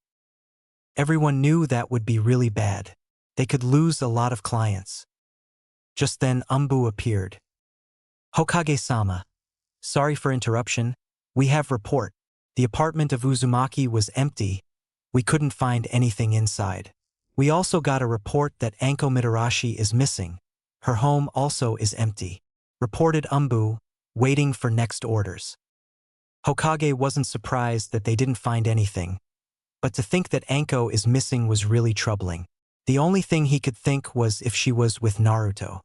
Everyone knew that would be really bad. They could lose a lot of clients. Just then Umbu appeared. Hokage-sama. Sorry for interruption. We have report. The apartment of Uzumaki was empty. We couldn't find anything inside. We also got a report that Anko Mitarashi is missing. Her home also is empty. Reported Umbu, waiting for next orders. Hokage wasn't surprised that they didn't find anything. But to think that Anko is missing was really troubling. The only thing he could think was if she was with Naruto.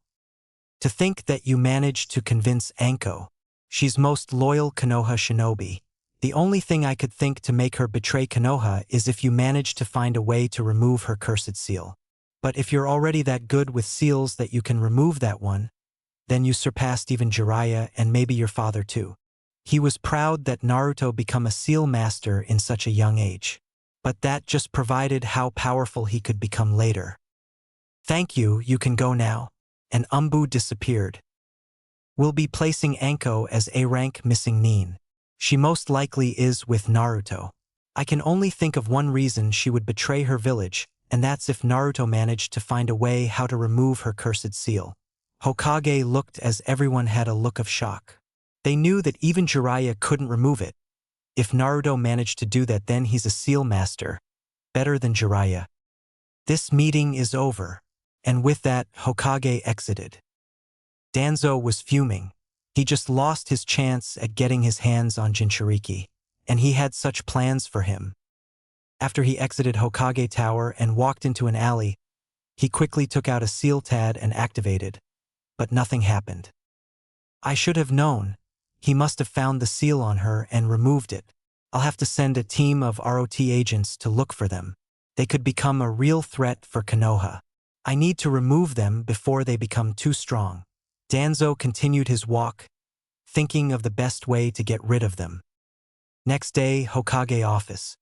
To think that you managed to convince Anko. She's most loyal Konoha shinobi. The only thing I could think to make her betray Konoha is if you managed to find a way to remove her cursed seal. But if you're already that good with seals that you can remove that one, then you surpassed even Jiraiya and maybe your father too. He was proud that Naruto become a seal master in such a young age. But that just provided how powerful he could become later. Thank you, you can go now. And Umbu disappeared. We'll be placing Anko as A-rank missing Nin. She most likely is with Naruto. I can only think of one reason she would betray her village, and that's if Naruto managed to find a way how to remove her cursed seal. Hokage looked as everyone had a look of shock. They knew that even Jiraiya couldn't remove it. If Naruto managed to do that, then he's a seal master. Better than Jiraiya. This meeting is over. And with that, Hokage exited. Danzo was fuming. He just lost his chance at getting his hands on Jinchuriki, and he had such plans for him. After he exited Hokage Tower and walked into an alley, he quickly took out a seal tad and activated, but nothing happened. I should have known. He must have found the seal on her and removed it. I'll have to send a team of ROT agents to look for them. They could become a real threat for Konoha. I need to remove them before they become too strong. Danzo continued his walk, thinking of the best way to get rid of them. Next day, Hokage office.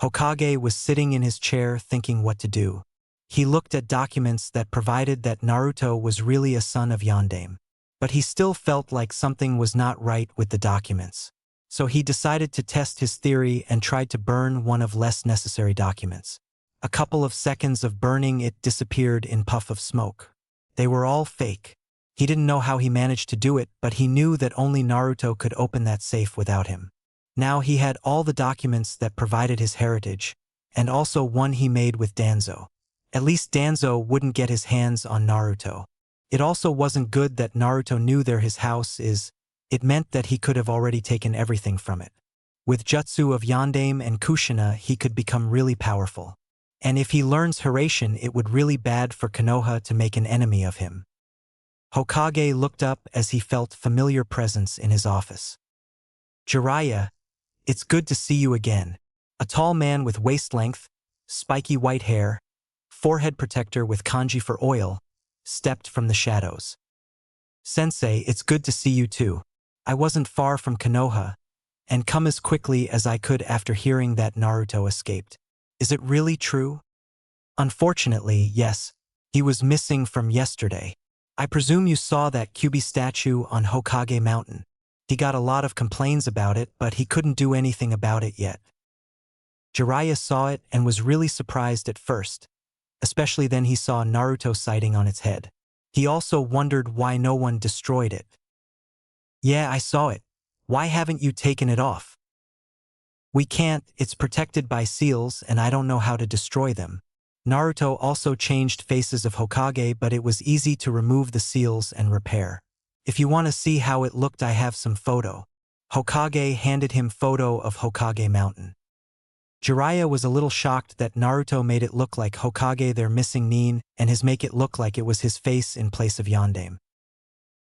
Hokage was sitting in his chair thinking what to do. He looked at documents that provided that Naruto was really a son of Yondaime. But he still felt like something was not right with the documents. So he decided to test his theory and tried to burn one of less necessary documents. A couple of seconds of burning, it disappeared in puff of smoke. They were all fake. He didn't know how he managed to do it, but he knew that only Naruto could open that safe without him. Now he had all the documents that provided his heritage, and also one he made with Danzo. At least Danzo wouldn't get his hands on Naruto. It also wasn't good that Naruto knew there his house is. It meant that he could have already taken everything from it. With Jutsu of Yondaime and Kushina, he could become really powerful. And if he learns Hiraishin, it would really bad for Konoha to make an enemy of him. Hokage looked up as he felt familiar presence in his office. Jiraiya, it's good to see you again. A tall man with waist length, spiky white hair, forehead protector with kanji for oil, stepped from the shadows. Sensei, it's good to see you too. I wasn't far from Konoha, and come as quickly as I could after hearing that Naruto escaped. Is it really true? Unfortunately, yes. He was missing from yesterday. I presume you saw that Kyuubi statue on Hokage Mountain. He got a lot of complaints about it, but he couldn't do anything about it yet. Jiraiya saw it and was really surprised at first, especially then he saw Naruto sighting on its head. He also wondered why no one destroyed it. Yeah, I saw it. Why haven't you taken it off? We can't, it's protected by seals and I don't know how to destroy them. Naruto also changed faces of Hokage, but it was easy to remove the seals and repair. If you want to see how it looked, I have some photo. Hokage handed him photo of Hokage Mountain. Jiraiya was a little shocked that Naruto made it look like Hokage their missing Nin and his make it look like it was his face in place of Yondaime.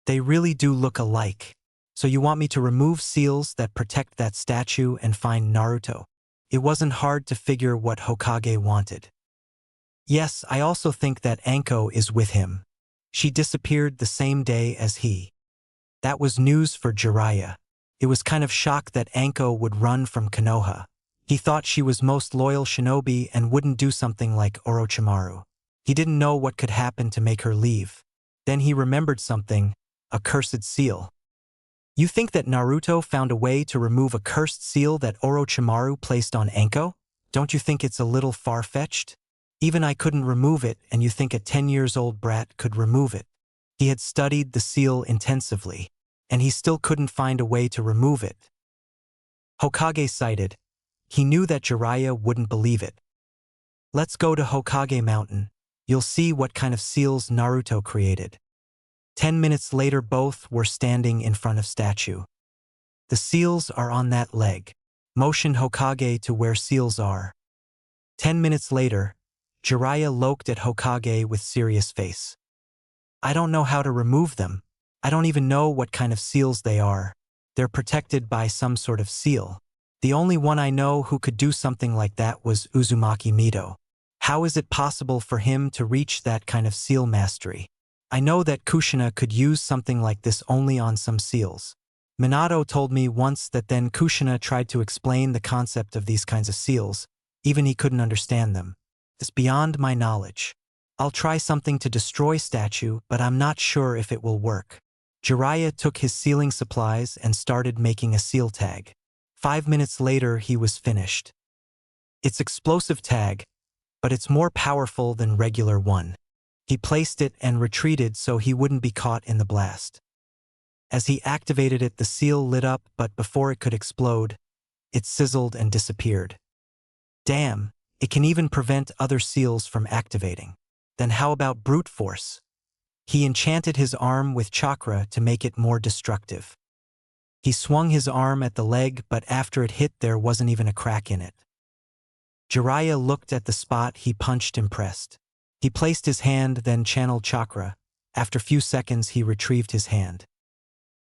They really do look alike. So you want me to remove seals that protect that statue and find Naruto? It wasn't hard to figure what Hokage wanted. Yes, I also think that Anko is with him. She disappeared the same day as he. That was news for Jiraiya. It was kind of shocked that Anko would run from Konoha. He thought she was most loyal shinobi and wouldn't do something like Orochimaru. He didn't know what could happen to make her leave. Then he remembered something, a cursed seal. You think that Naruto found a way to remove a cursed seal that Orochimaru placed on Anko? Don't you think it's a little far-fetched? Even I couldn't remove it, and you think a 10-years-old brat could remove it. He had studied the seal intensively, and he still couldn't find a way to remove it. Hokage sighed. He knew that Jiraiya wouldn't believe it. Let's go to Hokage Mountain. You'll see what kind of seals Naruto created. 10 minutes later, both were standing in front of statue. The seals are on that leg. Motion Hokage to where seals are. 10 minutes later, Jiraiya looked at Hokage with serious face. I don't know how to remove them. I don't even know what kind of seals they are. They're protected by some sort of seal. The only one I know who could do something like that was Uzumaki Mido. How is it possible for him to reach that kind of seal mastery? I know that Kushina could use something like this only on some seals. Minato told me once that then Kushina tried to explain the concept of these kinds of seals, even he couldn't understand them. It's beyond my knowledge. I'll try something to destroy statue, but I'm not sure if it will work. Jiraiya took his sealing supplies and started making a seal tag. 5 minutes later he was finished. It's explosive tag, but it's more powerful than regular one. He placed it and retreated so he wouldn't be caught in the blast. As he activated it, the seal lit up, but before it could explode, it sizzled and disappeared. Damn, it can even prevent other seals from activating. Then how about brute force? He enchanted his arm with chakra to make it more destructive. He swung his arm at the leg, but after it hit there wasn't even a crack in it. Jiraiya looked at the spot he punched, impressed. He placed his hand, then channeled chakra. After few seconds he retrieved his hand.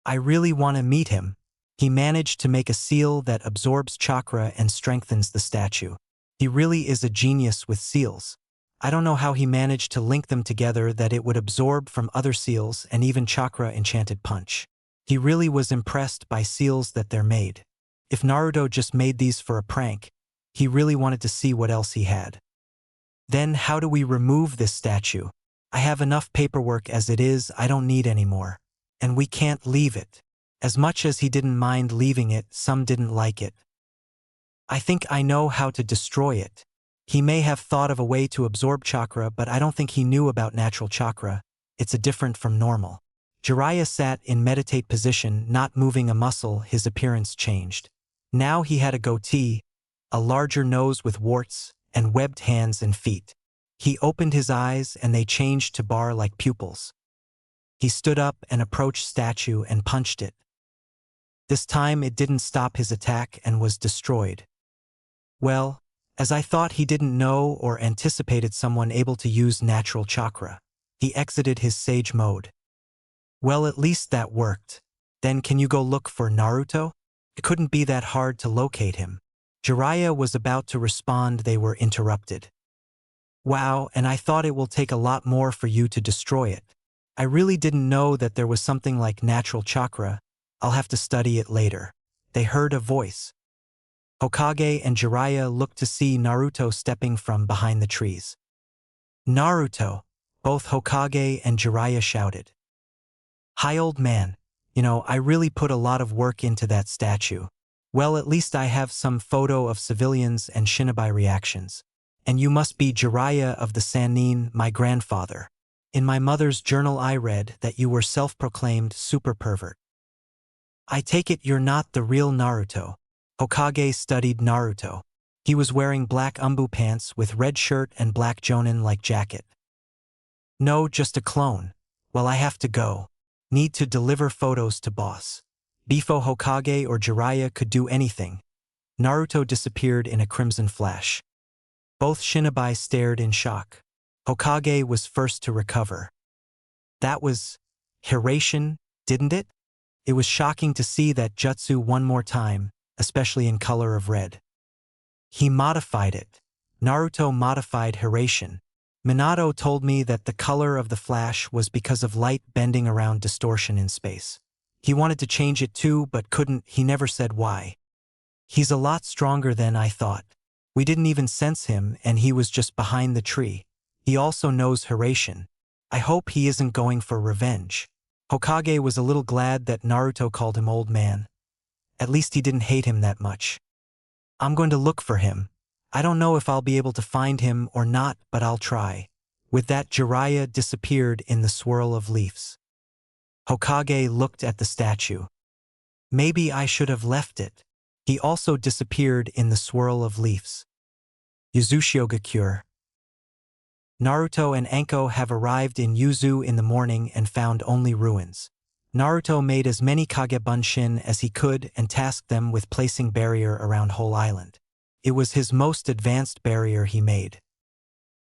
I really want to meet him. He managed to make a seal that absorbs chakra and strengthens the statue. He really is a genius with seals. I don't know how he managed to link them together that it would absorb from other seals and even chakra enchanted punch. He really was impressed by seals that they're made. If Naruto just made these for a prank, he really wanted to see what else he had. Then how do we remove this statue? I have enough paperwork as it is, I don't need any more. And we can't leave it. As much as he didn't mind leaving it, some didn't like it. I think I know how to destroy it. He may have thought of a way to absorb chakra, but I don't think he knew about natural chakra. It's different from normal. Jiraiya sat in meditate position, not moving a muscle. His appearance changed. Now he had a goatee, a larger nose with warts, and webbed hands and feet. He opened his eyes and they changed to bar-like pupils. He stood up and approached statue and punched it. This time it didn't stop his attack and was destroyed. Well, as I thought, he didn't know or anticipated someone able to use natural chakra. He exited his sage mode. Well, at least that worked. Then can you go look for Naruto? It couldn't be that hard to locate him. Jiraiya was about to respond, they were interrupted. Wow, and I thought it will take a lot more for you to destroy it. I really didn't know that there was something like natural chakra. I'll have to study it later. They heard a voice. Hokage and Jiraiya looked to see Naruto stepping from behind the trees. Naruto! Both Hokage and Jiraiya shouted. Hi, old man. I really put a lot of work into that statue. Well, at least I have some photo of civilians and shinobi reactions. And you must be Jiraiya of the Sannin, my grandfather. In my mother's journal I read that you were self-proclaimed super pervert. I take it you're not the real Naruto. Hokage studied Naruto. He was wearing black umbu pants with red shirt and black jonin-like jacket. No, just a clone. Well, I have to go. Need to deliver photos to boss. Before Hokage or Jiraiya could do anything, Naruto disappeared in a crimson flash. Both shinobi stared in shock. Hokage was first to recover. That was Hiration, didn't it? It was shocking to see that jutsu one more time, especially in color of red. He modified it. Naruto modified Hiration. Minato told me that the color of the flash was because of light bending around distortion in space. He wanted to change it too, but couldn't. He never said why. He's a lot stronger than I thought. We didn't even sense him, and he was just behind the tree. He also knows Hiration. I hope he isn't going for revenge. Hokage was a little glad that Naruto called him old man. At least he didn't hate him that much. I'm going to look for him. I don't know if I'll be able to find him or not, but I'll try. With that, Jiraiya disappeared in the swirl of leaves. Hokage looked at the statue. Maybe I should have left it. He also disappeared in the swirl of leaves. Yuzushigakure. Naruto and Anko have arrived in Yuzu in the morning and found only ruins. Naruto made as many Kagebunshin as he could and tasked them with placing barrier around whole island. It was his most advanced barrier he made.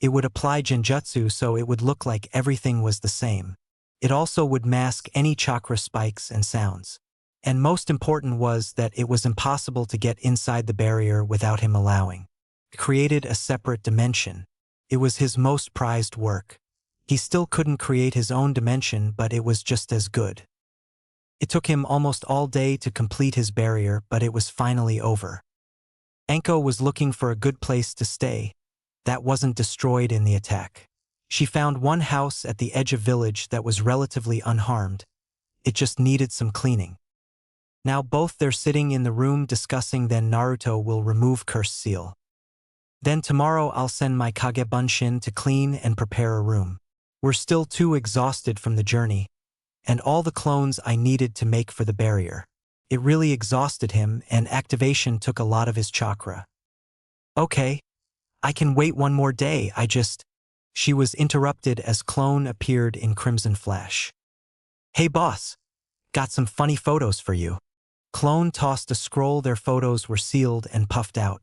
It would apply genjutsu so it would look like everything was the same. It also would mask any chakra spikes and sounds. And most important was that it was impossible to get inside the barrier without him allowing. It created a separate dimension. It was his most prized work. He still couldn't create his own dimension, but it was just as good. It took him almost all day to complete his barrier, but it was finally over. Anko was looking for a good place to stay that wasn't destroyed in the attack. She found one house at the edge of village that was relatively unharmed. It just needed some cleaning. Now both they're sitting in the room discussing. Then Naruto will remove cursed seal. Then tomorrow I'll send my Kagebunshin to clean and prepare a room. We're still too exhausted from the journey, and all the clones I needed to make for the barrier. It really exhausted him, and activation took a lot of his chakra. Okay, I can wait one more day, She was interrupted as Clone appeared in Crimson Flash. Hey boss, got some funny photos for you. Clone tossed a scroll. Their photos were sealed and puffed out.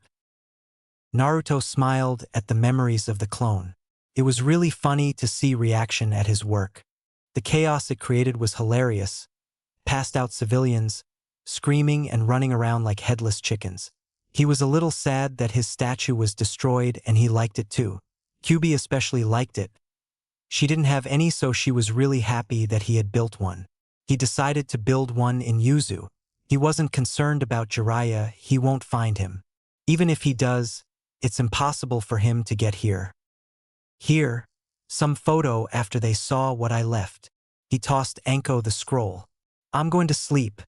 Naruto smiled at the memories of the clone. It was really funny to see reaction at his work. The chaos it created was hilarious. Passed out civilians, screaming and running around like headless chickens. He was a little sad that his statue was destroyed, and he liked it too. Kyubi especially liked it. She didn't have any, so she was really happy that he had built one. He decided to build one in Yuzu. He wasn't concerned about Jiraiya. He won't find him. Even if he does, it's impossible for him to get here. Here, some photo after they saw what I left. He tossed Anko the scroll. I'm going to sleep.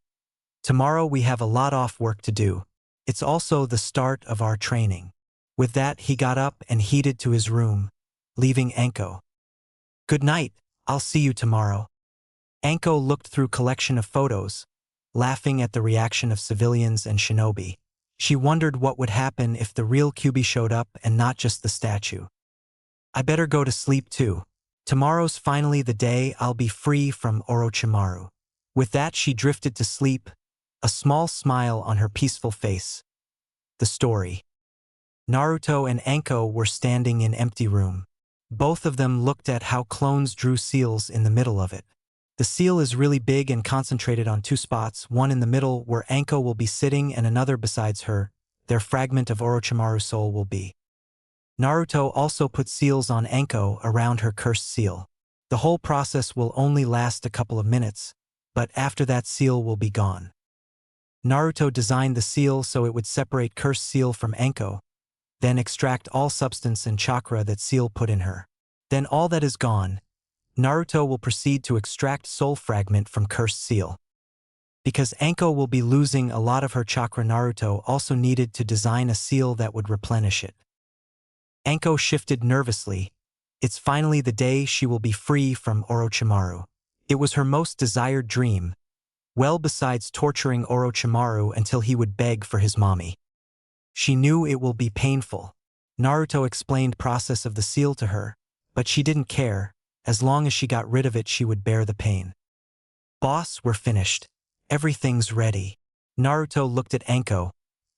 Tomorrow we have a lot of work to do. It's also the start of our training. With that, he got up and headed to his room, leaving Anko. Good night, I'll see you tomorrow. Anko looked through collection of photos, laughing at the reaction of civilians and shinobi. She wondered what would happen if the real Kyubi showed up and not just the statue. I better go to sleep too. Tomorrow's finally the day I'll be free from Orochimaru. With that, she drifted to sleep, a small smile on her peaceful face. The story. Naruto and Anko were standing in empty room. Both of them looked at how clones drew seals in the middle of it. The seal is really big and concentrated on two spots, one in the middle where Anko will be sitting and another besides her. Their fragment of Orochimaru's soul will be. Naruto also put seals on Anko around her cursed seal. The whole process will only last a couple of minutes, but after that seal will be gone. Naruto designed the seal so it would separate cursed seal from Anko, then extract all substance and chakra that seal put in her. Then all that is gone, Naruto will proceed to extract soul fragment from cursed seal. Because Anko will be losing a lot of her chakra, Naruto also needed to design a seal that would replenish it. Anko shifted nervously. It's finally the day she will be free from Orochimaru. It was her most desired dream, well besides torturing Orochimaru until he would beg for his mommy. She knew it will be painful. Naruto explained process of the seal to her, but she didn't care. As long as she got rid of it, she would bear the pain. Boss, we're finished. Everything's ready. Naruto looked at Anko.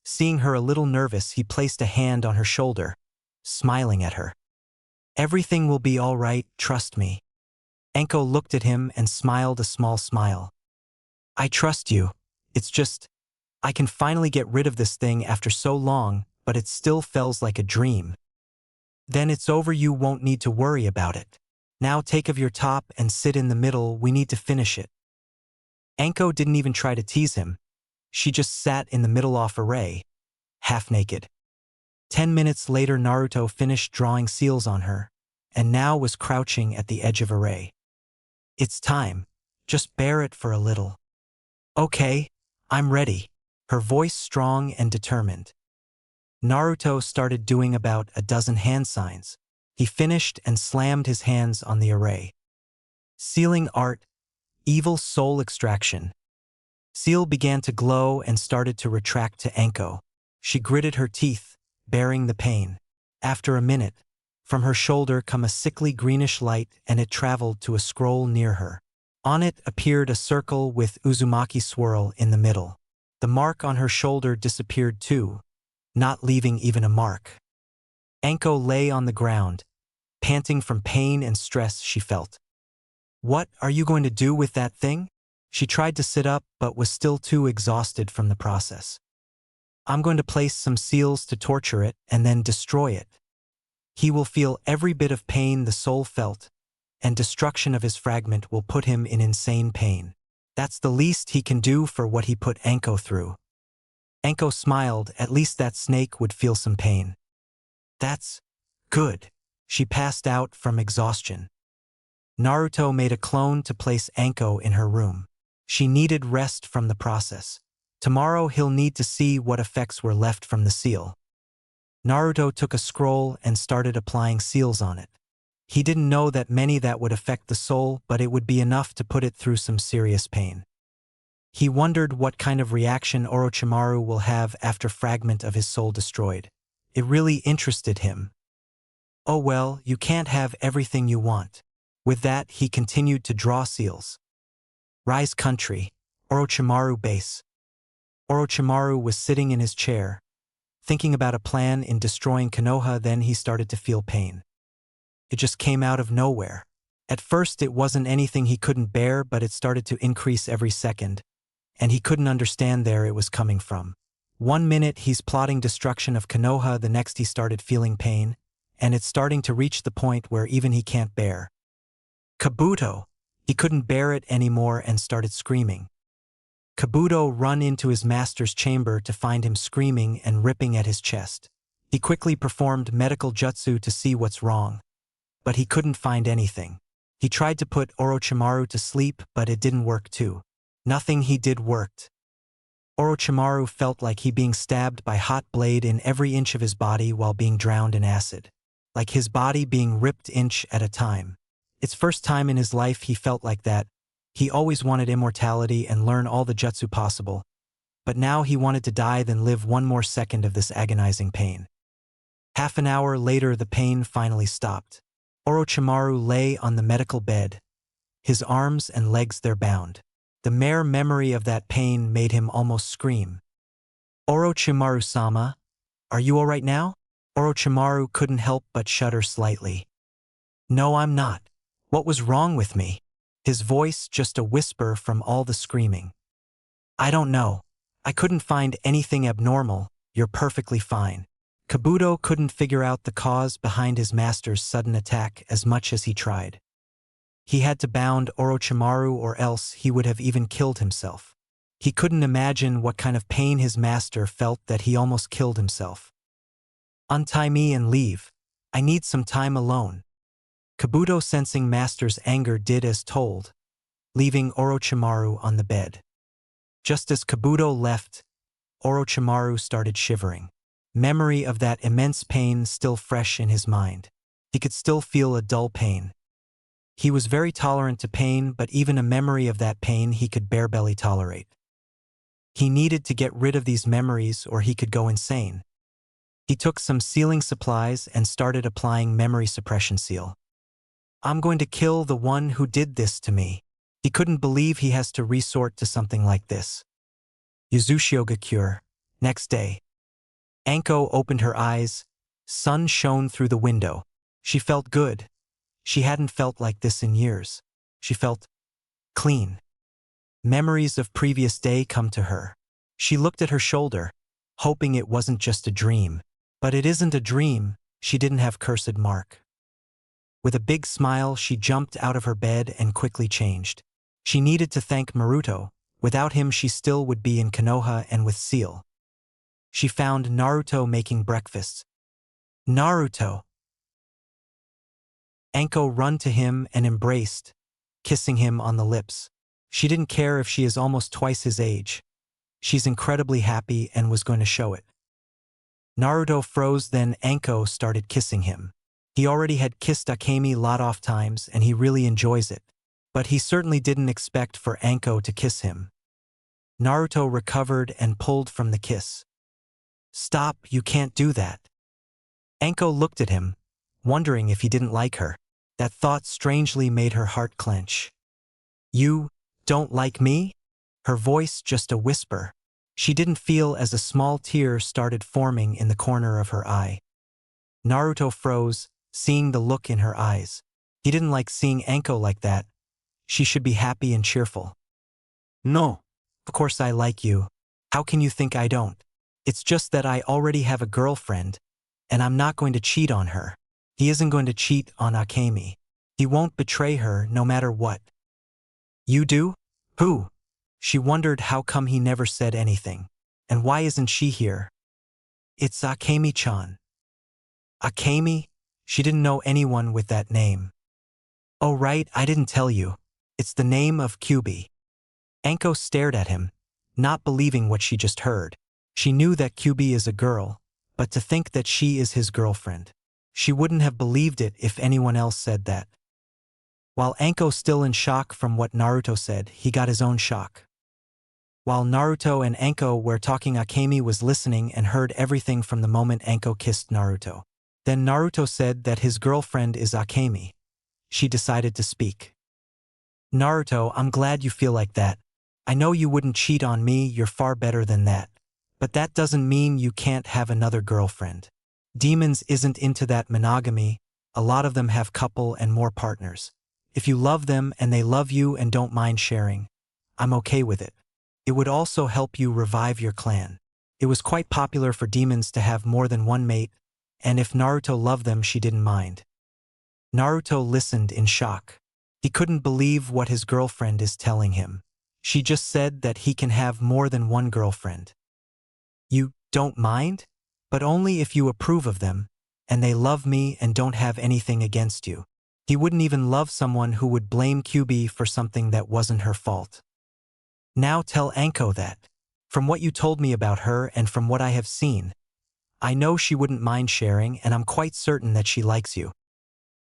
Seeing her a little nervous, he placed a hand on her shoulder, smiling at her. Everything will be all right, trust me. Anko looked at him and smiled a small smile. I trust you. It's just, I can finally get rid of this thing after so long, but it still feels like a dream. Then it's over, you won't need to worry about it. Now take of your top and sit in the middle, we need to finish it. Anko didn't even try to tease him. She just sat in the middle off array, half naked. 10 minutes later, Naruto finished drawing seals on her, and now was crouching at the edge of array. It's time. Just bear it for a little. Okay, I'm ready. Her voice strong and determined. Naruto started doing about a dozen hand signs. He finished and slammed his hands on the array. Sealing art, evil soul extraction. Seal began to glow and started to retract to Anko. She gritted her teeth, bearing the pain. After a minute, from her shoulder come a sickly greenish light, and it traveled to a scroll near her. On it appeared a circle with Uzumaki swirl in the middle. The mark on her shoulder disappeared too, not leaving even a mark. Anko lay on the ground, panting from pain and stress she felt. What are you going to do with that thing? She tried to sit up but was still too exhausted from the process. I'm going to place some seals to torture it and then destroy it. He will feel every bit of pain the soul felt, and destruction of his fragment will put him in insane pain. That's the least he can do for what he put Anko through. Anko smiled, at least that snake would feel some pain. That's good. She passed out from exhaustion. Naruto made a clone to place Anko in her room. She needed rest from the process. Tomorrow he'll need to see what effects were left from the seal. Naruto took a scroll and started applying seals on it. He didn't know that many that would affect the soul, but it would be enough to put it through some serious pain. He wondered what kind of reaction Orochimaru will have after fragment of his soul destroyed. It really interested him. Oh well, you can't have everything you want. With that, he continued to draw seals. Rise Country, Orochimaru Base. Orochimaru was sitting in his chair, thinking about a plan in destroying Konoha. Then he started to feel pain. It just came out of nowhere. At first it wasn't anything he couldn't bear, but it started to increase every second, and he couldn't understand where it was coming from. 1 minute he's plotting destruction of Konoha, the next he started feeling pain, and it's starting to reach the point where even he can't bear. Kabuto! He couldn't bear it anymore and started screaming. Kabuto run into his master's chamber to find him screaming and ripping at his chest. He quickly performed medical jutsu to see what's wrong, but he couldn't find anything. He tried to put Orochimaru to sleep, but it didn't work too. Nothing he did worked. Orochimaru felt like he being stabbed by hot blade in every inch of his body while being drowned in acid. Like his body being ripped inch at a time. It's first time in his life he felt like that. He always wanted immortality and learn all the jutsu possible. But now he wanted to die than live one more second of this agonizing pain. Half an hour later the pain finally stopped. Orochimaru lay on the medical bed. His arms and legs they're bound. The mere memory of that pain made him almost scream. Orochimaru-sama, are you all right now? Orochimaru couldn't help but shudder slightly. No, I'm not. What was wrong with me? His voice just a whisper from all the screaming. I don't know. I couldn't find anything abnormal. You're perfectly fine. Kabuto couldn't figure out the cause behind his master's sudden attack as much as he tried. He had to bound Orochimaru or else he would have even killed himself. He couldn't imagine what kind of pain his master felt that he almost killed himself. Untie me and leave. I need some time alone. Kabuto, sensing master's anger, did as told, leaving Orochimaru on the bed. Just as Kabuto left, Orochimaru started shivering. Memory of that immense pain still fresh in his mind. He could still feel a dull pain. He was very tolerant to pain, but even a memory of that pain he could barely tolerate. He needed to get rid of these memories or he could go insane. He took some sealing supplies and started applying memory suppression seal. I'm going to kill the one who did this to me. He couldn't believe he has to resort to something like this. Yuzushioga cure. Next day. Anko opened her eyes. Sun shone through the window. She felt good. She hadn't felt like this in years. She felt clean. Memories of previous day come to her. She looked at her shoulder, hoping it wasn't just a dream. But it isn't a dream. She didn't have cursed mark. With a big smile, she jumped out of her bed and quickly changed. She needed to thank Naruto. Without him she still would be in Konoha and with Seal. She found Naruto making breakfast. Naruto! Anko run to him and embraced, kissing him on the lips. She didn't care if she is almost twice his age. She's incredibly happy and was going to show it. Naruto froze, then Anko started kissing him. He already had kissed Akemi lot of times and he really enjoys it. But he certainly didn't expect for Anko to kiss him. Naruto recovered and pulled from the kiss. Stop, you can't do that. Anko looked at him, wondering if he didn't like her. That thought strangely made her heart clench. You don't like me? Her voice just a whisper. She didn't feel as a small tear started forming in the corner of her eye. Naruto froze, seeing the look in her eyes. He didn't like seeing Anko like that. She should be happy and cheerful. No. Of course I like you. How can you think I don't? It's just that I already have a girlfriend, and I'm not going to cheat on her. He isn't going to cheat on Akemi. He won't betray her no matter what. You do? Who? She wondered how come he never said anything. And why isn't she here? It's Akemi-chan. Akemi? She didn't know anyone with that name. Oh right, I didn't tell you. It's the name of Kyubi. Anko stared at him, not believing what she just heard. She knew that Kyubi is a girl, but to think that she is his girlfriend. She wouldn't have believed it if anyone else said that. While Anko still in shock from what Naruto said, he got his own shock. While Naruto and Anko were talking, Akemi was listening and heard everything from the moment Anko kissed Naruto. Then Naruto said that his girlfriend is Akemi. She decided to speak. Naruto, I'm glad you feel like that. I know you wouldn't cheat on me, you're far better than that. But that doesn't mean you can't have another girlfriend. Demons isn't into that monogamy, a lot of them have couple and more partners. If you love them and they love you and don't mind sharing, I'm okay with it. It would also help you revive your clan. It was quite popular for demons to have more than one mate, and if Naruto loved them, she didn't mind. Naruto listened in shock. He couldn't believe what his girlfriend is telling him. She just said that he can have more than one girlfriend. You don't mind? But only if you approve of them, and they love me and don't have anything against you. He wouldn't even love someone who would blame Kyubi for something that wasn't her fault. Now tell Anko that. From what you told me about her and from what I have seen, I know she wouldn't mind sharing, and I'm quite certain that she likes you.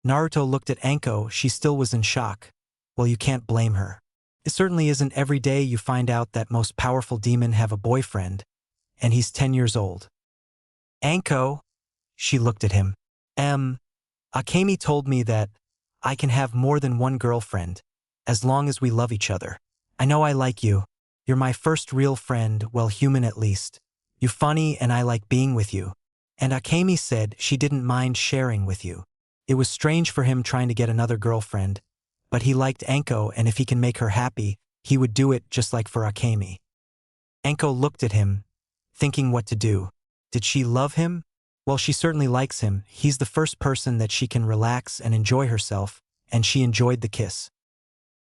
Naruto looked at Anko. She still was in shock. Well, you can't blame her. It certainly isn't every day you find out that most powerful demon have a boyfriend, and he's 10 years old. Anko, she looked at him. Akemi told me that I can have more than one girlfriend, as long as we love each other. I know I like you. You're my first real friend, well, human at least. You're funny and I like being with you. And Akemi said she didn't mind sharing with you. It was strange for him trying to get another girlfriend, but he liked Anko, and if he can make her happy, he would do it just like for Akemi. Anko looked at him, thinking what to do. Did she love him? Well, she certainly likes him. He's the first person that she can relax and enjoy herself, and she enjoyed the kiss.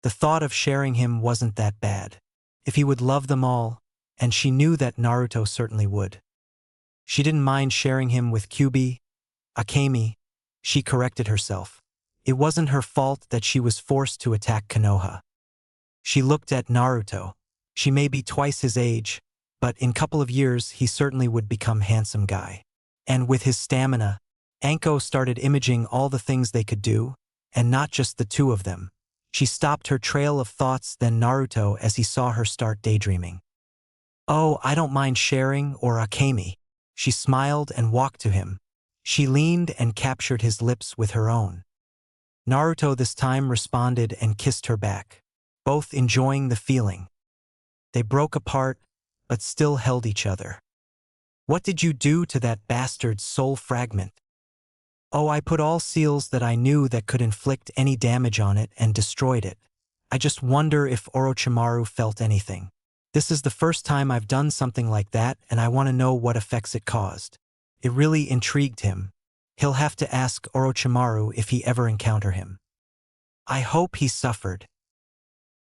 The thought of sharing him wasn't that bad. If he would love them all, and she knew that Naruto certainly would. She didn't mind sharing him with Kyubi, Akemi. She corrected herself. It wasn't her fault that she was forced to attack Konoha. She looked at Naruto. She may be twice his age, but in a couple of years he certainly would become handsome guy. And with his stamina, Anko started imaging all the things they could do, and not just the two of them. She stopped her trail of thoughts, then Naruto, as he saw her start daydreaming. Oh, I don't mind sharing, or Akemi. She smiled and walked to him. She leaned and captured his lips with her own. Naruto this time responded and kissed her back, both enjoying the feeling. They broke apart, but still held each other. What did you do to that bastard's soul fragment? Oh, I put all seals that I knew that could inflict any damage on it and destroyed it. I just wonder if Orochimaru felt anything. This is the first time I've done something like that, and I want to know what effects it caused. It really intrigued him. He'll have to ask Orochimaru if he ever encounter him. I hope he suffered.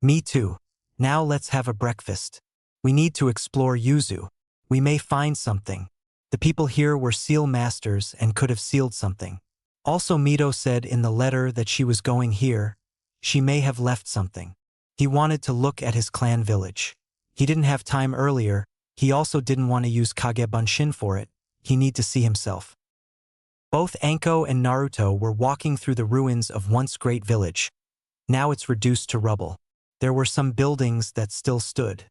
Me too. Now let's have a breakfast. We need to explore Yuzu. We may find something. The people here were seal masters and could have sealed something. Also, Mito said in the letter that she was going here. She may have left something. He wanted to look at his clan village. He didn't have time earlier. He also didn't want to use Kagebunshin for it. He need to see himself. Both Anko and Naruto were walking through the ruins of once great village. Now it's reduced to rubble. There were some buildings that still stood.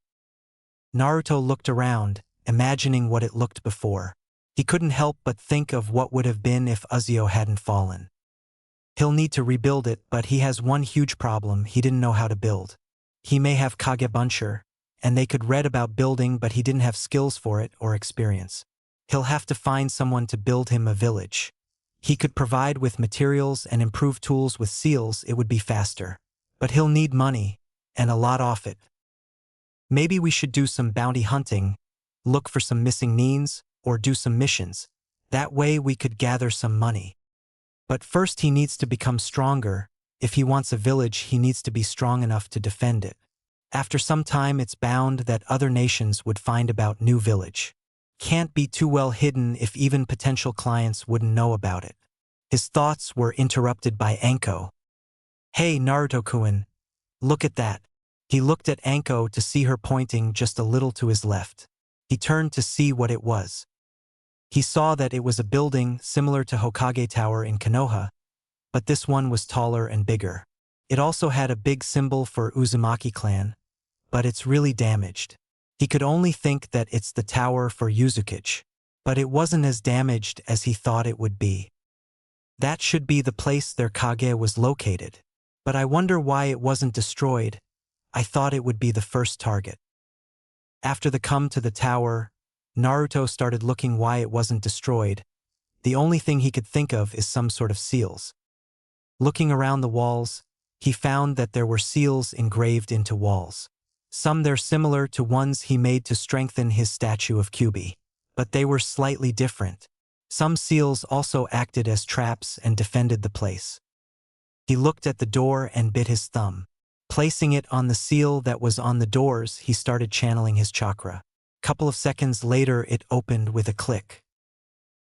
Naruto looked around, imagining what it looked before. He couldn't help but think of what would have been if Uziyo hadn't fallen. He'll need to rebuild it, but he has one huge problem: he didn't know how to build. He may have Kagebunshin, and they could read about building, but he didn't have skills for it or experience. He'll have to find someone to build him a village. He could provide with materials and improve tools with seals, it would be faster. But he'll need money, and a lot of it. Maybe we should do some bounty hunting, look for some missing neens, or do some missions. That way we could gather some money. But first he needs to become stronger. If he wants a village, he needs to be strong enough to defend it. After some time it's bound that other nations would find about new village. Can't be too well hidden if even potential clients wouldn't know about it. His thoughts were interrupted by Anko. Hey Naruto-kun, look at that. He looked at Anko to see her pointing just a little to his left. He turned to see what it was. He saw that it was a building similar to Hokage Tower in Konoha, but this one was taller and bigger. It also had a big symbol for Uzumaki clan, but it's really damaged. He could only think that it's the tower for Uzukage, but it wasn't as damaged as he thought it would be. That should be the place their Kage was located, but I wonder why it wasn't destroyed. I thought it would be the first target. After the come to the tower, Naruto started looking why it wasn't destroyed. The only thing he could think of is some sort of seals. Looking around the walls, he found that there were seals engraved into walls. Some they're similar to ones he made to strengthen his statue of Kyubi, but they were slightly different. Some seals also acted as traps and defended the place. He looked at the door and bit his thumb. Placing it on the seal that was on the doors, he started channeling his chakra. Couple of seconds later it opened with a click.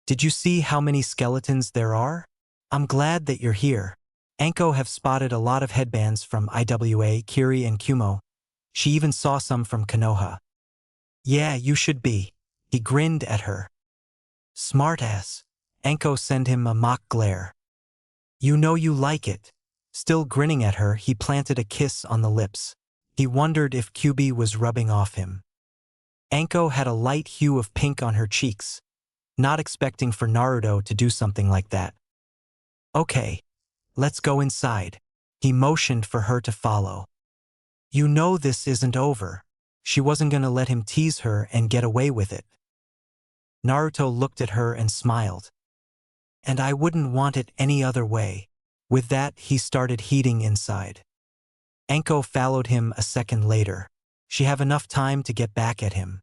Did you see how many skeletons there are? I'm glad that you're here. Anko have spotted a lot of headbands from IWA, Kiri and Kumo. She even saw some from Konoha. Yeah, you should be. He grinned at her. Smartass. Anko sent him a mock glare. You know you like it. Still grinning at her, he planted a kiss on the lips. He wondered if Kyubi was rubbing off him. Anko had a light hue of pink on her cheeks, not expecting for Naruto to do something like that. Okay, let's go inside. He motioned for her to follow. You know this isn't over. She wasn't gonna let him tease her and get away with it. Naruto looked at her and smiled. And I wouldn't want it any other way. With that, he started heating inside. Anko followed him a second later. She have enough time to get back at him.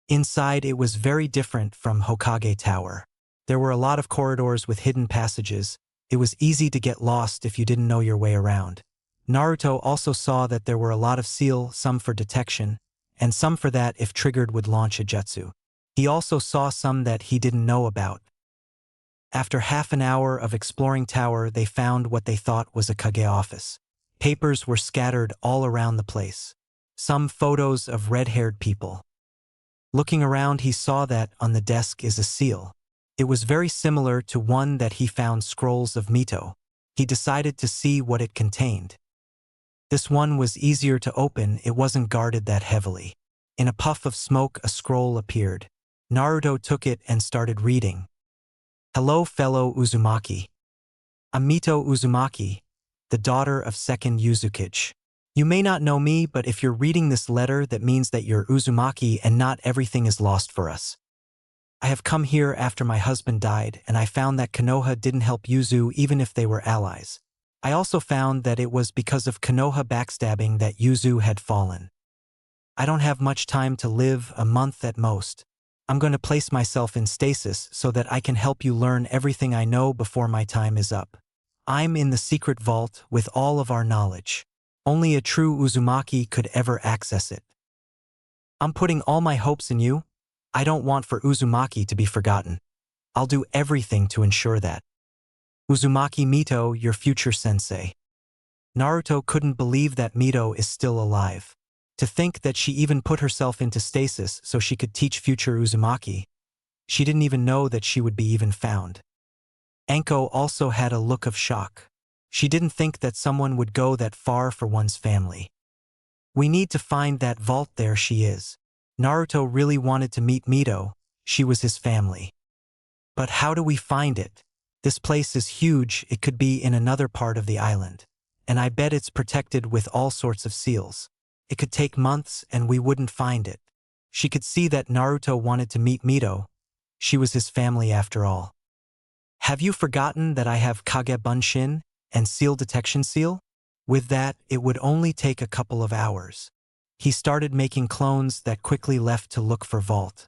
Inside, it was very different from Hokage Tower. There were a lot of corridors with hidden passages. It was easy to get lost if you didn't know your way around. Naruto also saw that there were a lot of seal, some for detection, and some for that if triggered would launch a jutsu. He also saw some that he didn't know about. After half an hour of exploring tower, they found what they thought was a Kage office. Papers were scattered all around the place. Some photos of red-haired people. Looking around, he saw that on the desk is a seal. It was very similar to one that he found scrolls of Mito. He decided to see what it contained. This one was easier to open, it wasn't guarded that heavily. In a puff of smoke, a scroll appeared. Naruto took it and started reading. Hello fellow Uzumaki. I'm Mito Uzumaki, the daughter of second Uzukage. You may not know me, but if you're reading this letter, that means that you're Uzumaki and not everything is lost for us. I have come here after my husband died, and I found that Konoha didn't help Yuzu even if they were allies. I also found that it was because of Konoha backstabbing that Yuzu had fallen. I don't have much time to live, a month at most. I'm going to place myself in stasis so that I can help you learn everything I know before my time is up. I'm in the secret vault with all of our knowledge. Only a true Uzumaki could ever access it. I'm putting all my hopes in you. I don't want for Uzumaki to be forgotten. I'll do everything to ensure that. Uzumaki Mito, your future sensei. Naruto couldn't believe that Mito is still alive. To think that she even put herself into stasis so she could teach future Uzumaki. She didn't even know that she would be even found. Anko also had a look of shock. She didn't think that someone would go that far for one's family. We need to find that vault, there she is. Naruto really wanted to meet Mito, she was his family. But how do we find it? This place is huge, it could be in another part of the island. And I bet it's protected with all sorts of seals. It could take months and we wouldn't find it. She could see that Naruto wanted to meet Mito. She was his family after all. Have you forgotten that I have Kage Bunshin and seal detection seal? With that, it would only take a couple of hours. He started making clones that quickly left to look for Vault.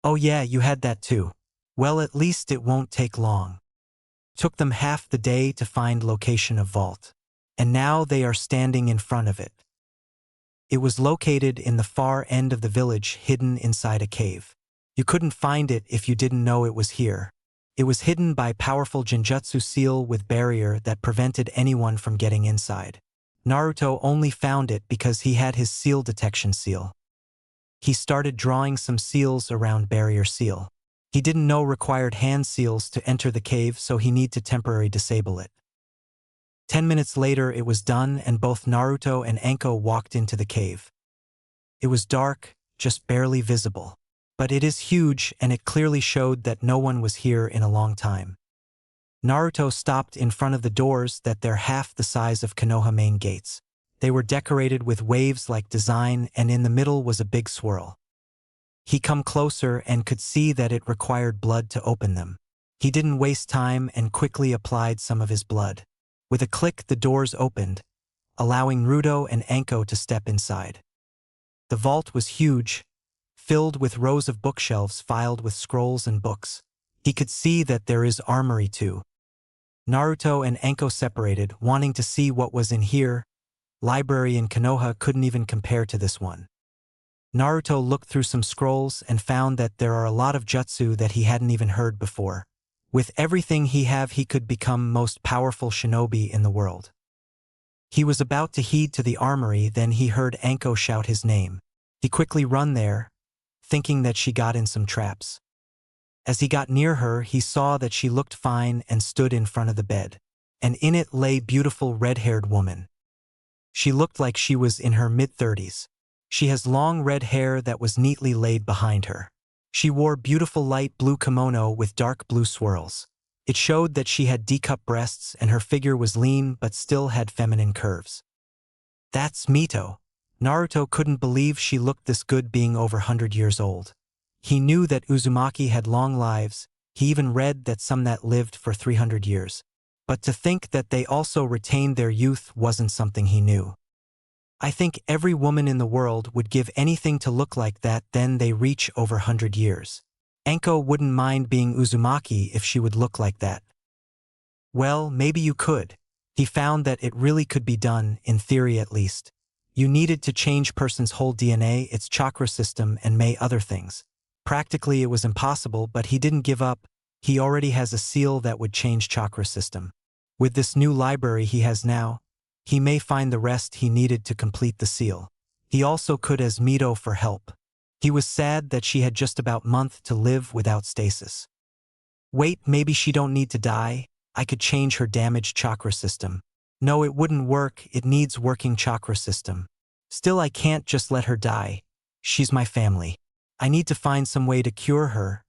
Oh yeah, you had that too. Well, at least it won't take long. Took them half the day to find location of Vault. And now they are standing in front of it. It was located in the far end of the village, hidden inside a cave. You couldn't find it if you didn't know it was here. It was hidden by powerful genjutsu seal with barrier that prevented anyone from getting inside. Naruto only found it because he had his seal detection seal. He started drawing some seals around barrier seal. He didn't know required hand seals to enter the cave, so he need to temporarily disable it. 10 minutes later it was done and both Naruto and Anko walked into the cave. It was dark, just barely visible. But it is huge and it clearly showed that no one was here in a long time. Naruto stopped in front of the doors that they're half the size of Konoha main gates. They were decorated with waves-like design and in the middle was a big swirl. He come closer and could see that it required blood to open them. He didn't waste time and quickly applied some of his blood. With a click the doors opened, allowing Naruto and Anko to step inside. The vault was huge, filled with rows of bookshelves filed with scrolls and books. He could see that there is armory too. Naruto and Anko separated, wanting to see what was in here. Library in Konoha couldn't even compare to this one. Naruto looked through some scrolls and found that there are a lot of jutsu that he hadn't even heard before. With everything he have, he could become most powerful shinobi in the world. He was about to head to the armory, then he heard Anko shout his name. He quickly run there, thinking that she got in some traps. As he got near her, he saw that she looked fine and stood in front of the bed. And in it lay beautiful red-haired woman. She looked like she was in her mid-30s. She has long red hair that was neatly laid behind her. She wore beautiful light blue kimono with dark blue swirls. It showed that she had D-cup breasts and her figure was lean but still had feminine curves. That's Mito. Naruto couldn't believe she looked this good being over 100 years old. He knew that Uzumaki had long lives, he even read that some that lived for 300 years. But to think that they also retained their youth wasn't something he knew. I think every woman in the world would give anything to look like that, then they reach over 100 years. Anko wouldn't mind being Uzumaki if she would look like that. Well, maybe you could. He found that it really could be done, in theory at least. You needed to change person's whole DNA, its chakra system, and may other things. Practically it was impossible, but he didn't give up. He already has a seal that would change chakra system. With this new library he has now, he may find the rest he needed to complete the seal. He also could as Mito for help. He was sad that she had just about a month to live without stasis. Wait, maybe she don't need to die. I could change her damaged chakra system. No, it wouldn't work. It needs working chakra system. Still, I can't just let her die. She's my family. I need to find some way to cure her.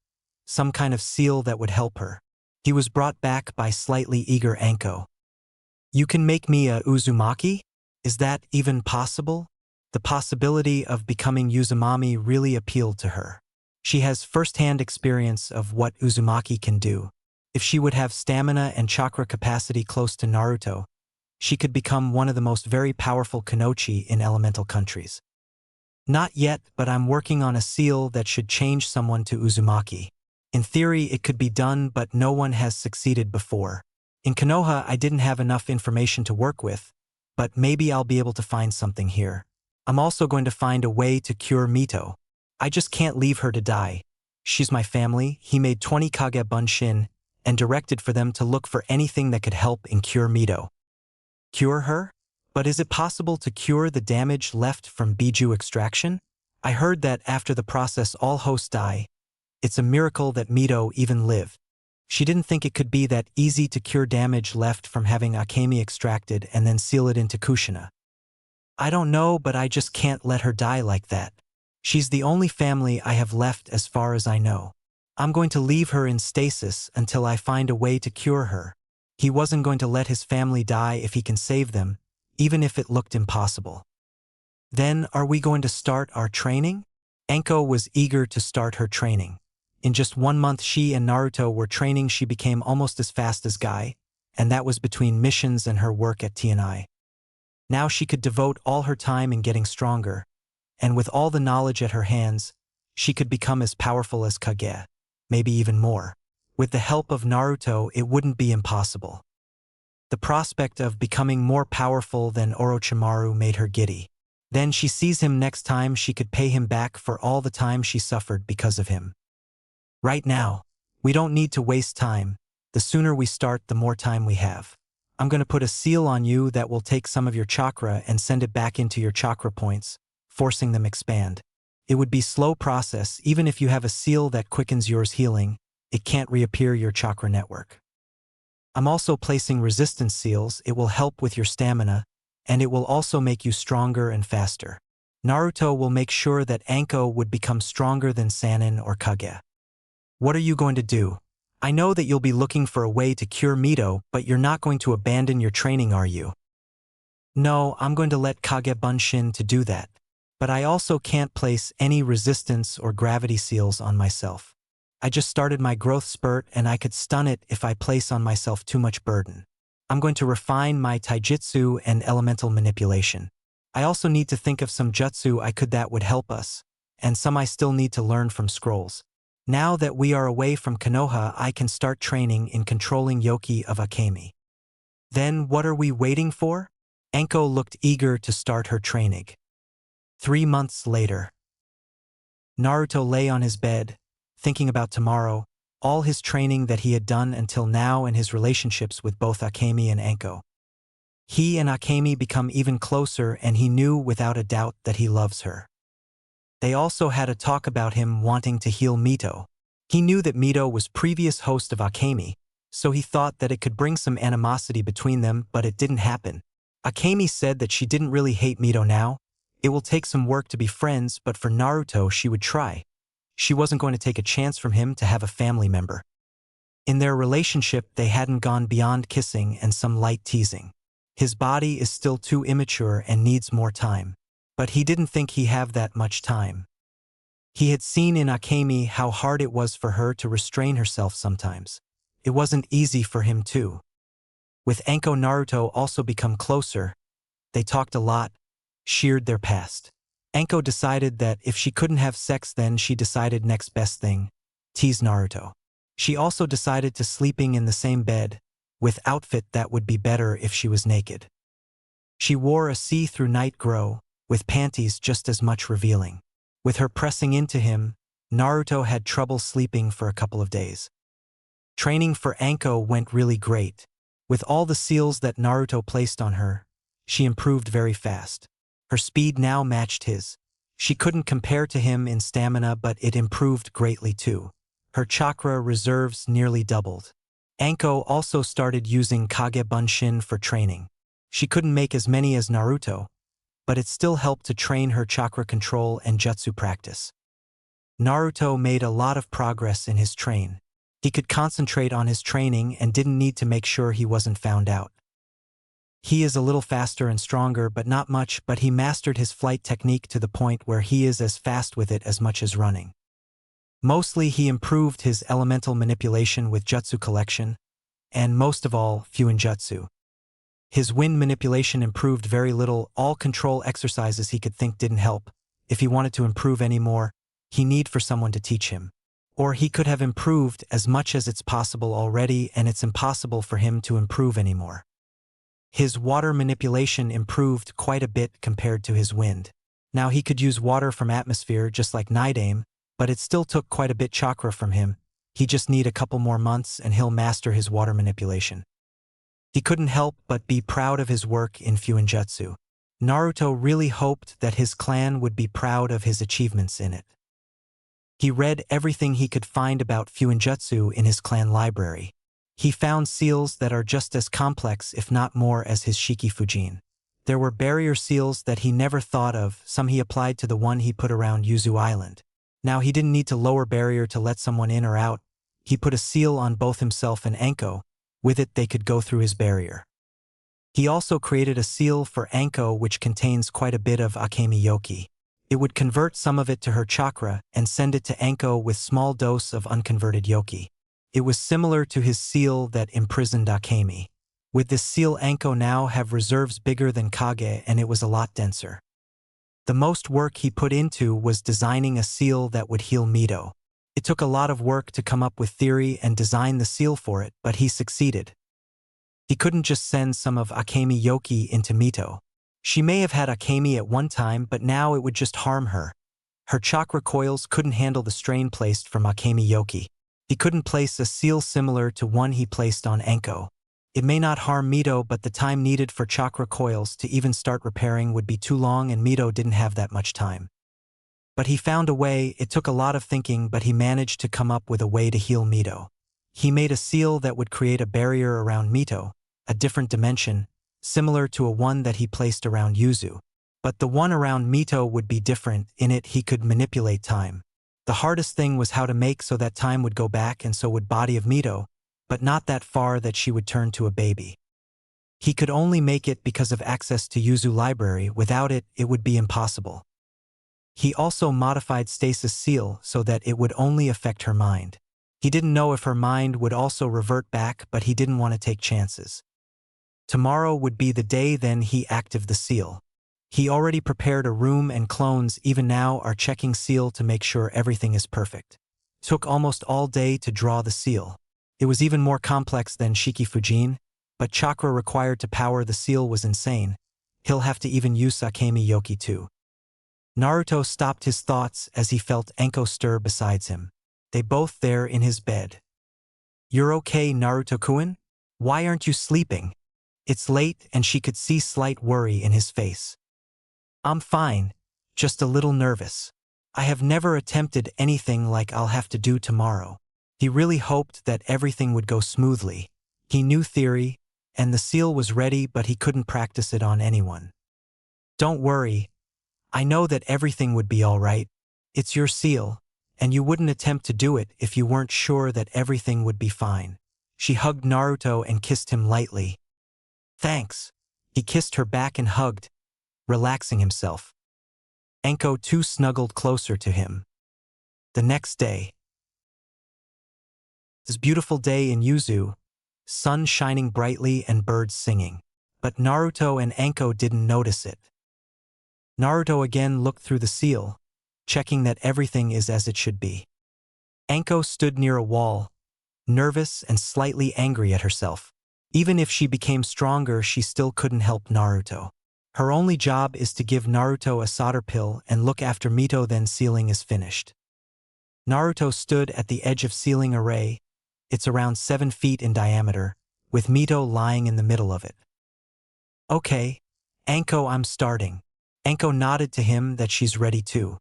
Some kind of seal that would help her. He was brought back by slightly eager Anko. You can make me a Uzumaki? Is that even possible? The possibility of becoming Uzumami really appealed to her. She has first-hand experience of what Uzumaki can do. If she would have stamina and chakra capacity close to Naruto, she could become one of the most very powerful Kunoichi in elemental countries. Not yet, but I'm working on a seal that should change someone to Uzumaki. In theory, it could be done, but no one has succeeded before. In Konoha, I didn't have enough information to work with, but maybe I'll be able to find something here. I'm also going to find a way to cure Mito. I just can't leave her to die. She's my family. He made 20 Kage Bunshin and directed for them to look for anything that could help and cure Mito. Cure her? But is it possible to cure the damage left from Biju extraction? I heard that after the process all hosts die. It's a miracle that Mito even lived. She didn't think it could be that easy to cure damage left from having Akemi extracted and then seal it into Kushina. I don't know, but I just can't let her die like that. She's the only family I have left as far as I know. I'm going to leave her in stasis until I find a way to cure her. He wasn't going to let his family die if he can save them, even if it looked impossible. Then, are we going to start our training? Anko was eager to start her training. In just 1 month she and Naruto were training, she became almost as fast as Guy, and that was between missions and her work at TNI. Now she could devote all her time in getting stronger, and with all the knowledge at her hands, she could become as powerful as Kage, maybe even more. With the help of Naruto, it wouldn't be impossible. The prospect of becoming more powerful than Orochimaru made her giddy. Then she sees him next time, she could pay him back for all the time she suffered because of him. Right now, we don't need to waste time. The sooner we start, the more time we have. I'm going to put a seal on you that will take some of your chakra and send it back into your chakra points, forcing them expand. It would be a slow process. Even if you have a seal that quickens yours healing, it can't reappear your chakra network. I'm also placing resistance seals. It will help with your stamina, and it will also make you stronger and faster. Naruto will make sure that Anko would become stronger than Sannin or Kage. What are you going to do? I know that you'll be looking for a way to cure Mito, but you're not going to abandon your training, are you? No, I'm going to let Kage Bunshin to do that. But I also can't place any resistance or gravity seals on myself. I just started my growth spurt and I could stun it if I place on myself too much burden. I'm going to refine my taijutsu and elemental manipulation. I also need to think of some jutsu that would help us, and some I still need to learn from scrolls. Now that we are away from Konoha, I can start training in controlling Yoki of Akemi. Then what are we waiting for? Anko looked eager to start her training. 3 months later. Naruto lay on his bed, thinking about tomorrow, all his training that he had done until now and his relationships with both Akemi and Anko. He and Akemi become even closer and he knew without a doubt that he loves her. They also had a talk about him wanting to heal Mito. He knew that Mito was previous host of Akemi, so he thought that it could bring some animosity between them, but it didn't happen. Akemi said that she didn't really hate Mito now. It will take some work to be friends, but for Naruto she would try. She wasn't going to take a chance from him to have a family member. In their relationship they hadn't gone beyond kissing and some light teasing. His body is still too immature and needs more time. But he didn't think he have that much time. He had seen in Akemi how hard it was for her to restrain herself sometimes. It wasn't easy for him too. With Anko, Naruto also become closer. They talked a lot, shared their past. Anko decided that if she couldn't have sex, then she decided next best thing, tease Naruto. She also decided to sleeping in the same bed, with outfit that would be better if she was naked. She wore a see-through night grow, with panties just as much revealing. With her pressing into him, Naruto had trouble sleeping for a couple of days. Training for Anko went really great. With all the seals that Naruto placed on her, she improved very fast. Her speed now matched his. She couldn't compare to him in stamina, but it improved greatly too. Her chakra reserves nearly doubled. Anko also started using Kage Bunshin for training. She couldn't make as many as Naruto, but it still helped to train her chakra control and jutsu practice. Naruto made a lot of progress in his train. He could concentrate on his training and didn't need to make sure he wasn't found out. He is a little faster and stronger, but not much, but he mastered his flight technique to the point where he is as fast with it as much as running. Mostly he improved his elemental manipulation with jutsu collection, and most of all, fuinjutsu. His wind manipulation improved very little. All control exercises he could think didn't help. If he wanted to improve any more, he need for someone to teach him. Or he could have improved as much as it's possible already, and it's impossible for him to improve anymore. His water manipulation improved quite a bit compared to his wind. Now he could use water from atmosphere just like Nidaime, but it still took quite a bit chakra from him. He just need a couple more months and he'll master his water manipulation. He couldn't help but be proud of his work in fuinjutsu. Naruto really hoped that his clan would be proud of his achievements in it. He read everything he could find about fuinjutsu in his clan library. He found seals that are just as complex, if not more, as his Shiki Fujin. There were barrier seals that he never thought of. Some he applied to the one he put around Yuzu Island. Now he didn't need to lower barrier to let someone in or out. He put a seal on both himself and Anko. With it they could go through his barrier. He also created a seal for Anko which contains quite a bit of Akemi Yoki. It would convert some of it to her chakra and send it to Anko with small dose of unconverted yoki. It was similar to his seal that imprisoned Akemi. With this seal, Anko now have reserves bigger than Kage, and it was a lot denser. The most work he put into was designing a seal that would heal Mito. It took a lot of work to come up with theory and design the seal for it, but he succeeded. He couldn't just send some of Akemi yoki into Mito. She may have had Akemi at one time, but now it would just harm her. Her chakra coils couldn't handle the strain placed from Akemi yoki. He couldn't place a seal similar to one he placed on Anko. It may not harm Mito, but the time needed for chakra coils to even start repairing would be too long, and Mito didn't have that much time. But he found a way. It took a lot of thinking, but he managed to come up with a way to heal Mito. He made a seal that would create a barrier around Mito, a different dimension, similar to a one that he placed around Yuzu. But the one around Mito would be different. In it, he could manipulate time. The hardest thing was how to make so that time would go back, and so would body of Mito, but not that far that she would turn to a baby. He could only make it because of access to Yuzu library. Without it, it would be impossible. He also modified Stasis seal so that it would only affect her mind. He didn't know if her mind would also revert back, but he didn't want to take chances. Tomorrow would be the day then he active the seal. He already prepared a room, and clones even now are checking seal to make sure everything is perfect. Took almost all day to draw the seal. It was even more complex than Shiki Fujin, but chakra required to power the seal was insane. He'll have to even use Akemi yoki too. Naruto stopped his thoughts as he felt Anko stir beside him. They both there in his bed. "You're okay, Naruto-kun? Why aren't you sleeping?" It's late, and she could see slight worry in his face. "I'm fine, just a little nervous. I have never attempted anything like I'll have to do tomorrow." He really hoped that everything would go smoothly. He knew theory, and the seal was ready, but he couldn't practice it on anyone. "Don't worry. I know that everything would be all right. It's your seal, and you wouldn't attempt to do it if you weren't sure that everything would be fine." She hugged Naruto and kissed him lightly. "Thanks." He kissed her back and hugged, relaxing himself. Anko too snuggled closer to him. The next day. This beautiful day in Yuzu, sun shining brightly and birds singing. But Naruto and Anko didn't notice it. Naruto again looked through the seal, checking that everything is as it should be. Anko stood near a wall, nervous and slightly angry at herself. Even if she became stronger, she still couldn't help Naruto. Her only job is to give Naruto a solder pill and look after Mito, then sealing is finished. Naruto stood at the edge of sealing array. It's around 7 feet in diameter, with Mito lying in the middle of it. "Okay, Anko, I'm starting." Anko nodded to him that she's ready too.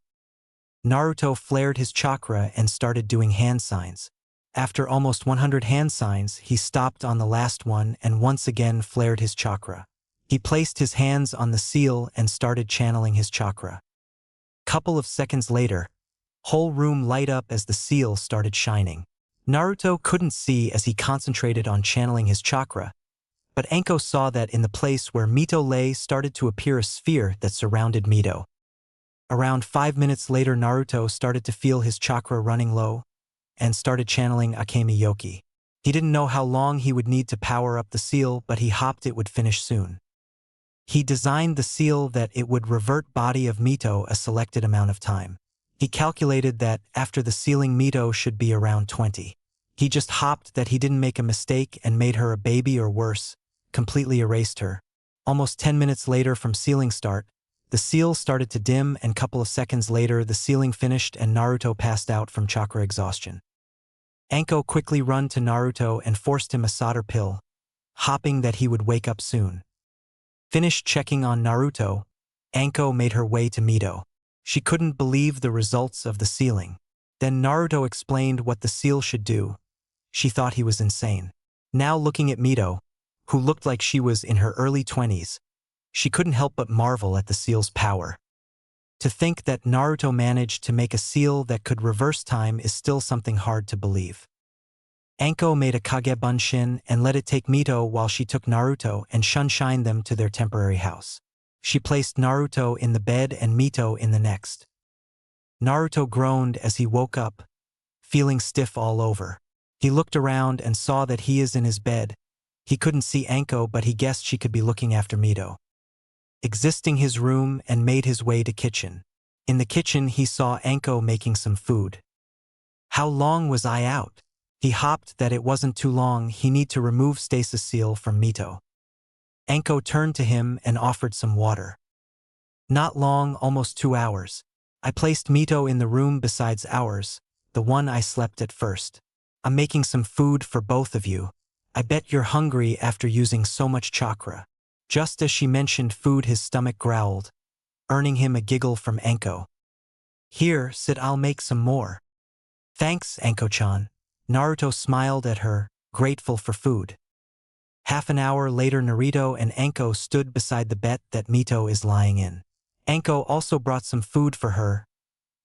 Naruto flared his chakra and started doing hand signs. After almost 100 hand signs, he stopped on the last one and once again flared his chakra. He placed his hands on the seal and started channeling his chakra. Couple of seconds later, whole room light up as the seal started shining. Naruto couldn't see as he concentrated on channeling his chakra, but Anko saw that in the place where Mito lay started to appear a sphere that surrounded Mito. Around 5 minutes later, Naruto started to feel his chakra running low and started channeling Akemi yoki. He didn't know how long he would need to power up the seal, but he hoped it would finish soon. He designed the seal that it would revert body of Mito a selected amount of time. He calculated that after the sealing, Mito should be around 20. He just hoped that he didn't make a mistake and made her a baby, or worse, completely erased her. Almost 10 minutes later from sealing start, the seal started to dim, and couple of seconds later the sealing finished and Naruto passed out from chakra exhaustion. Anko quickly ran to Naruto and forced him a solder pill, hoping that he would wake up soon. Finished checking on Naruto, Anko made her way to Mito. She couldn't believe the results of the sealing. Then Naruto explained what the seal should do. She thought he was insane. Now looking at Mito, who looked like she was in her early 20s, she couldn't help but marvel at the seal's power. To think that Naruto managed to make a seal that could reverse time is still something hard to believe. Anko made a Kage Bunshin and let it take Mito while she took Naruto and Shunshine them to their temporary house. She placed Naruto in the bed and Mito in the next. Naruto groaned as he woke up, feeling stiff all over. He looked around and saw that he is in his bed. He couldn't see Anko, but he guessed she could be looking after Mito. Exiting his room and made his way to kitchen. In the kitchen he saw Anko making some food. How long was I out? He hopped that it wasn't too long. He need to remove stasis seal from Mito. Anko turned to him and offered some water. Not long, almost 2 hours. I placed Mito in the room besides ours, the one I slept at first. I'm making some food for both of you. I bet you're hungry after using so much chakra. Just as she mentioned food, his stomach growled, earning him a giggle from Anko. Here, sit, I'll make some more. Thanks, Anko-chan. Naruto smiled at her, grateful for food. Half an hour later, Naruto and Anko stood beside the bed that Mito is lying in. Anko also brought some food for her.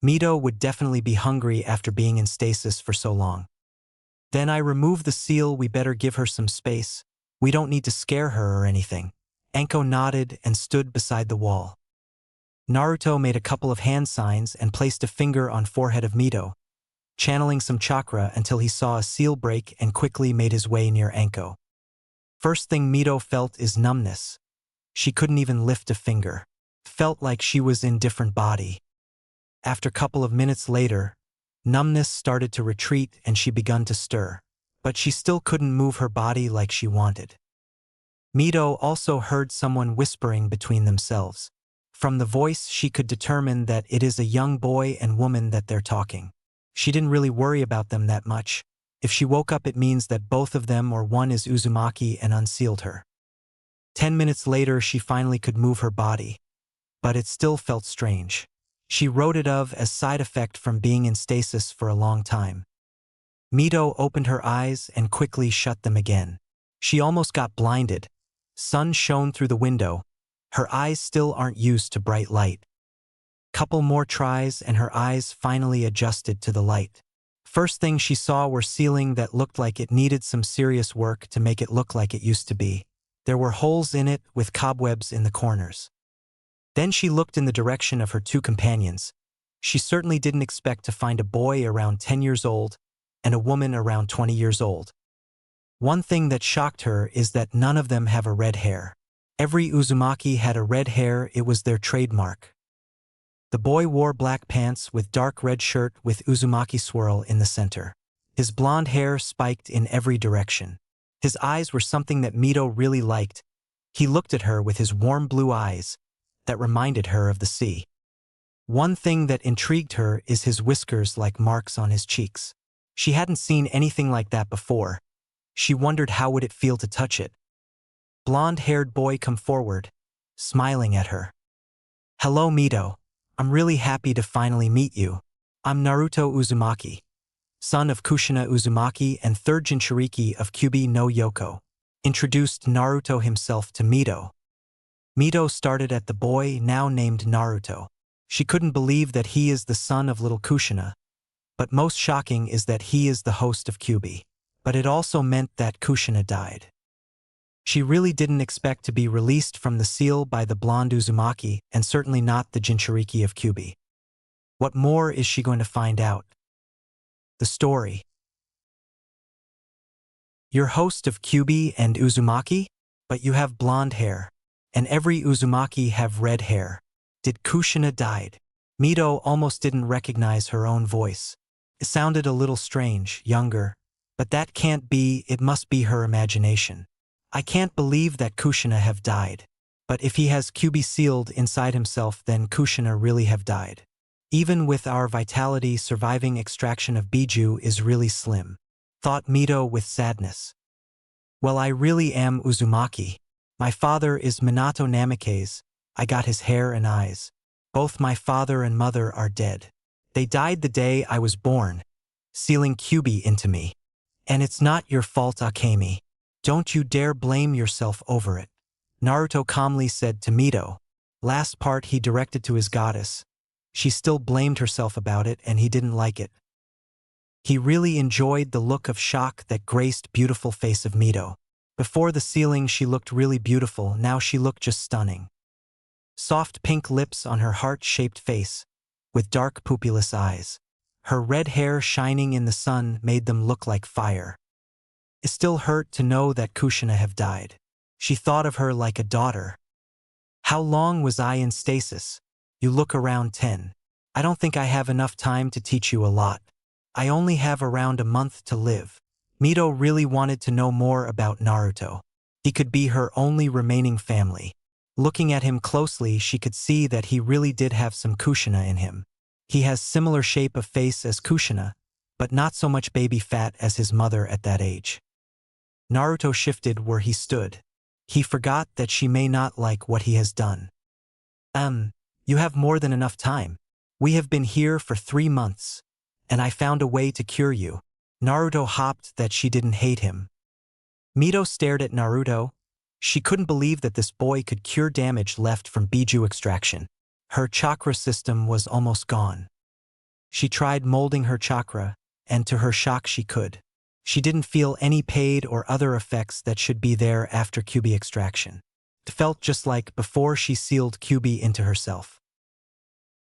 Mito would definitely be hungry after being in stasis for so long. Then I removed the seal. We better give her some space. We don't need to scare her or anything. Anko nodded and stood beside the wall. Naruto made a couple of hand signs and placed a finger on forehead of Mito, channeling some chakra until he saw a seal break and quickly made his way near Anko. First thing Mito felt is numbness. She couldn't even lift a finger. Felt like she was in different body. After couple of minutes later, numbness started to retreat and she begun to stir, but she still couldn't move her body like she wanted. Mito also heard someone whispering between themselves. From the voice she could determine that it is a young boy and woman that they're talking. She didn't really worry about them that much. If she woke up, it means that both of them or one is Uzumaki and unsealed her. 10 minutes later she finally could move her body, but it still felt strange. She wrote it of as side effect from being in stasis for a long time. Mito opened her eyes and quickly shut them again. She almost got blinded. Sun shone through the window. Her eyes still aren't used to bright light. Couple more tries and her eyes finally adjusted to the light. First thing she saw were ceiling that looked like it needed some serious work to make it look like it used to be. There were holes in it with cobwebs in the corners. Then she looked in the direction of her two companions. She certainly didn't expect to find a boy around 10 years old and a woman around 20 years old. One thing that shocked her is that none of them have a red hair. Every Uzumaki had a red hair. It was their trademark. The boy wore black pants with dark red shirt with Uzumaki swirl in the center. His blonde hair spiked in every direction. His eyes were something that Mito really liked. He looked at her with his warm blue eyes that reminded her of the sea. One thing that intrigued her is his whiskers like marks on his cheeks. She hadn't seen anything like that before. She wondered how would it feel to touch it. Blonde-haired boy come forward, smiling at her. Hello Mito. I'm really happy to finally meet you. I'm Naruto Uzumaki, son of Kushina Uzumaki and third Jinchuriki of Kyubi no Yoko. Introduced Naruto himself to Mito. Mito started at the boy now named Naruto. She couldn't believe that he is the son of little Kushina, but most shocking is that he is the host of Kyubi. But it also meant that Kushina died. She really didn't expect to be released from the seal by the blonde Uzumaki and certainly not the Jinchuriki of Kyubi. What more is she going to find out? The story. You're host of Kyubi and Uzumaki, but you have blonde hair, and every Uzumaki have red hair. Did Kushina died? Mito almost didn't recognize her own voice. It sounded a little strange, younger, but that can't be, it must be her imagination. I can't believe that Kushina have died. But if he has Kyubi sealed inside himself, then Kushina really have died. Even with our vitality, surviving extraction of Biju is really slim, thought Mito with sadness. Well, I really am Uzumaki. My father is Minato Namikaze. I got his hair and eyes. Both my father and mother are dead. They died the day I was born, sealing Kyubi into me. And it's not your fault, Akemi. Don't you dare blame yourself over it. Naruto calmly said to Mito. Last part he directed to his goddess. She still blamed herself about it and he didn't like it. He really enjoyed the look of shock that graced beautiful face of Mito. Before the sealing she looked really beautiful, now she looked just stunning. Soft pink lips on her heart-shaped face, with dark pupilless eyes. Her red hair shining in the sun made them look like fire. It still hurt to know that Kushina have died. She thought of her like a daughter. How long was I in stasis? You look around 10. I don't think I have enough time to teach you a lot. I only have around a month to live. Mito really wanted to know more about Naruto. He could be her only remaining family. Looking at him closely, she could see that he really did have some Kushina in him. He has similar shape of face as Kushina, but not so much baby fat as his mother at that age. Naruto shifted where he stood. He forgot that she may not like what he has done. You have more than enough time. We have been here for 3 months, and I found a way to cure you. Naruto hopped that she didn't hate him. Mito stared at Naruto. She couldn't believe that this boy could cure damage left from Biju extraction. Her chakra system was almost gone. She tried molding her chakra, and to her shock she could. She didn't feel any pain or other effects that should be there after Kyuubi extraction. It felt just like before she sealed Kyuubi into herself.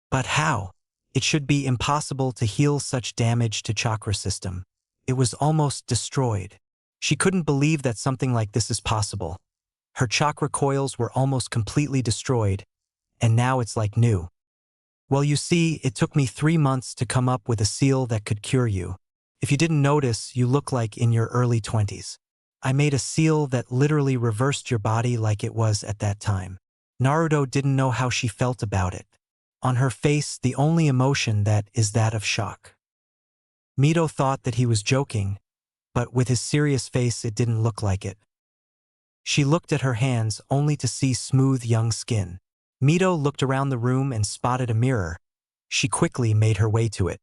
But how? It should be impossible to heal such damage to chakra system. It was almost destroyed. She couldn't believe that something like this is possible. Her chakra coils were almost completely destroyed, and now it's like new. Well, you see, it took me 3 months to come up with a seal that could cure you. If you didn't notice, you look like in your early 20s. I made a seal that literally reversed your body like it was at that time. Naruto didn't know how she felt about it. On her face, the only emotion that is that of shock. Mito thought that he was joking, but with his serious face it didn't look like it. She looked at her hands only to see smooth young skin. Mito looked around the room and spotted a mirror. She quickly made her way to it.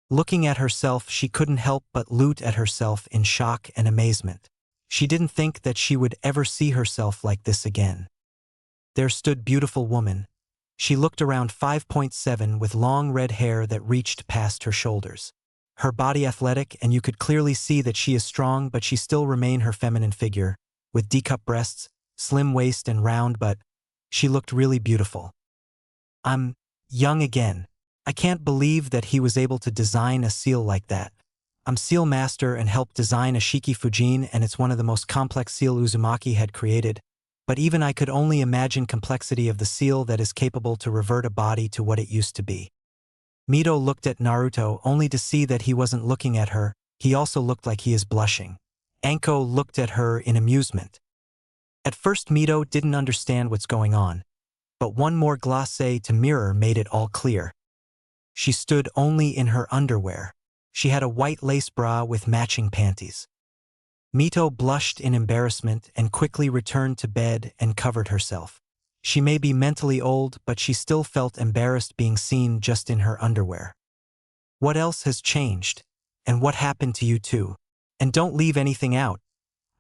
Looking at herself, she couldn't help but look at herself in shock and amazement. She didn't think that she would ever see herself like this again. There stood beautiful woman. She looked around 5.7 with long red hair that reached past her shoulders. Her body athletic, and you could clearly see that she is strong, but she still remained her feminine figure, with D-cup breasts, slim waist and round, but she looked really beautiful. I'm young again. I can't believe that he was able to design a seal like that. I'm seal master and helped design a Shiki Fujin, and it's one of the most complex seal Uzumaki had created. But even I could only imagine complexity of the seal that is capable to revert a body to what it used to be. Mito looked at Naruto only to see that he wasn't looking at her. He also looked like he is blushing. Anko looked at her in amusement. At first Mito didn't understand what's going on, but one more glacé to mirror made it all clear. She stood only in her underwear. She had a white lace bra with matching panties. Mito blushed in embarrassment and quickly returned to bed and covered herself. She may be mentally old, but she still felt embarrassed being seen just in her underwear. What else has changed? And what happened to you too? And don't leave anything out.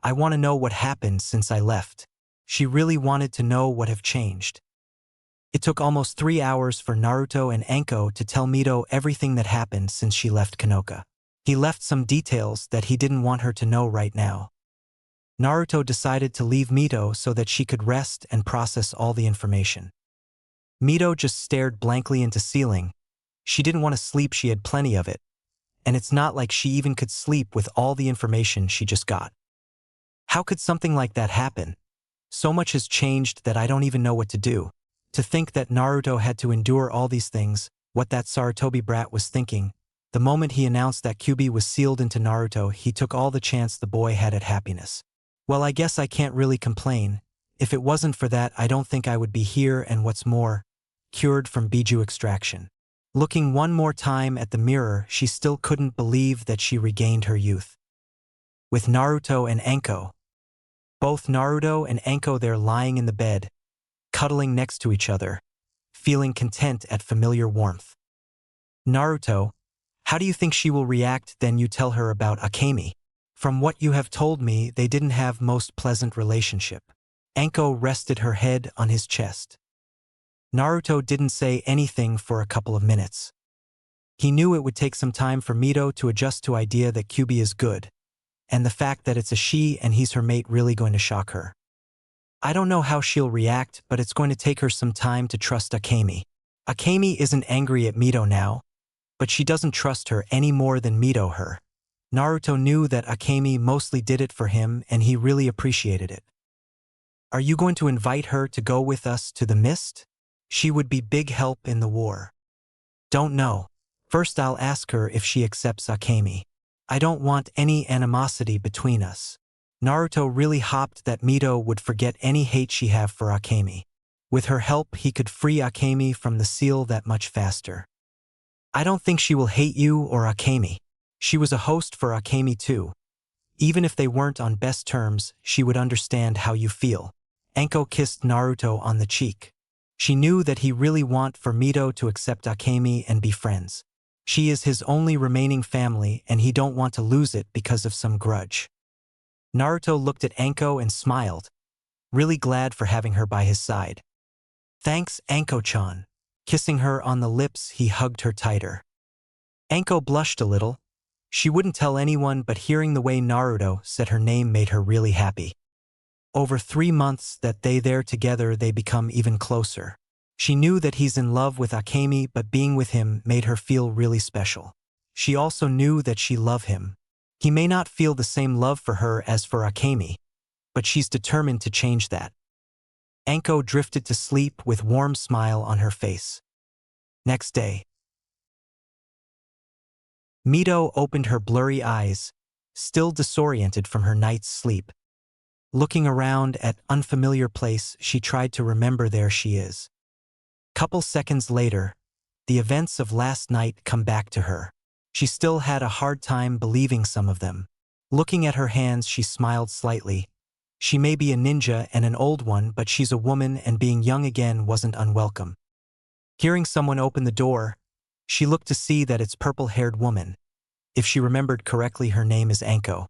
I want to know what happened since I left. She really wanted to know what have changed. It took almost 3 hours for Naruto and Anko to tell Mito everything that happened since she left Konoha. He left some details that he didn't want her to know right now. Naruto decided to leave Mito so that she could rest and process all the information. Mito just stared blankly into ceiling. She didn't want to sleep, she had plenty of it. And it's not like she even could sleep with all the information she just got. How could something like that happen? So much has changed that I don't even know what to do. To think that Naruto had to endure all these things, what that Sarutobi brat was thinking. The moment he announced that Kyuubi was sealed into Naruto, he took all the chance the boy had at happiness. Well, I guess I can't really complain. If it wasn't for that, I don't think I would be here, and what's more, cured from Biju extraction. Looking one more time at the mirror, she still couldn't believe that she regained her youth. With Naruto and Anko. Both Naruto and Anko there lying in the bed, cuddling next to each other, feeling content at familiar warmth. Naruto, how do you think she will react then you tell her about Akemi? From what you have told me, they didn't have most pleasant relationship. Anko rested her head on his chest. Naruto didn't say anything for a couple of minutes. He knew it would take some time for Mito to adjust to idea that Kyuubi is good, and the fact that it's a she and he's her mate really going to shock her. I don't know how she'll react, but it's going to take her some time to trust Akemi. Akemi isn't angry at Mito now, but she doesn't trust her any more than Mito her. Naruto knew that Akemi mostly did it for him and he really appreciated it. Are you going to invite her to go with us to the mist? She would be big help in the war. Don't know. First I'll ask her if she accepts Akemi. I don't want any animosity between us. Naruto really hoped that Mito would forget any hate she have for Akemi. With her help he could free Akemi from the seal that much faster. I don't think she will hate you or Akemi. She was a host for Akemi too. Even if they weren't on best terms, she would understand how you feel. Anko kissed Naruto on the cheek. She knew that he really want for Mito to accept Akemi and be friends. She is his only remaining family and he don't want to lose it because of some grudge. Naruto looked at Anko and smiled, really glad for having her by his side. Thanks, Anko-chan. Kissing her on the lips, he hugged her tighter. Anko blushed a little. She wouldn't tell anyone, but hearing the way Naruto said her name made her really happy. Over 3 months that they're together, they become even closer. She knew that he's in love with Akemi, but being with him made her feel really special. She also knew that she loved him. He may not feel the same love for her as for Akemi, but she's determined to change that. Anko drifted to sleep with warm smile on her face. Next day, Mito opened her blurry eyes, still disoriented from her night's sleep. Looking around at unfamiliar place, she tried to remember there she is. Couple seconds later, the events of last night come back to her. She still had a hard time believing some of them. Looking at her hands, she smiled slightly. She may be a ninja and an old one, but she's a woman and being young again wasn't unwelcome. Hearing someone open the door, she looked to see that it's purple-haired woman. If she remembered correctly, her name is Anko.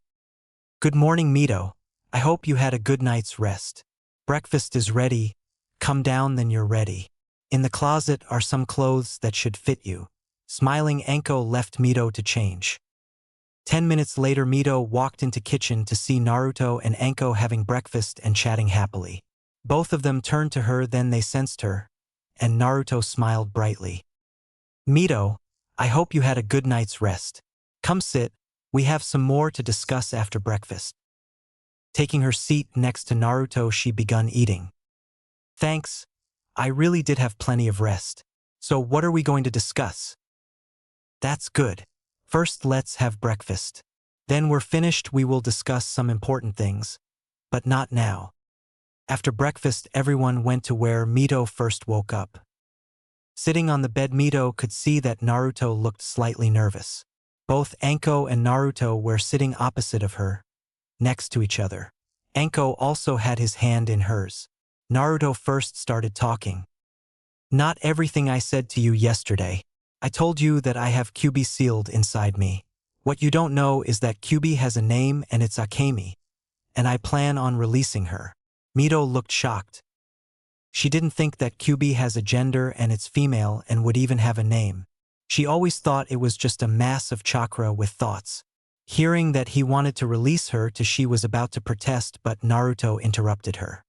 Good morning, Mito. I hope you had a good night's rest. Breakfast is ready. Come down then you're ready. In the closet are some clothes that should fit you. Smiling, Anko left Mito to change. 10 minutes later, Mito walked into kitchen to see Naruto and Anko having breakfast and chatting happily. Both of them turned to her, then they sensed her, and Naruto smiled brightly. Mito, I hope you had a good night's rest. Come sit, we have some more to discuss after breakfast. Taking her seat next to Naruto, she began eating. Thanks, I really did have plenty of rest. So what are we going to discuss? That's good. First let's have breakfast. Then we're finished we will discuss some important things. But not now. After breakfast everyone went to where Mito first woke up. Sitting on the bed, Mito could see that Naruto looked slightly nervous. Both Anko and Naruto were sitting opposite of her, next to each other. Anko also had his hand in hers. Naruto first started talking. Not everything I said to you yesterday. I told you that I have Kyubi sealed inside me. What you don't know is that Kyubi has a name and it's Akemi, and I plan on releasing her. Mito looked shocked. She didn't think that Kyubi has a gender and it's female and would even have a name. She always thought it was just a mass of chakra with thoughts. Hearing that he wanted to release her, she was about to protest, but Naruto interrupted her.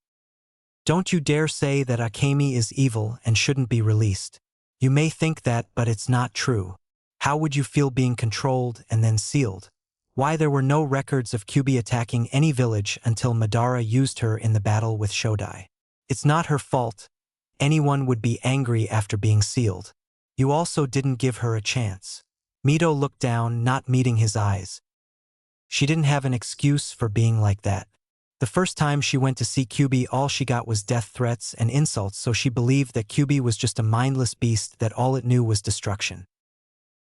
Don't you dare say that Akemi is evil and shouldn't be released. You may think that, but it's not true. How would you feel being controlled and then sealed? Why there were no records of Kyubi attacking any village until Madara used her in the battle with Shodai. It's not her fault. Anyone would be angry after being sealed. You also didn't give her a chance. Mito looked down, not meeting his eyes. She didn't have an excuse for being like that. The first time she went to see Kyubi, all she got was death threats and insults, so she believed that Kyubi was just a mindless beast that all it knew was destruction.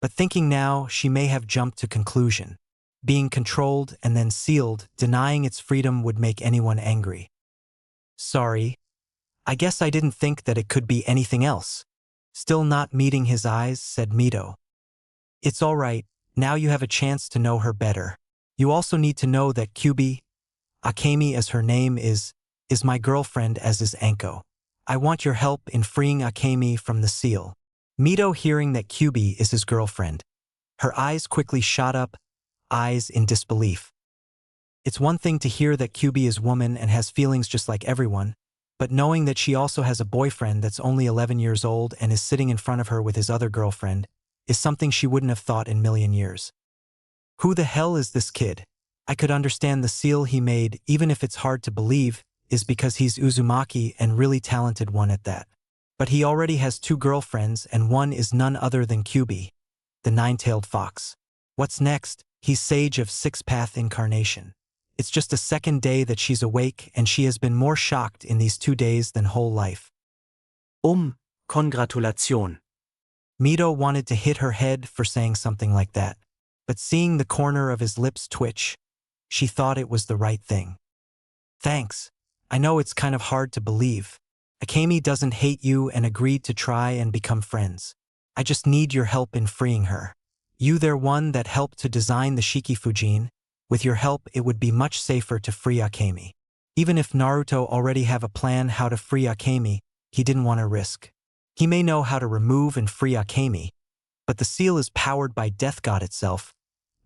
But thinking now, she may have jumped to conclusion. Being controlled and then sealed, denying its freedom would make anyone angry. Sorry. I guess I didn't think that it could be anything else. Still not meeting his eyes, said Mito. It's all right, now you have a chance to know her better. You also need to know that Kyubi, Akemi as her name is my girlfriend, as is Anko. I want your help in freeing Akemi from the seal. Mito, hearing that Kyubi is his girlfriend, her eyes quickly shot up, eyes in disbelief. It's one thing to hear that Kyubi is woman and has feelings just like everyone, but knowing that she also has a boyfriend that's only 11 years old and is sitting in front of her with his other girlfriend is something she wouldn't have thought in a million years. Who the hell is this kid? I could understand the seal he made, even if it's hard to believe, is because he's Uzumaki and really talented one at that. But he already has 2 girlfriends and one is none other than Kyubi, the 9-tailed fox. What's next? He's Sage of 6-path incarnation. It's just a second day that she's awake and she has been more shocked in these 2 days than whole life. Congratulation. Mito wanted to hit her head for saying something like that, but seeing the corner of his lips twitch, she thought it was the right thing. Thanks. I know it's kind of hard to believe. Akemi doesn't hate you and agreed to try and become friends. I just need your help in freeing her. You they're one that helped to design the Shikifujin. With your help it would be much safer to free Akemi. Even if Naruto already have a plan how to free Akemi, he didn't want to risk. He may know how to remove and free Akemi, but the seal is powered by Death God itself.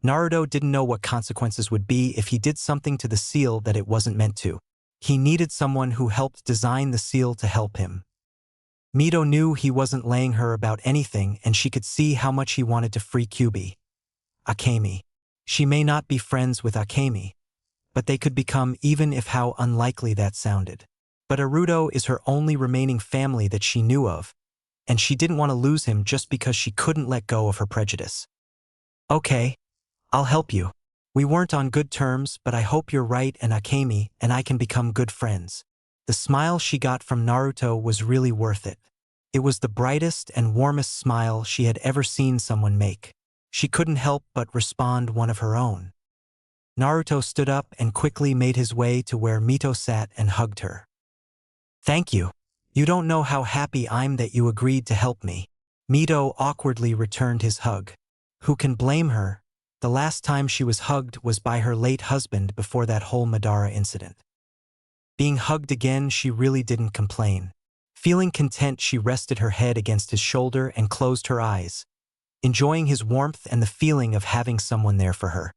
Naruto didn't know what consequences would be if he did something to the seal that it wasn't meant to. He needed someone who helped design the seal to help him. Mito knew he wasn't laying her about anything and she could see how much he wanted to free Kyubi. Akemi. She may not be friends with Akemi, but they could become, even if how unlikely that sounded. But Naruto is her only remaining family that she knew of, and she didn't want to lose him just because she couldn't let go of her prejudice. Okay, I'll help you. We weren't on good terms, but I hope you're right and Akemi and I can become good friends. The smile she got from Naruto was really worth it. It was the brightest and warmest smile she had ever seen someone make. She couldn't help but respond one of her own. Naruto stood up and quickly made his way to where Mito sat and hugged her. Thank you. You don't know how happy I'm that you agreed to help me. Mito awkwardly returned his hug. Who can blame her? The last time she was hugged was by her late husband before that whole Madara incident. Being hugged again, she really didn't complain. Feeling content, she rested her head against his shoulder and closed her eyes, enjoying his warmth and the feeling of having someone there for her.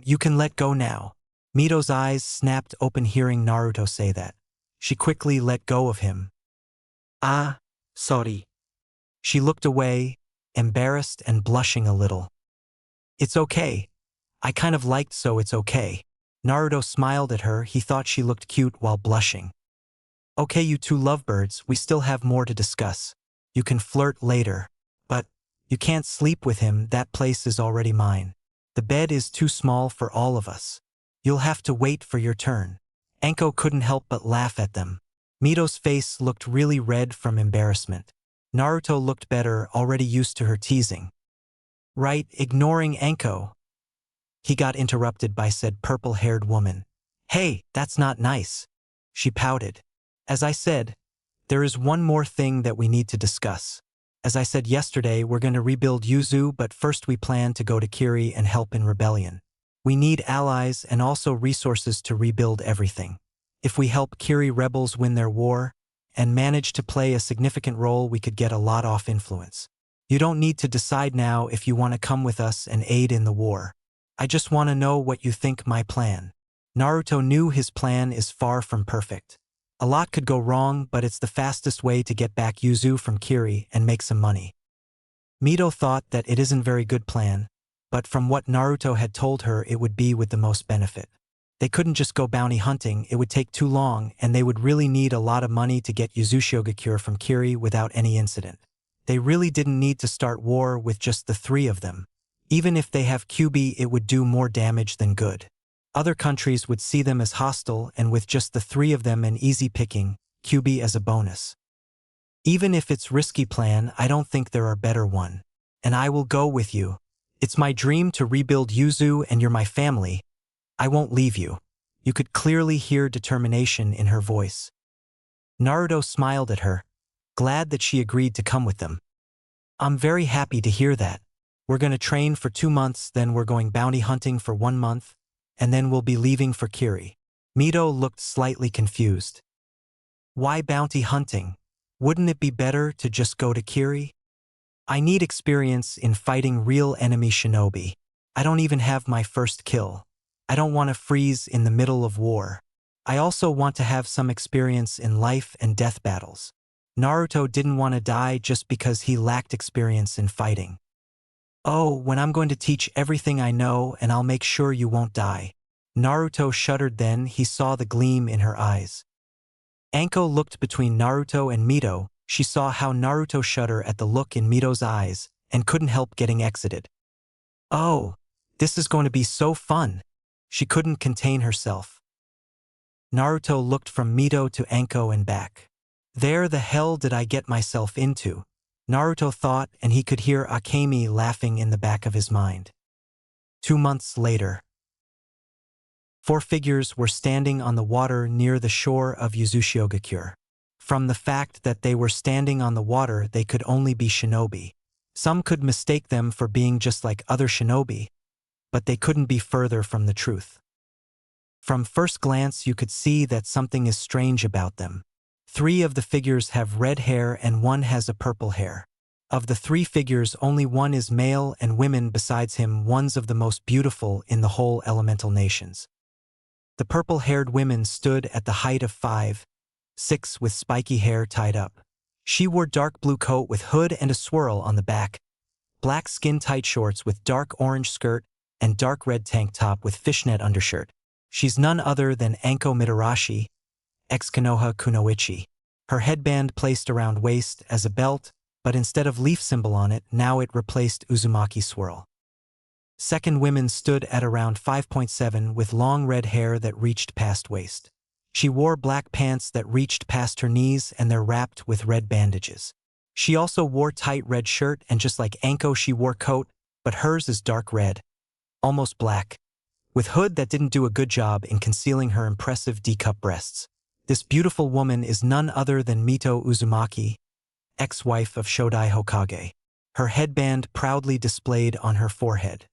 You can let go now. Mito's eyes snapped open hearing Naruto say that. She quickly let go of him. Sorry. She looked away, embarrassed and blushing a little. It's okay. I kind of liked so it's okay. Naruto smiled at her. He thought she looked cute while blushing. Okay, you 2 lovebirds, we still have more to discuss. You can flirt later. But you can't sleep with him, that place is already mine. The bed is too small for all of us. You'll have to wait for your turn. Anko couldn't help but laugh at them. Mito's face looked really red from embarrassment. Naruto looked better, already used to her teasing. Right, ignoring Anko. He got interrupted by said purple-haired woman. Hey, that's not nice. She pouted. As I said, there is one more thing that we need to discuss. As I said yesterday, we're going to rebuild Yuzu, but first we plan to go to Kiri and help in rebellion. We need allies and also resources to rebuild everything. If we help Kiri rebels win their war and manage to play a significant role, we could get a lot of influence. You don't need to decide now if you want to come with us and aid in the war. I just want to know what you think my plan. Naruto knew his plan is far from perfect. A lot could go wrong, but it's the fastest way to get back Yuzu from Kiri and make some money. Mito thought that it isn't a very good plan, but from what Naruto had told her it would be with the most benefit. They couldn't just go bounty hunting, it would take too long and they would really need a lot of money to get Yuzushigakure from Kiri without any incident. They really didn't need to start war with just the 3 of them. Even if they have Kyubi, it would do more damage than good. Other countries would see them as hostile and with just the 3 of them and easy picking, Kyubi as a bonus. Even if it's risky plan, I don't think there are better one. And I will go with you. It's my dream to rebuild Yuzu and you're my family. I won't leave you. You could clearly hear determination in her voice. Naruto smiled at her, glad that she agreed to come with them. I'm very happy to hear that. We're going to train for 2 months, then we're going bounty hunting for 1 month, and then we'll be leaving for Kiri. Mito looked slightly confused. Why bounty hunting? Wouldn't it be better to just go to Kiri? I need experience in fighting real enemy shinobi. I don't even have my first kill. I don't want to freeze in the middle of war. I also want to have some experience in life and death battles. Naruto didn't want to die just because he lacked experience in fighting. Oh, when I'm going to teach everything I know and I'll make sure you won't die. Naruto shuddered. Then he saw the gleam in her eyes. Anko looked between Naruto and Mito. She saw how Naruto shuddered at the look in Mito's eyes and couldn't help getting excited. Oh, this is going to be so fun. She couldn't contain herself. Naruto looked from Mito to Anko and back. There the hell did I get myself into? Naruto thought, and he could hear Akemi laughing in the back of his mind. 2 months later. 4 figures were standing on the water near the shore of Uzushiogakure. From the fact that they were standing on the water, they could only be shinobi. Some could mistake them for being just like other shinobi, but they couldn't be further from the truth. From first glance you could see that something is strange about them. 3 of the figures have red hair and 1 has a purple hair. Of the 3 figures, only 1 is male, and women besides him, one's of the most beautiful in the whole elemental nations. The purple-haired women stood at the height of 5'6" with spiky hair tied up. She wore dark blue coat with hood and a swirl on the back, black skin-tight shorts with dark orange skirt, and dark red tank top with fishnet undershirt. She's none other than Anko Mitarashi, ex-Konoha Kunoichi. Her headband placed around waist as a belt, but instead of leaf symbol on it, now it replaced Uzumaki swirl. Second women stood at around 5.7 with long red hair that reached past waist. She wore black pants that reached past her knees and they're wrapped with red bandages. She also wore tight red shirt, and just like Anko she wore coat, but hers is dark red, almost black, with hood that didn't do a good job in concealing her impressive D-cup breasts. This beautiful woman is none other than Mito Uzumaki, ex-wife of Shodai Hokage. Her headband proudly displayed on her forehead.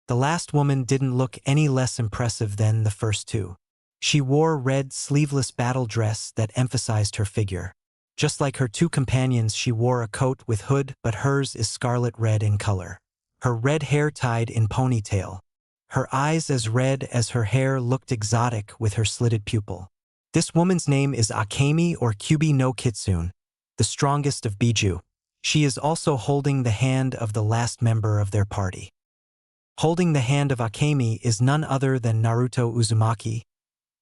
The last woman didn't look any less impressive than the first 2. She wore red sleeveless battle dress that emphasized her figure. Just like her 2 companions, she wore a coat with hood, but hers is scarlet red in color. Her red hair tied in ponytail. Her eyes as red as her hair looked exotic with her slitted pupil. This woman's name is Akemi or Kyubi no Kitsune, the strongest of Biju. She is also holding the hand of the last member of their party. Holding the hand of Akemi is none other than Naruto Uzumaki,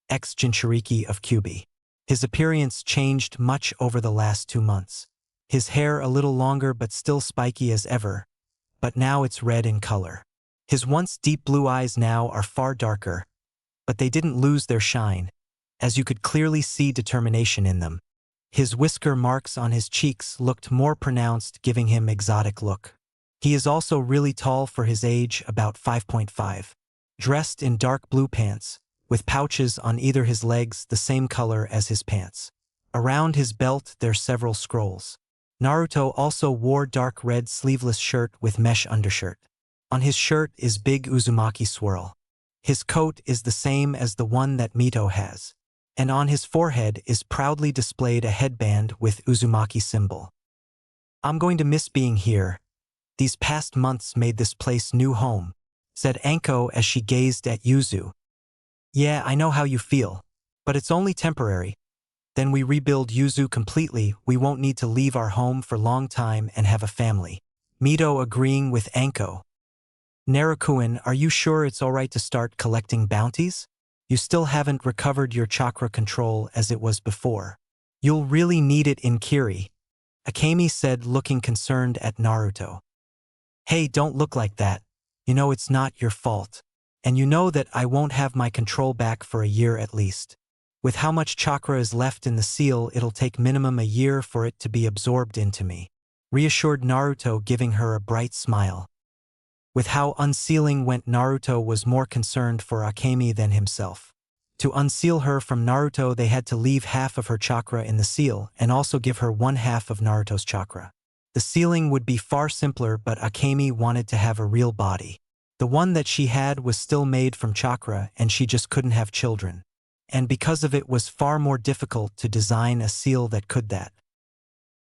ex-Jinchuriki of Kyubi. His appearance changed much over the last 2 months. His hair a little longer but still spiky as ever, but now it's red in color. His once deep blue eyes now are far darker, but they didn't lose their shine, as you could clearly see determination in them. His whisker marks on his cheeks looked more pronounced, giving him exotic look. He is also really tall for his age, about 5.5. Dressed in dark blue pants, with pouches on either his legs the same color as his pants. Around his belt there's several scrolls. Naruto also wore dark red sleeveless shirt with mesh undershirt. On his shirt is big Uzumaki swirl. His coat is the same as the one that Mito has. And on his forehead is proudly displayed a headband with Uzumaki symbol. I'm going to miss being here. These past months made this place new home, said Anko as she gazed at Yuzu. Yeah, I know how you feel, but it's only temporary. Then we rebuild Yuzu completely, we won't need to leave our home for a long time and have a family. Mito agreeing with Anko. Narukuin, are you sure it's alright to start collecting bounties? You still haven't recovered your chakra control as it was before. You'll really need it in Kiri, Akemi said, looking concerned at Naruto. Hey, don't look like that. You know it's not your fault. And you know that I won't have my control back for a year at least. With how much chakra is left in the seal, it'll take minimum a year for it to be absorbed into me, reassured Naruto, giving her a bright smile. With how unsealing went, Naruto was more concerned for Akemi than himself. To unseal her from Naruto, they had to leave half of her chakra in the seal and also give her 1/2 of Naruto's chakra. The sealing would be far simpler, but Akemi wanted to have a real body. The one that she had was still made from chakra and she just couldn't have children. And because of it was far more difficult to design a seal that could that.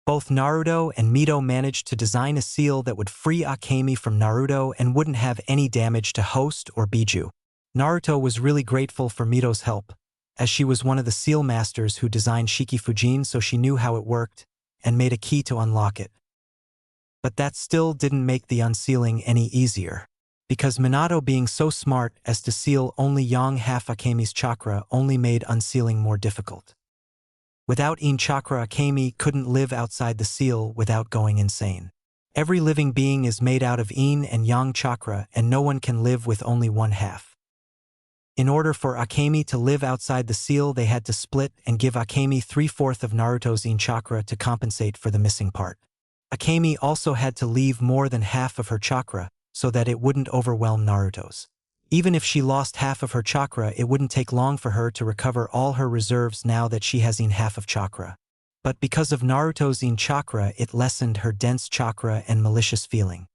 Both Naruto and Mito managed to design a seal that would free Akemi from Naruto and wouldn't have any damage to Host or Biju. Naruto was really grateful for Mito's help, as she was one of the seal masters who designed Shiki-Fujin, so she knew how it worked and made a key to unlock it. But that still didn't make the unsealing any easier, because Minato being so smart as to seal only young half Akemi's chakra only made unsealing more difficult. Without In chakra, Akemi couldn't live outside the seal without going insane. Every living being is made out of In and Yang chakra, and no one can live with only one half. In order for Akemi to live outside the seal, they had to split and give Akemi 3/4 of Naruto's In chakra to compensate for the missing part. Akemi also had to leave more than half of her chakra so that it wouldn't overwhelm Naruto's. Even if she lost half of her chakra, it wouldn't take long for her to recover all her reserves now that she has In half of chakra. But because of Naruto's In chakra, it lessened her dense chakra and malicious feeling.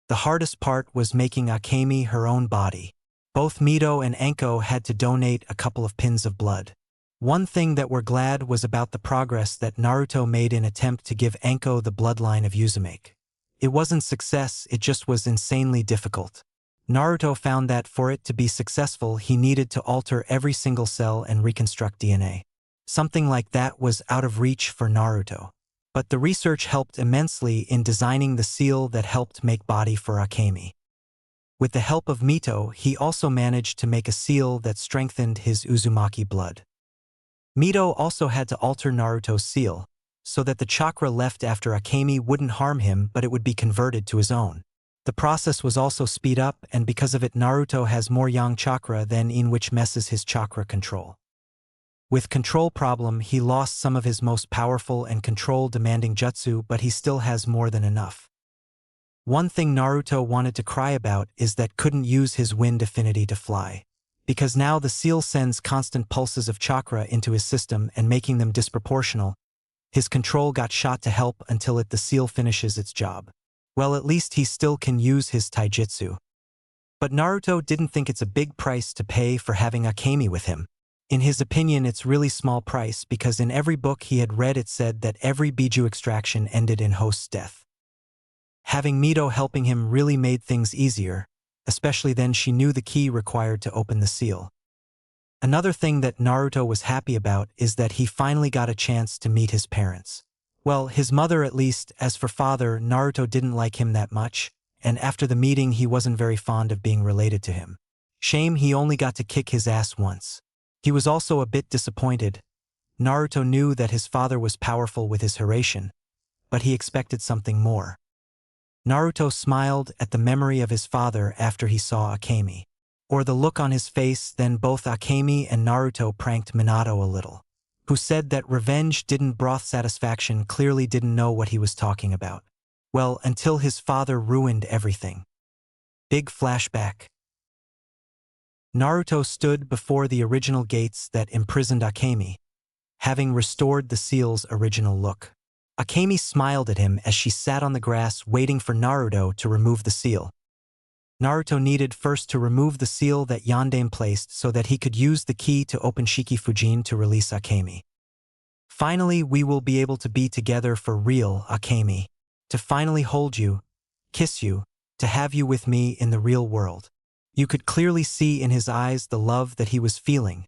The hardest part was making Akemi her own body. Both Mito and Anko had to donate a couple of pins of blood. One thing that we're glad was about the progress that Naruto made in attempt to give Anko the bloodline of Uzumaki. It wasn't success, it just was insanely difficult. Naruto found that for it to be successful, he needed to alter every single cell and reconstruct DNA. Something like that was out of reach for Naruto. But the research helped immensely in designing the seal that helped make body for Akemi. With the help of Mito, he also managed to make a seal that strengthened his Uzumaki blood. Mito also had to alter Naruto's seal, so that the chakra left after Akemi wouldn't harm him, but it would be converted to his own. The process was also speed up, and because of it Naruto has more Yang chakra than In, which messes his chakra control. With control problem, he lost some of his most powerful and control-demanding jutsu, but he still has more than enough. One thing Naruto wanted to cry about is that couldn't use his wind affinity to fly. Because now the seal sends constant pulses of chakra into his system and making them disproportional, his control got shot to help until the seal finishes its job. Well, at least he still can use his taijutsu. But Naruto didn't think it's a big price to pay for having Akemi with him. In his opinion, it's really small price because in every book he had read it said that every Biju extraction ended in host's death. Having Mito helping him really made things easier, especially then she knew the key required to open the seal. Another thing that Naruto was happy about is that he finally got a chance to meet his parents. Well, his mother at least. As for father, Naruto didn't like him that much, and after the meeting he wasn't very fond of being related to him. Shame he only got to kick his ass once. He was also a bit disappointed. Naruto knew that his father was powerful with his Hiraishin, but he expected something more. Naruto smiled at the memory of his father after he saw Akemi. Or the look on his face. Then both Akemi and Naruto pranked Minato a little, who said that revenge didn't broth satisfaction, clearly didn't know what he was talking about. Well, until his father ruined everything. Big flashback. Naruto stood before the original gates that imprisoned Akemi, having restored the seal's original look. Akemi smiled at him as she sat on the grass waiting for Naruto to remove the seal. Naruto needed first to remove the seal that Yondaime placed so that he could use the key to open Shiki-Fujin to release Akemi. Finally, we will be able to be together for real, Akemi. To finally hold you, kiss you, to have you with me in the real world. You could clearly see in his eyes the love that he was feeling,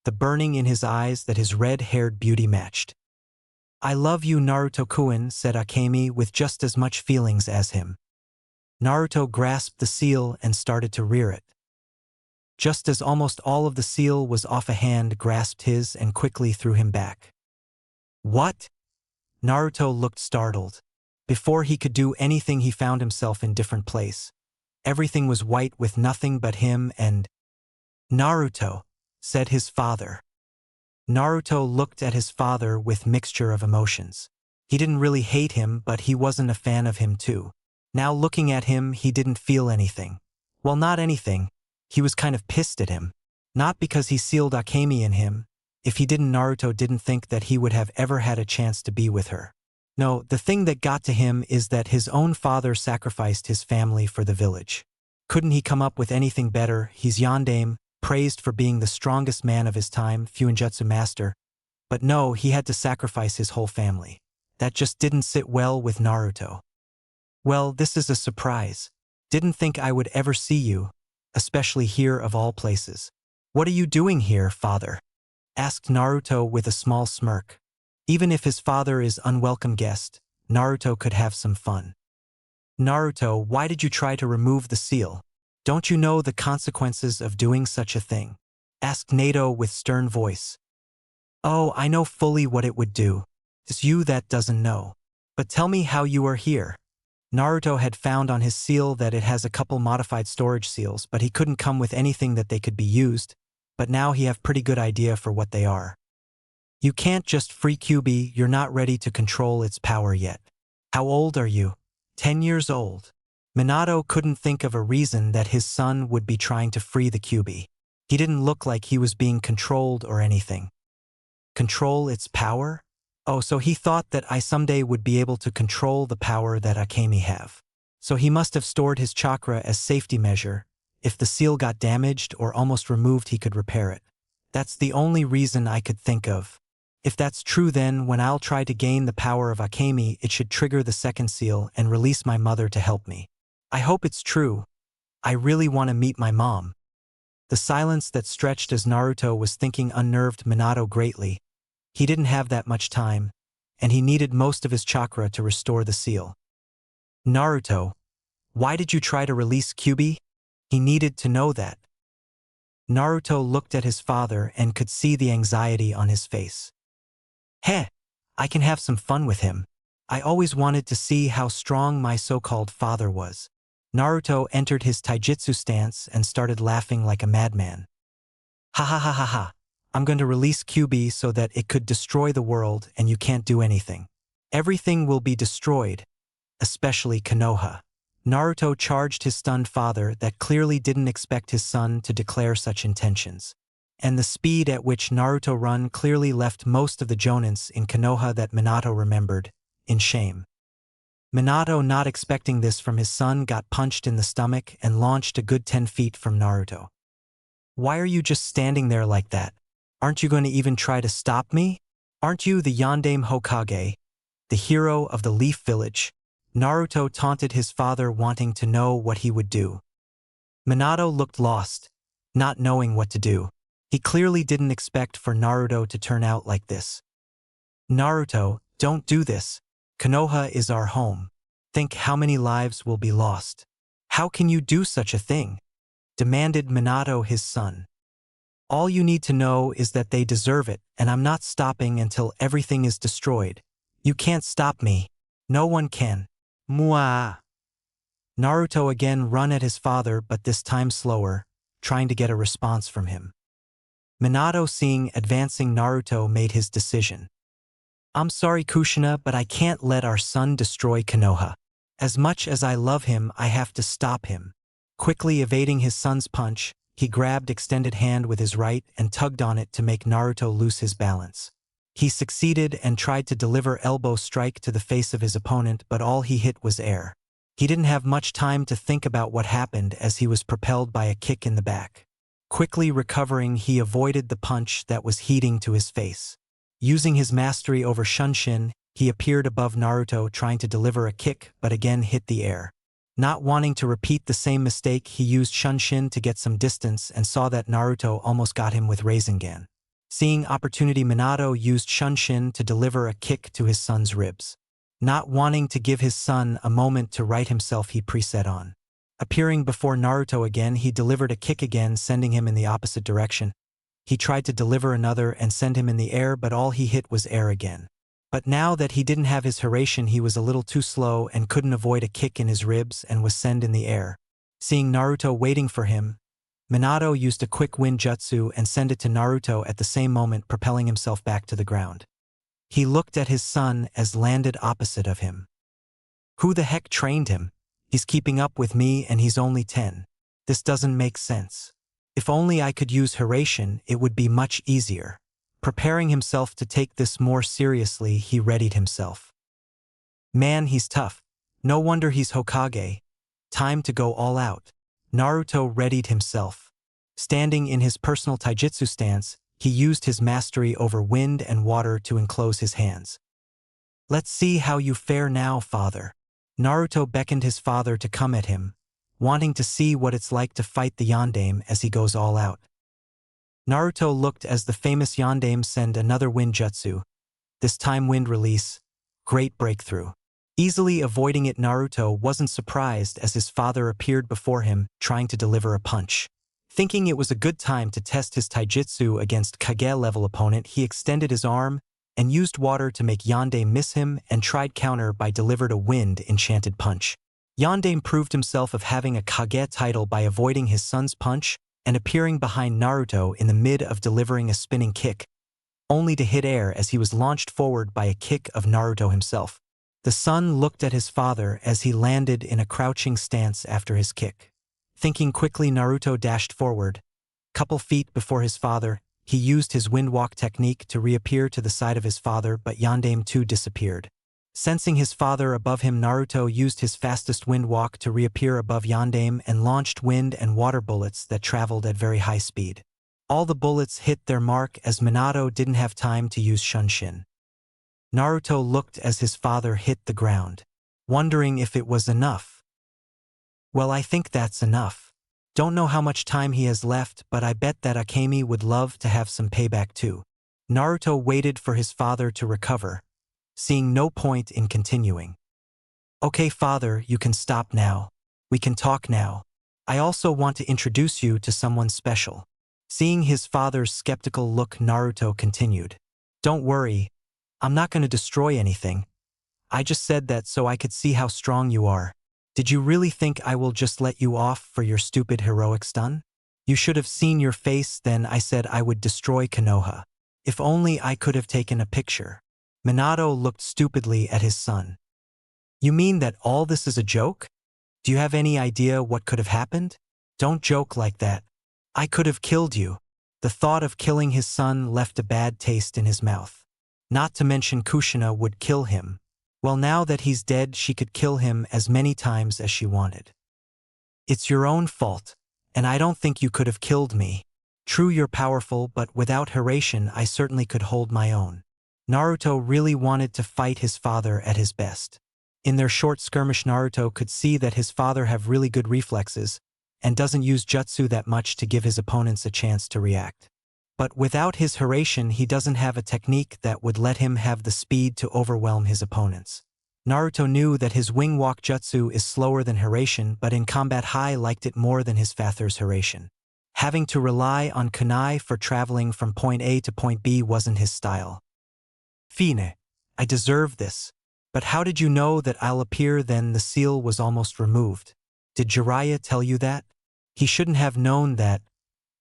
the burning in his eyes that his red-haired beauty matched. I love you, Naruto-kun, said Akemi with just as much feelings as him. Naruto grasped the seal and started to rear it. Just as almost all of the seal was off, a hand grasped his and quickly threw him back. What? Naruto looked startled. Before he could do anything, he found himself in a different place. Everything was white with nothing but him and... Naruto, said his father. Naruto looked at his father with mixture of emotions. He didn't really hate him, but he wasn't a fan of him too. Now looking at him, he didn't feel anything. Well, not anything. He was kind of pissed at him. Not because he sealed Akemi in him. If he didn't, Naruto didn't think that he would have ever had a chance to be with her. No, the thing that got to him is that his own father sacrificed his family for the village. Couldn't he come up with anything better? He's Yondaime, praised for being the strongest man of his time, fuinjutsu master. But no, he had to sacrifice his whole family. That just didn't sit well with Naruto. Well, this is a surprise. Didn't think I would ever see you. especially here of all places. "What are you doing here, father?" asked Naruto with a small smirk. Even if his father is unwelcome guest, Naruto could have some fun. "Naruto, why did you try to remove the seal? Don't you know the consequences of doing such a thing?" asked Nato with stern voice. "Oh, I know fully what it would do. It's you that doesn't know. But tell me how you are here." Naruto had found on his seal that it has a couple modified storage seals, but he couldn't come with anything that they could be used, but now he have pretty good idea for what they are. "You can't just free Kyuubi, you're not ready to control its power yet." "How old are you?" 10 years old. Minato couldn't think of a reason that his son would be trying to free the Kyuubi. He didn't look like he was being controlled or anything. Control its power? Oh, so he thought that I someday would be able to control the power that Akemi have. So he must have stored his chakra as safety measure. If the seal got damaged or almost removed, he could repair it. That's the only reason I could think of. If that's true, then when I'll try to gain the power of Akemi, it should trigger the second seal and release my mother to help me. I hope it's true. I really want to meet my mom. The silence that stretched as Naruto was thinking unnerved Minato greatly. He didn't have that much time, and he needed most of his chakra to restore the seal. "Naruto, why did you try to release Kyuubi?" He needed to know that. Naruto looked at his father and could see the anxiety on his face. "Heh, I can have some fun with him. I always wanted to see how strong my so-called father was." Naruto entered his taijutsu stance and started laughing like a madman. "Ha ha ha ha ha. I'm going to release Kyuubi so that it could destroy the world and you can't do anything. Everything will be destroyed, especially Konoha." Naruto charged his stunned father that clearly didn't expect his son to declare such intentions. And the speed at which Naruto run clearly left most of the jonins in Konoha that Minato remembered, in shame. Minato, not expecting this from his son, got punched in the stomach and launched a good 10 feet from Naruto. "Why are you just standing there like that? Aren't you going to even try to stop me? Aren't you the Yondaime Hokage, the hero of the Leaf Village?" Naruto taunted his father, wanting to know what he would do. Minato looked lost, not knowing what to do. He clearly didn't expect for Naruto to turn out like this. "Naruto, don't do this. Konoha is our home. Think how many lives will be lost. How can you do such a thing?" demanded Minato his son. "All you need to know is that they deserve it, and I'm not stopping until everything is destroyed. You can't stop me. No one can." Mwah. Naruto again run at his father, but this time slower, trying to get a response from him. Minato, seeing advancing Naruto, made his decision. "I'm sorry, Kushina, but I can't let our son destroy Konoha. As much as I love him, I have to stop him." Quickly evading his son's punch, he grabbed extended hand with his right and tugged on it to make Naruto lose his balance. He succeeded and tried to deliver elbow strike to the face of his opponent, but all he hit was air. He didn't have much time to think about what happened as he was propelled by a kick in the back. Quickly recovering, he avoided the punch that was heating to his face. Using his mastery over Shunshin, he appeared above Naruto trying to deliver a kick, but again hit the air. Not wanting to repeat the same mistake, he used Shunshin to get some distance and saw that Naruto almost got him with Rasengan. Seeing opportunity, Minato used Shunshin to deliver a kick to his son's ribs. Not wanting to give his son a moment to right himself, he preset on. Appearing before Naruto again, he delivered a kick again, sending him in the opposite direction. He tried to deliver another and send him in the air, but all he hit was air again. But now that he didn't have his Hiraishin, he was a little too slow and couldn't avoid a kick in his ribs and was sent in the air. Seeing Naruto waiting for him, Minato used a quick wind jutsu and sent it to Naruto at the same moment, propelling himself back to the ground. He looked at his son as landed opposite of him. Who the heck trained him? He's keeping up with me and he's only 10. This doesn't make sense. If only I could use Hiraishin, it would be much easier. Preparing himself to take this more seriously, he readied himself. Man, he's tough. No wonder he's Hokage. Time to go all out. Naruto readied himself. Standing in his personal taijutsu stance, he used his mastery over wind and water to enclose his hands. Let's see how you fare now, father. Naruto beckoned his father to come at him, wanting to see what it's like to fight the Yondaime as he goes all out. Naruto looked as the famous Yondaime send another wind jutsu, this time wind release, great breakthrough. Easily avoiding it, Naruto wasn't surprised as his father appeared before him, trying to deliver a punch. Thinking it was a good time to test his taijutsu against Kage-level opponent, he extended his arm and used water to make Yondaime miss him and tried counter by delivered a wind-enchanted punch. Yondaime proved himself of having a Kage title by avoiding his son's punch and appearing behind Naruto in the mid of delivering a spinning kick, only to hit air as he was launched forward by a kick of Naruto himself. The son looked at his father as he landed in a crouching stance after his kick. Thinking quickly, Naruto dashed forward. Couple feet before his father, he used his wind walk technique to reappear to the side of his father, but Yondaime too disappeared. Sensing his father above him, Naruto used his fastest wind walk to reappear above Yondaime and launched wind and water bullets that traveled at very high speed. All the bullets hit their mark as Minato didn't have time to use Shunshin. Naruto looked as his father hit the ground, wondering if it was enough. Well, I think that's enough. Don't know how much time he has left, but I bet that Akemi would love to have some payback too. Naruto waited for his father to recover, seeing no point in continuing. Okay, father, you can stop now. We can talk now. I also want to introduce you to someone special. Seeing his father's skeptical look, Naruto continued. Don't worry. I'm not going to destroy anything. I just said that so I could see how strong you are. Did you really think I will just let you off for your stupid heroic stun? You should have seen your face then. I said I would destroy Konoha. If only I could have taken a picture. Minato looked stupidly at his son. You mean that all this is a joke? Do you have any idea what could have happened? Don't joke like that. I could have killed you. The thought of killing his son left a bad taste in his mouth. Not to mention Kushina would kill him. Well, now that he's dead, she could kill him as many times as she wanted. It's your own fault, and I don't think you could have killed me. True, you're powerful, but without Hiraishin I certainly could hold my own. Naruto really wanted to fight his father at his best. In their short skirmish, Naruto could see that his father have really good reflexes and doesn't use jutsu that much to give his opponents a chance to react. But without his Hiraishin, he doesn't have a technique that would let him have the speed to overwhelm his opponents. Naruto knew that his wing walk jutsu is slower than Hiraishin, but in combat he liked it more than his father's Hiraishin. Having to rely on kunai for traveling from point A to point B wasn't his style. Fine, I deserve this. But how did you know that I'll appear then? The seal was almost removed. Did Jiraiya tell you that? He shouldn't have known that.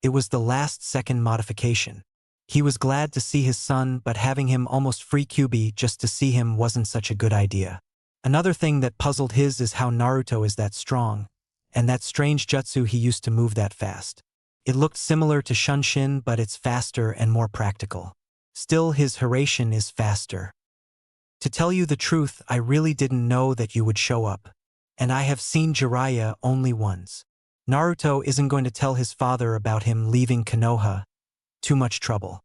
It was the last-second modification. He was glad to see his son, but having him almost free Kyuubi just to see him wasn't such a good idea. Another thing that puzzled his is how Naruto is that strong, and that strange jutsu he used to move that fast. It looked similar to Shunshin, but it's faster and more practical. Still, his Hiraishin is faster. To tell you the truth, I really didn't know that you would show up, and I have seen Jiraiya only once. Naruto isn't going to tell his father about him leaving Konoha. Too much trouble.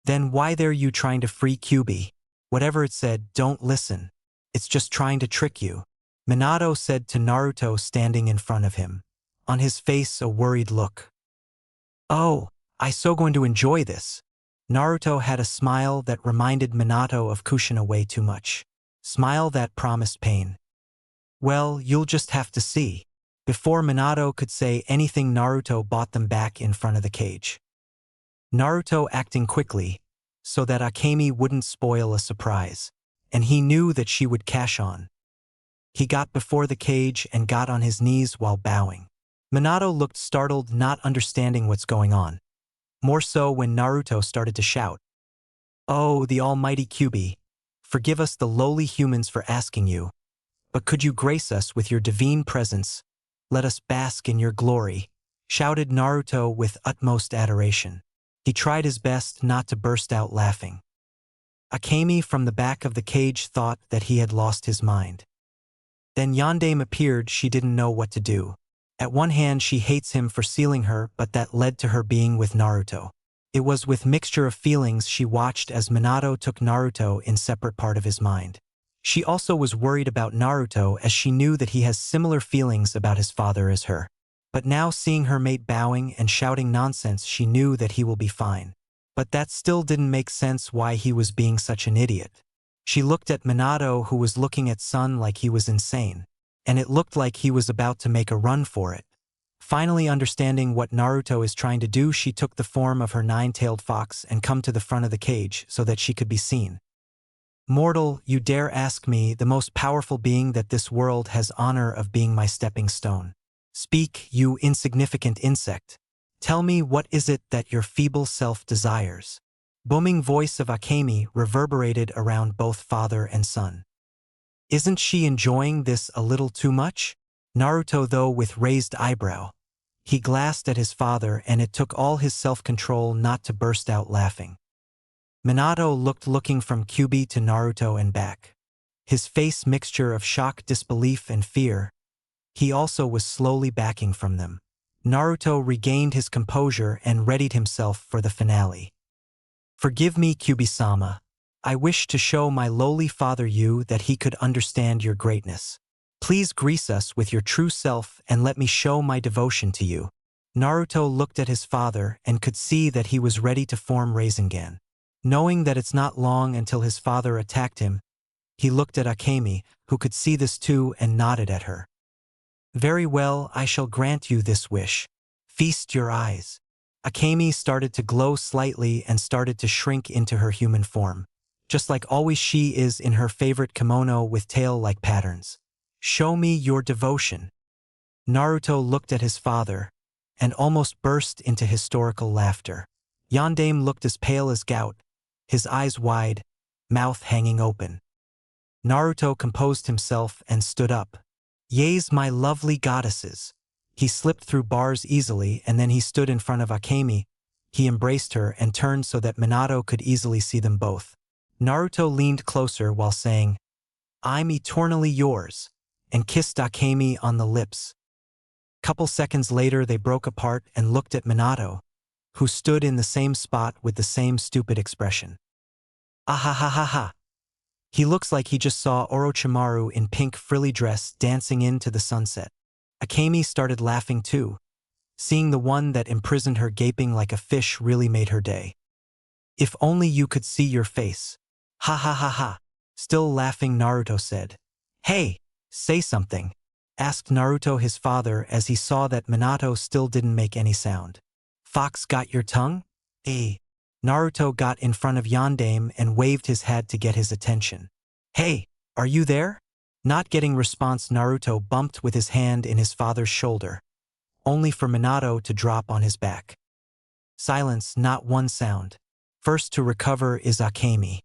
Then why are you trying to free Kyuubi? Whatever it said, don't listen. It's just trying to trick you. Minato said to Naruto standing in front of him, on his face a worried look. Oh, I so going to enjoy this. Naruto had a smile that reminded Minato of Kushina way too much. Smile that promised pain. Well, you'll just have to see. Before Minato could say anything, Naruto brought them back in front of the cage. Naruto acting quickly, so that Akemi wouldn't spoil a surprise, and he knew that she would cash on. He got before the cage and got on his knees while bowing. Minato looked startled, not understanding what's going on. More so when Naruto started to shout. Oh, the almighty Kyuubi, forgive us the lowly humans for asking you, but could you grace us with your divine presence? Let us bask in your glory, shouted Naruto with utmost adoration. He tried his best not to burst out laughing. Akemi from the back of the cage thought that he had lost his mind. Then Yondaime appeared. She didn't know what to do. At one hand she hates him for sealing her, but that led to her being with Naruto. It was with mixture of feelings she watched as Minato took Naruto in separate part of his mind. She also was worried about Naruto as she knew that he has similar feelings about his father as her. But now seeing her mate bowing and shouting nonsense, she knew that he will be fine. But that still didn't make sense why he was being such an idiot. She looked at Minato, who was looking at Sun like he was insane, and it looked like he was about to make a run for it. Finally understanding what Naruto is trying to do, she took the form of her nine-tailed fox and come to the front of the cage so that she could be seen. "Mortal, you dare ask me, the most powerful being that this world has honor of being my stepping stone. Speak, you insignificant insect. Tell me, what is it that your feeble self desires?" Booming voice of Akemi reverberated around both father and son. Isn't she enjoying this a little too much? Naruto, though, with raised eyebrow. He glanced at his father, and it took all his self-control not to burst out laughing. Minato looking from Kyuubi to Naruto and back. His face mixture of shock, disbelief, and fear. He also was slowly backing from them. Naruto regained his composure and readied himself for the finale. "Forgive me, Kyuubi-sama. I wish to show my lowly father you that he could understand your greatness. Please grease us with your true self and let me show my devotion to you." Naruto looked at his father and could see that he was ready to form Rasengan. Knowing that it's not long until his father attacked him, he looked at Akemi, who could see this too, and nodded at her. "Very well, I shall grant you this wish. Feast your eyes." Akemi started to glow slightly and started to shrink into her human form. Just like always, she is in her favorite kimono with tail-like patterns. "Show me your devotion." Naruto looked at his father and almost burst into hysterical laughter. Yondaime looked as pale as gout, his eyes wide, mouth hanging open. Naruto composed himself and stood up. "Yes, my lovely goddesses." He slipped through bars easily, and then he stood in front of Akemi. He embraced her and turned so that Minato could easily see them both. Naruto leaned closer while saying, "I'm eternally yours," and kissed Akemi on the lips. Couple seconds later, they broke apart and looked at Minato, who stood in the same spot with the same stupid expression. "Ah-ha-ha-ha-ha. He looks like he just saw Orochimaru in pink frilly dress dancing into the sunset." Akemi started laughing too. Seeing the one that imprisoned her gaping like a fish really made her day. "If only you could see your face." "Ha-ha-ha-ha." Still laughing, Naruto said, "Hey, say something," asked Naruto his father as he saw that Minato still didn't make any sound. "Fox got your tongue?" "Eh." Naruto got in front of Yondaime and waved his hat to get his attention. "Hey, are you there?" Not getting response, Naruto bumped with his hand in his father's shoulder, only for Minato to drop on his back. Silence, not one sound. First to recover is Akemi.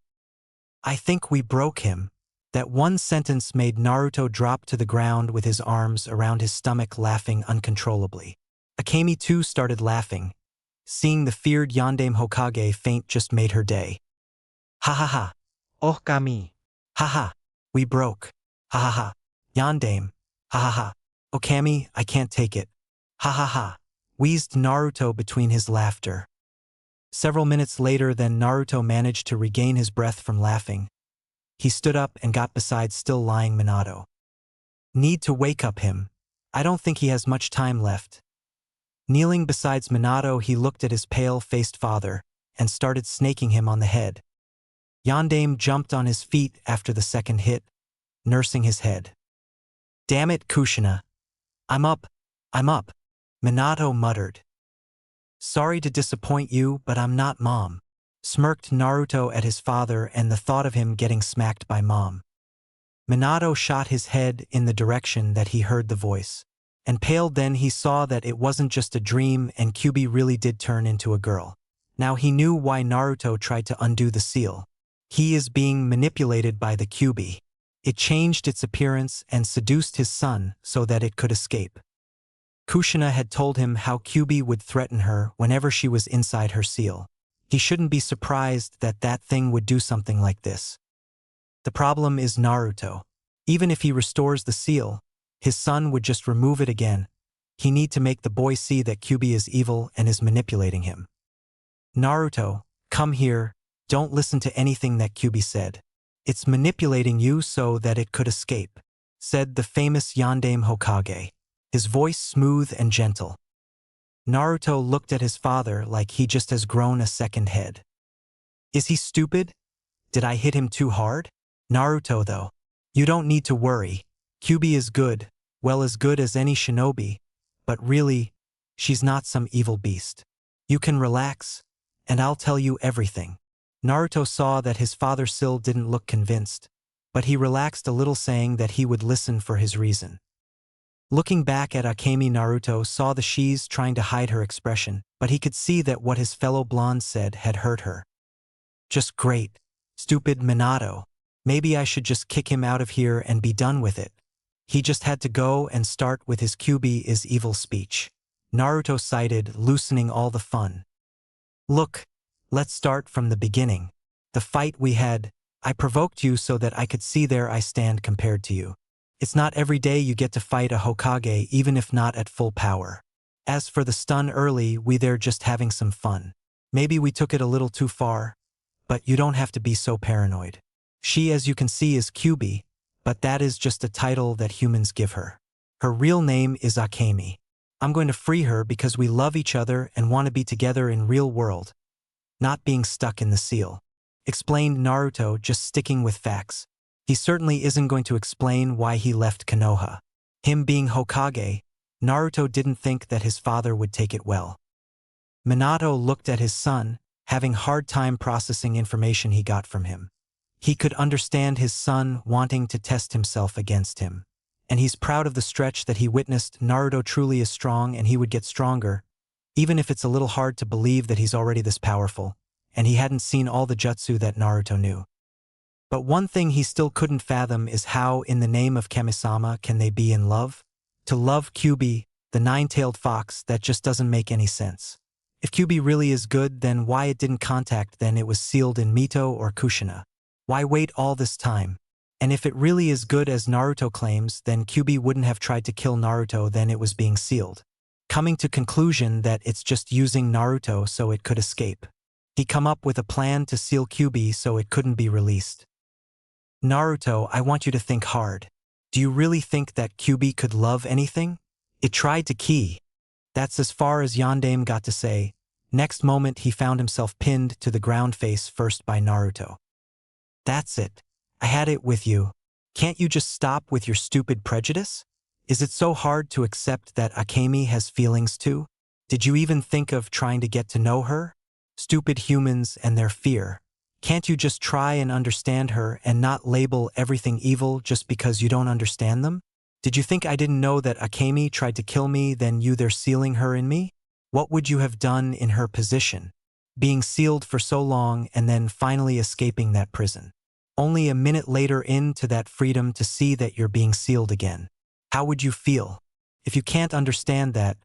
"I think we broke him." That one sentence made Naruto drop to the ground with his arms around his stomach, laughing uncontrollably. Akemi too started laughing. Seeing the feared Yondaime Hokage faint just made her day. "Ha ha ha. Oh Kami. Ha ha. We broke. Ha ha ha. Yondaime. Ha ha ha. Okami, I can't take it. Ha ha ha," wheezed Naruto between his laughter. Several minutes later, then Naruto managed to regain his breath from laughing. He stood up and got beside still lying Minato. "Need to wake up him. I don't think he has much time left." Kneeling beside Minato, he looked at his pale-faced father and started snaking him on the head. Yondaime jumped on his feet after the second hit, nursing his head. "Damn it, Kushina. I'm up. I'm up," Minato muttered. "Sorry to disappoint you, but I'm not Mom," smirked Naruto at his father and the thought of him getting smacked by Mom. Minato shot his head in the direction that he heard the voice, and paled. Then he saw that it wasn't just a dream and Kyuubi really did turn into a girl. Now he knew why Naruto tried to undo the seal. He is being manipulated by the Kyuubi. It changed its appearance and seduced his son so that it could escape. Kushina had told him how Kyuubi would threaten her whenever she was inside her seal. He shouldn't be surprised that that thing would do something like this. The problem is Naruto. Even if he restores the seal, his son would just remove it again. He need to make the boy see that Kyuubi is evil and is manipulating him. "Naruto, come here, don't listen to anything that Kyuubi said. It's manipulating you so that it could escape, said the famous Yondaime Hokage, his voice smooth and gentle. Naruto looked at his father like he just has grown a second head. Is he stupid? Did I hit him too hard? Naruto though. You don't need to worry. Kyuubi is good, well as good as any shinobi, but really, she's not some evil beast. You can relax, and I'll tell you everything. Naruto saw that his father still didn't look convinced, but he relaxed a little, saying that he would listen for his reason. Looking back at Akemi, Naruto saw the she's trying to hide her expression, but he could see that what his fellow blonde said had hurt her. Just great. Stupid Minato. Maybe I should just kick him out of here and be done with it. He just had to go and start with his Kyuubi is evil speech. Naruto cited, loosening all the fun. Look, let's start from the beginning. The fight we had, I provoked you so that I could see there I stand compared to you. It's not every day you get to fight a Hokage, even if not at full power. As for the stun early, they're just having some fun. Maybe we took it a little too far, but you don't have to be so paranoid. She, as you can see, is Kyuubi, but that is just a title that humans give her. Her real name is Akemi. I'm going to free her because we love each other and want to be together in real world, not being stuck in the seal. Explained Naruto, just sticking with facts. He certainly isn't going to explain why he left Konoha. Him being Hokage, Naruto didn't think that his father would take it well. Minato looked at his son, having hard time processing information he got from him. He could understand his son wanting to test himself against him. And he's proud of the stretch that he witnessed. Naruto truly is strong and he would get stronger, even if it's a little hard to believe that he's already this powerful, and he hadn't seen all the jutsu that Naruto knew. But one thing he still couldn't fathom is how, in the name of Kami-sama, can they be in love? To love Kyuubi, the nine-tailed fox, that just doesn't make any sense. If Kyuubi really is good, then why it didn't contact, then it was sealed in Mito or Kushina. Why wait all this time? And if it really is good as Naruto claims, then Kyuubi wouldn't have tried to kill Naruto, then it was being sealed. Coming to conclusion that it's just using Naruto so it could escape. He come up with a plan to seal Kyuubi so it couldn't be released. Naruto, I want you to think hard. Do you really think that Kyuubi could love anything? It tried to key. That's as far as Yondaime got to say. Next moment he found himself pinned to the ground face first by Naruto. That's it. I had it with you. Can't you just stop with your stupid prejudice? Is it so hard to accept that Akemi has feelings too? Did you even think of trying to get to know her? Stupid humans and their fear. Can't you just try and understand her and not label everything evil just because you don't understand them? Did you think I didn't know that Akemi tried to kill me, then they're sealing her in me? What would you have done in her position? Being sealed for so long and then finally escaping that prison. Only a minute later into that freedom to see that you're being sealed again. How would you feel? If you can't understand that,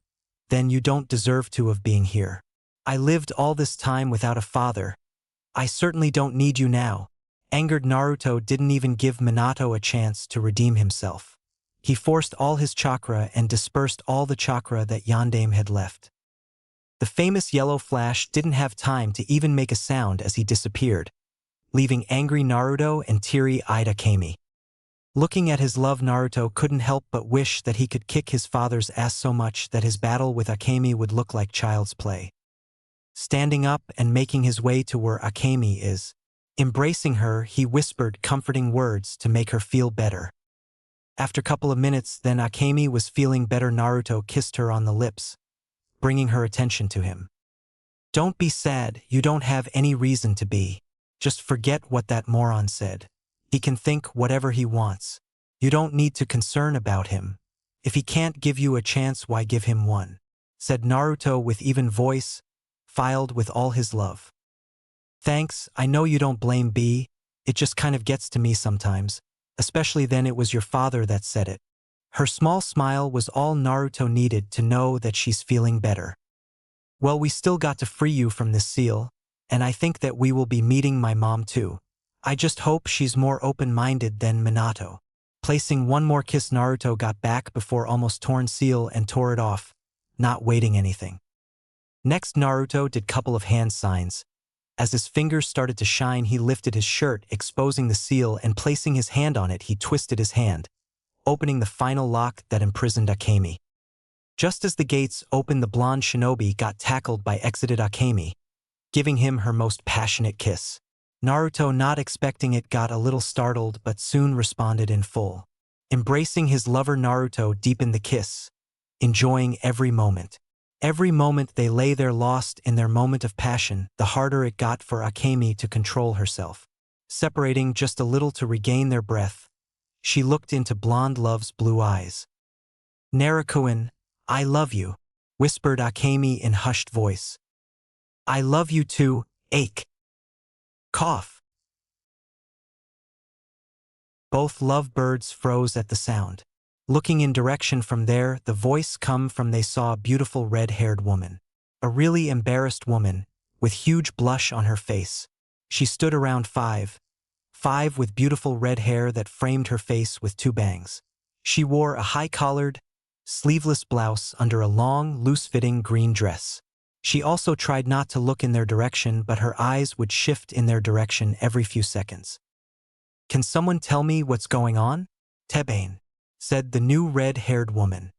then you don't deserve to have being here. I lived all this time without a father. I certainly don't need you now. Angered Naruto didn't even give Minato a chance to redeem himself. He forced all his chakra and dispersed all the chakra that Yondaime had left. The famous yellow flash didn't have time to even make a sound as he disappeared, leaving angry Naruto and teary-eyed Akemi. Looking at his love, Naruto couldn't help but wish that he could kick his father's ass so much that his battle with Akemi would look like child's play. Standing up and making his way to where Akemi is, embracing her, he whispered comforting words to make her feel better. After a couple of minutes, then Akemi was feeling better. Naruto kissed her on the lips, bringing her attention to him. Don't be sad, you don't have any reason to be. Just forget what that moron said. He can think whatever he wants. You don't need to concern about him. If he can't give you a chance, why give him one? Said Naruto with even voice, filed with all his love. Thanks, I know you don't blame B. It just kind of gets to me sometimes, especially then it was your father that said it. Her small smile was all Naruto needed to know that she's feeling better. Well, we still got to free you from this seal, and I think that we will be meeting my mom too. I just hope she's more open-minded than Minato. Placing one more kiss, Naruto got back before almost torn seal and tore it off, not waiting anything. Next, Naruto did couple of hand signs, As his fingers started to shine, he lifted his shirt, exposing the seal, and placing his hand on it, he twisted his hand, opening the final lock that imprisoned Akemi. Just as the gates opened, the blonde shinobi got tackled by exited Akemi, giving him her most passionate kiss. Naruto, not expecting it, got a little startled but soon responded in full. Embracing his lover, Naruto deepened the kiss, enjoying every moment. Every moment they lay there lost in their moment of passion, the harder it got for Akemi to control herself. Separating just a little to regain their breath, she looked into blonde love's blue eyes. "Naruto-kun, I love you," whispered Akemi in hushed voice. "I love you too, ache." Cough. Both lovebirds froze at the sound. Looking in direction from there, the voice come from, they saw a beautiful red-haired woman. A really embarrassed woman, with huge blush on her face. She stood around 5'5" with beautiful red hair that framed her face with 2 bangs. She wore a high-collared, sleeveless blouse under a long, loose-fitting green dress. She also tried not to look in their direction, but her eyes would shift in their direction every few seconds. "Can someone tell me what's going on?" "Tebane," said the new red-haired woman.